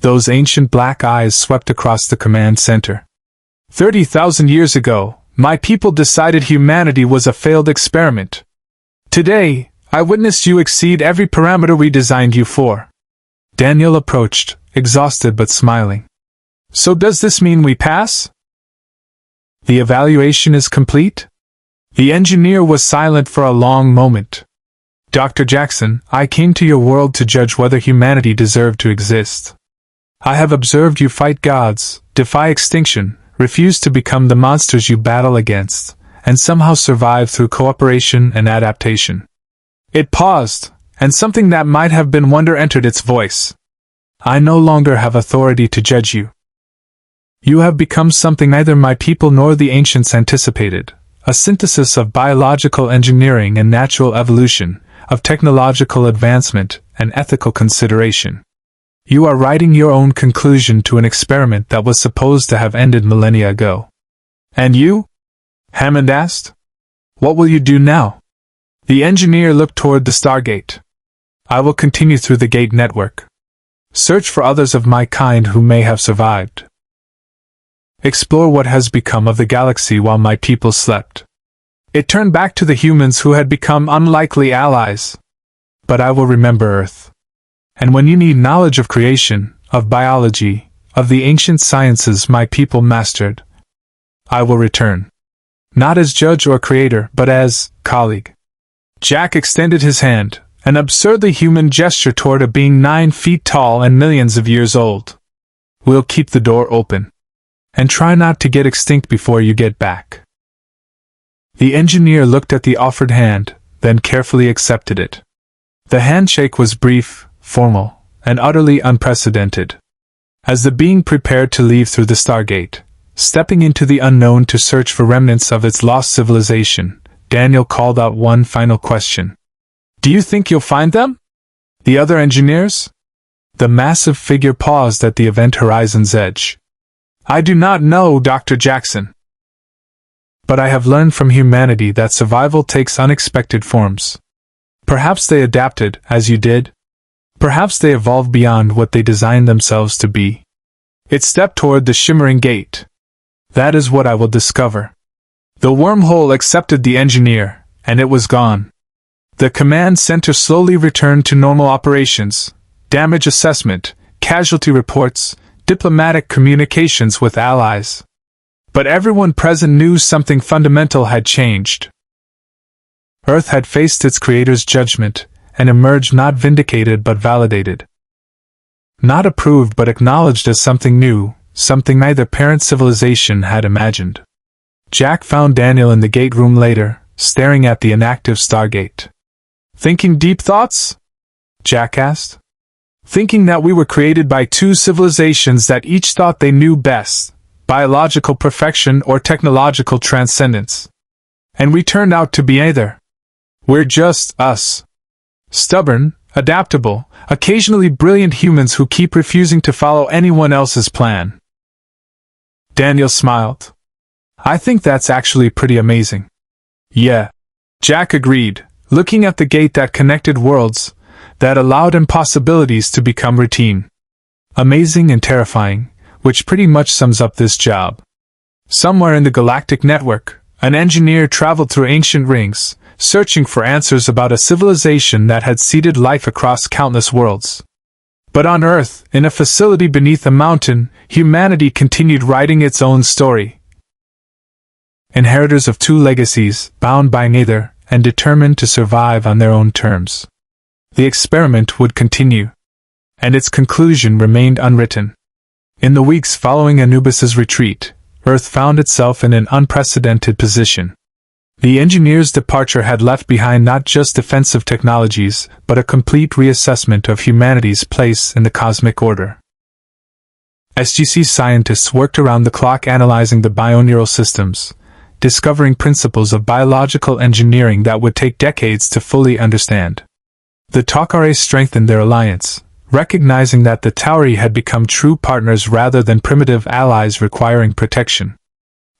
Those ancient black eyes swept across the command center. 30,000 years ago, my people decided humanity was a failed experiment. Today, I witnessed you exceed every parameter we designed you for. Daniel approached, exhausted but smiling. "So does this mean we pass?" "The evaluation is complete?" The engineer was silent for a long moment. "Dr. Jackson, I came to your world to judge whether humanity deserved to exist. I have observed you fight gods, defy extinction, refuse to become the monsters you battle against, and somehow survive through cooperation and adaptation." It paused, and something that might have been wonder entered its voice. "I no longer have authority to judge you. You have become something neither my people nor the ancients anticipated, a synthesis of biological engineering and natural evolution, of technological advancement and ethical consideration. You are writing your own conclusion to an experiment that was supposed to have ended millennia ago. And you? Hammond asked. What will you do now? The engineer looked toward the Stargate. I will continue through the Gate network. Search for others of my kind who may have survived. Explore what has become of the galaxy while my people slept. It turned back to the humans who had become unlikely allies. But I will remember Earth. And when you need knowledge of creation, of biology, of the ancient sciences my people mastered, I will return. Not as judge or creator, but as colleague. Jack extended his hand, an absurdly human gesture toward a being 9 feet tall and millions of years old. We'll keep the door open. And try not to get extinct before you get back. The engineer looked at the offered hand, then carefully accepted it. The handshake was brief, formal, and utterly unprecedented. As the being prepared to leave through the Stargate, stepping into the unknown to search for remnants of its lost civilization, Daniel called out one final question. Do you think you'll find them? The other engineers? The massive figure paused at the event horizon's edge. I do not know, Dr. Jackson. But I have learned from humanity that survival takes unexpected forms. Perhaps they adapted, as you did. Perhaps they evolved beyond what they designed themselves to be. It stepped toward the shimmering gate. That is what I will discover. The wormhole accepted the engineer, and it was gone. The command center slowly returned to normal operations, damage assessment, casualty reports, diplomatic communications with allies. But everyone present knew something fundamental had changed. Earth had faced its creator's judgment, and emerged not vindicated but validated. Not approved but acknowledged as something new, something neither parent civilization had imagined. Jack found Daniel in the gate room later, staring at the inactive Stargate. Thinking deep thoughts? Jack asked. Thinking that we were created by two civilizations that each thought they knew best, biological perfection or technological transcendence. And we turned out to be neither. We're just us. Stubborn, adaptable, occasionally brilliant humans who keep refusing to follow anyone else's plan. Daniel smiled. I think that's actually pretty amazing. Yeah. Jack agreed, looking at the gate that connected worlds, that allowed impossibilities to become routine. Amazing and terrifying, which pretty much sums up this job. Somewhere in the galactic network, an engineer traveled through ancient rings, searching for answers about a civilization that had seeded life across countless worlds. But on Earth, in a facility beneath a mountain, humanity continued writing its own story. Inheritors of two legacies, bound by neither, and determined to survive on their own terms. The experiment would continue. And its conclusion remained unwritten. In the weeks following Anubis's retreat, Earth found itself in an unprecedented position. The engineer's departure had left behind not just defensive technologies, but a complete reassessment of humanity's place in the cosmic order. SGC scientists worked around the clock analyzing the bioneural systems, discovering principles of biological engineering that would take decades to fully understand. The Tok'are strengthened their alliance, recognizing that the Tauri had become true partners rather than primitive allies requiring protection.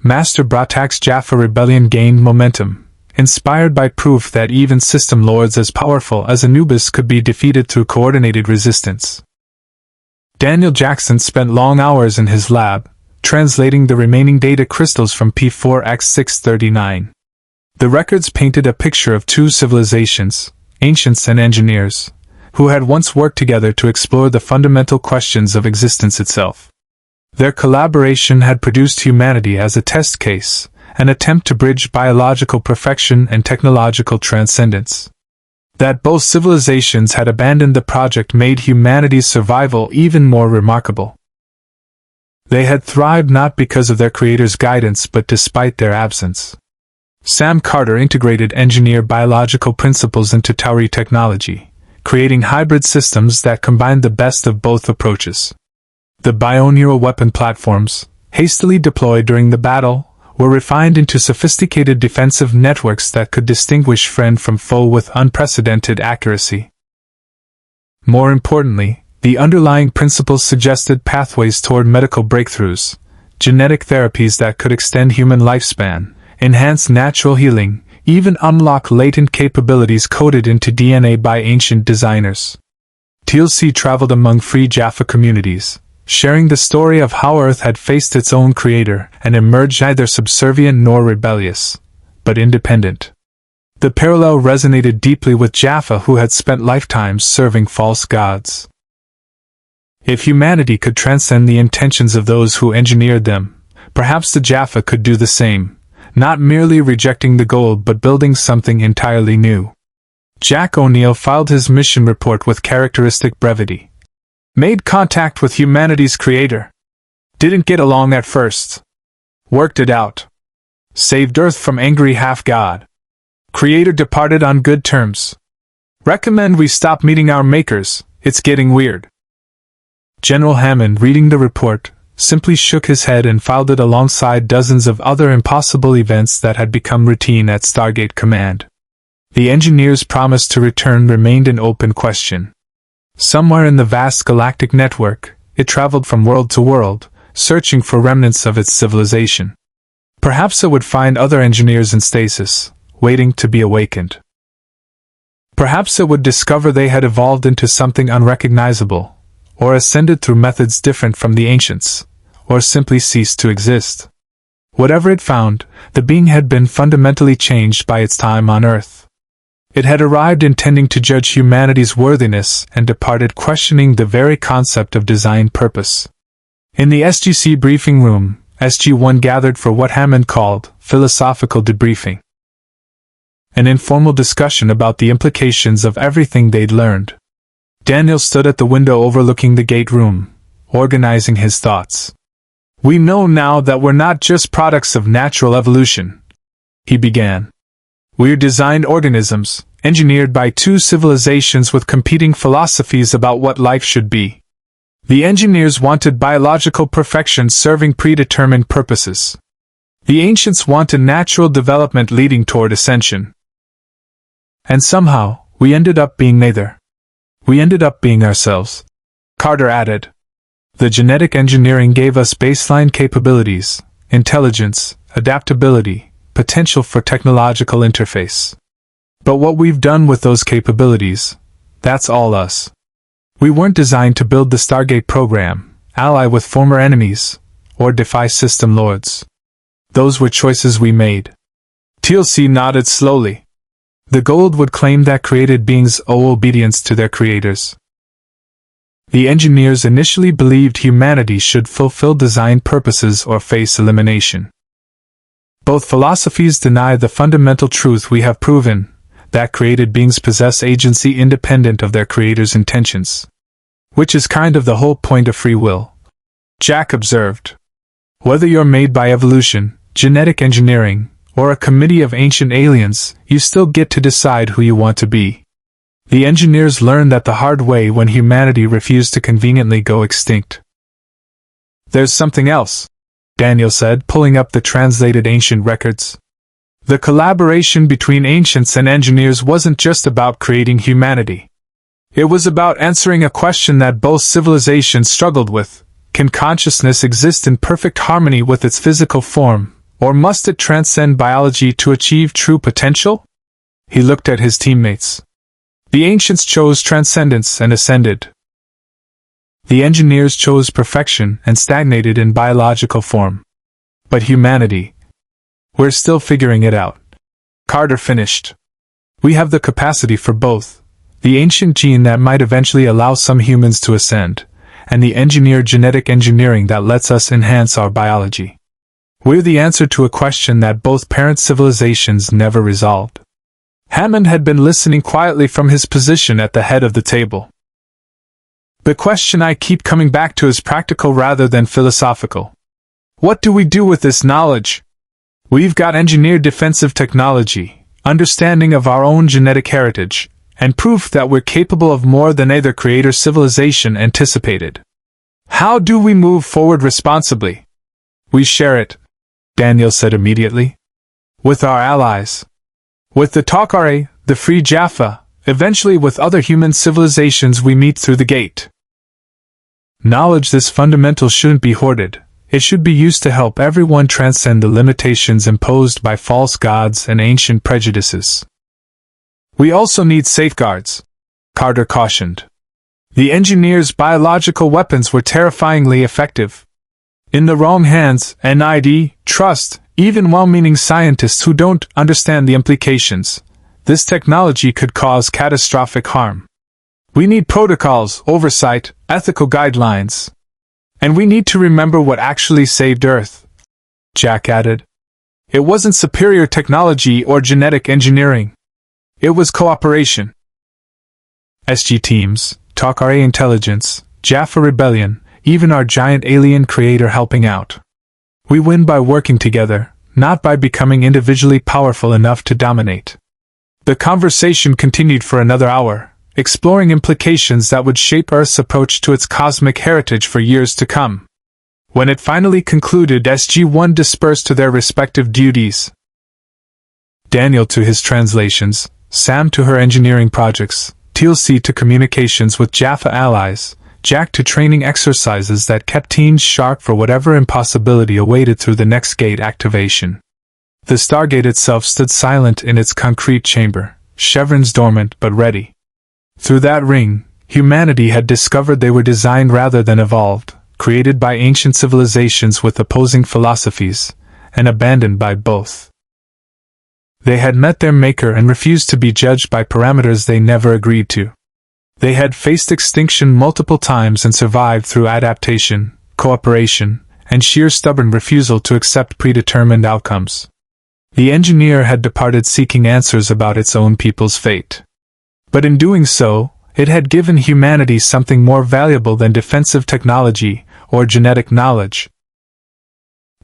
Master Bratak's Jaffa rebellion gained momentum, inspired by proof that even system lords as powerful as Anubis could be defeated through coordinated resistance. Daniel Jackson spent long hours in his lab, translating the remaining data crystals from P4X639. The records painted a picture of two civilizations, ancients and engineers, who had once worked together to explore the fundamental questions of existence itself. Their collaboration had produced humanity as a test case, an attempt to bridge biological perfection and technological transcendence. That both civilizations had abandoned the project made humanity's survival even more remarkable. They had thrived not because of their creator's guidance but despite their absence. Sam Carter integrated engineered biological principles into Tauri technology, creating hybrid systems that combined the best of both approaches. The bioneural weapon platforms, hastily deployed during the battle, were refined into sophisticated defensive networks that could distinguish friend from foe with unprecedented accuracy. More importantly, the underlying principles suggested pathways toward medical breakthroughs, genetic therapies that could extend human lifespan, enhance natural healing, even unlock latent capabilities coded into DNA by ancient designers. TLC traveled among free Jaffa communities, sharing the story of how Earth had faced its own creator and emerged neither subservient nor rebellious, but independent. The parallel resonated deeply with Jaffa, who had spent lifetimes serving false gods. If humanity could transcend the intentions of those who engineered them, perhaps the Jaffa could do the same, not merely rejecting the Goa'uld but building something entirely new. Jack O'Neill filed his mission report with characteristic brevity. Made contact with humanity's creator. Didn't get along at first. Worked it out. Saved Earth from angry half-god. Creator departed on good terms. Recommend we stop meeting our makers, it's getting weird. General Hammond, reading the report, simply shook his head and filed it alongside dozens of other impossible events that had become routine at Stargate Command. The engineers' promise to return remained an open question. Somewhere in the vast galactic network, it traveled from world to world, searching for remnants of its civilization. Perhaps it would find other engineers in stasis, waiting to be awakened. Perhaps it would discover they had evolved into something unrecognizable, or ascended through methods different from the ancients, or simply ceased to exist. Whatever it found, the being had been fundamentally changed by its time on Earth. It had arrived intending to judge humanity's worthiness and departed questioning the very concept of design purpose. In the SGC briefing room, SG-1 gathered for what Hammond called philosophical debriefing. An informal discussion about the implications of everything they'd learned. Daniel stood at the window overlooking the gate room, organizing his thoughts. "We know now that we're not just products of natural evolution," he began. "We're designed organisms, engineered by two civilizations with competing philosophies about what life should be. The engineers wanted biological perfection serving predetermined purposes. The ancients wanted natural development leading toward ascension. And somehow, we ended up being neither. We ended up being ourselves," Carter added. "The genetic engineering gave us baseline capabilities, intelligence, adaptability, potential for technological interface. But what we've done with those capabilities, that's all us. We weren't designed to build the Stargate program, ally with former enemies, or defy System Lords. Those were choices we made." TLC nodded slowly. The Goa'uld would claim that created beings owe obedience to their creators. The engineers initially believed humanity should fulfill design purposes or face elimination. Both philosophies deny the fundamental truth we have proven, that created beings possess agency independent of their creator's intentions. Which is kind of the whole point of free will, Jack observed. Whether you're made by evolution, genetic engineering, or a committee of ancient aliens, you still get to decide who you want to be. The engineers learned that the hard way when humanity refused to conveniently go extinct. "There's something else," Daniel said, pulling up the translated ancient records. "The collaboration between ancients and engineers wasn't just about creating humanity. It was about answering a question that both civilizations struggled with: can consciousness exist in perfect harmony with its physical form, or must it transcend biology to achieve true potential?" He looked at his teammates. The ancients chose transcendence and ascended. The engineers chose perfection and stagnated in biological form. But humanity, we're still figuring it out. Carter finished. We have the capacity for both, the ancient gene that might eventually allow some humans to ascend, and the engineered genetic engineering that lets us enhance our biology. We're the answer to a question that both parent civilizations never resolved. Hammond had been listening quietly from his position at the head of the table. "The question I keep coming back to is practical rather than philosophical. What do we do with this knowledge? We've got engineered defensive technology, understanding of our own genetic heritage, and proof that we're capable of more than either creator civilization anticipated. How do we move forward responsibly? We share it," Daniel said immediately. With our allies. With the Takare, the Free Jaffa, eventually with other human civilizations we meet through the gate. Knowledge this fundamental shouldn't be hoarded. It should be used to help everyone transcend the limitations imposed by false gods and ancient prejudices. We also need safeguards, Carter cautioned. The engineers' biological weapons were terrifyingly effective. In the wrong hands, trust, even well-meaning scientists who don't understand the implications, this technology could cause catastrophic harm. We need protocols, oversight, ethical guidelines. And we need to remember what actually saved Earth, Jack added. It wasn't superior technology or genetic engineering. It was cooperation. SG teams, Takare intelligence, Jaffa rebellion, even our giant alien creator helping out. We win by working together, not by becoming individually powerful enough to dominate. The conversation continued for another hour, exploring implications that would shape Earth's approach to its cosmic heritage for years to come. When it finally concluded, SG-1 dispersed to their respective duties. Daniel to his translations, Sam to her engineering projects, TLC to communications with Jaffa allies, Jack to training exercises that kept teens sharp for whatever impossibility awaited through the next gate activation. The Stargate itself stood silent in its concrete chamber, chevrons dormant but ready. Through that ring, humanity had discovered they were designed rather than evolved, created by ancient civilizations with opposing philosophies, and abandoned by both. They had met their maker and refused to be judged by parameters they never agreed to. They had faced extinction multiple times and survived through adaptation, cooperation, and sheer stubborn refusal to accept predetermined outcomes. The engineer had departed seeking answers about its own people's fate. But in doing so, it had given humanity something more valuable than defensive technology or genetic knowledge.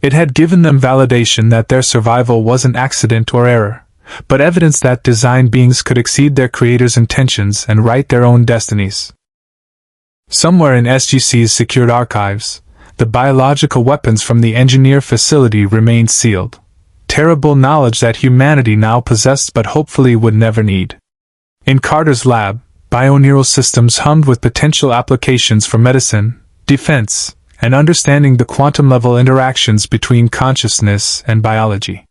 It had given them validation that their survival wasn't accident or error, but evidence that designed beings could exceed their creator's intentions and write their own destinies. Somewhere in SGC's secured archives, the biological weapons from the engineer facility remained sealed. Terrible knowledge that humanity now possessed but hopefully would never need. In Carter's lab, bioneural systems hummed with potential applications for medicine, defense, and understanding the quantum-level interactions between consciousness and biology.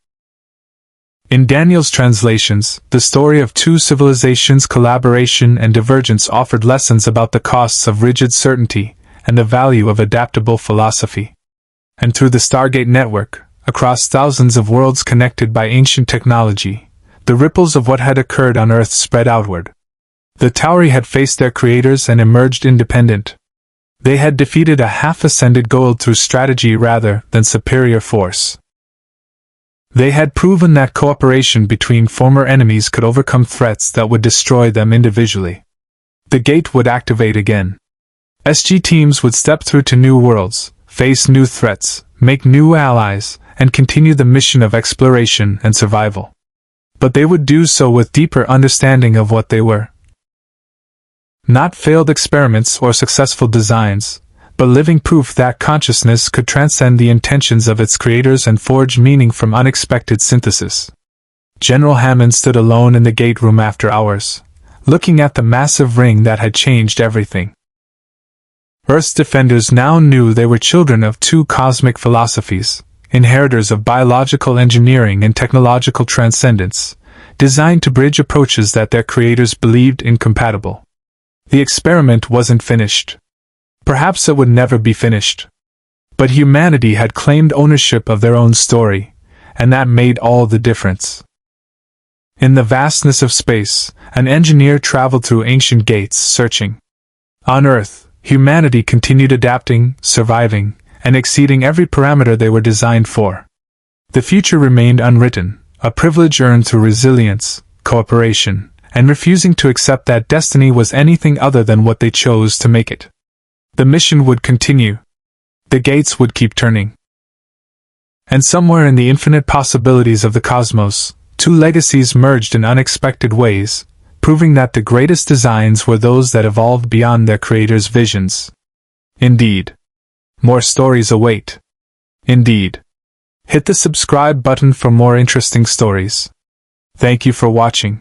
In Daniel's translations, the story of two civilizations' collaboration and divergence offered lessons about the costs of rigid certainty and the value of adaptable philosophy. And through the Stargate network, across thousands of worlds connected by ancient technology, the ripples of what had occurred on Earth spread outward. The Tauri had faced their creators and emerged independent. They had defeated a half-ascended Goa'uld through strategy rather than superior force. They had proven that cooperation between former enemies could overcome threats that would destroy them individually. The gate would activate again. SG teams would step through to new worlds, face new threats, make new allies, and continue the mission of exploration and survival. But they would do so with deeper understanding of what they were. Not failed experiments or successful designs, but living proof that consciousness could transcend the intentions of its creators and forge meaning from unexpected synthesis. General Hammond stood alone in the gate room after hours, looking at the massive ring that had changed everything. Earth's defenders now knew they were children of two cosmic philosophies, inheritors of biological engineering and technological transcendence, designed to bridge approaches that their creators believed incompatible. The experiment wasn't finished. Perhaps it would never be finished. But humanity had claimed ownership of their own story, and that made all the difference. In the vastness of space, an engineer traveled through ancient gates searching. On Earth, humanity continued adapting, surviving, and exceeding every parameter they were designed for. The future remained unwritten, a privilege earned through resilience, cooperation, and refusing to accept that destiny was anything other than what they chose to make it. The mission would continue. The gates would keep turning. And somewhere in the infinite possibilities of the cosmos, two legacies merged in unexpected ways, proving that the greatest designs were those that evolved beyond their creators' visions. Indeed. More stories await. Indeed. Hit the subscribe button for more interesting stories. Thank you for watching.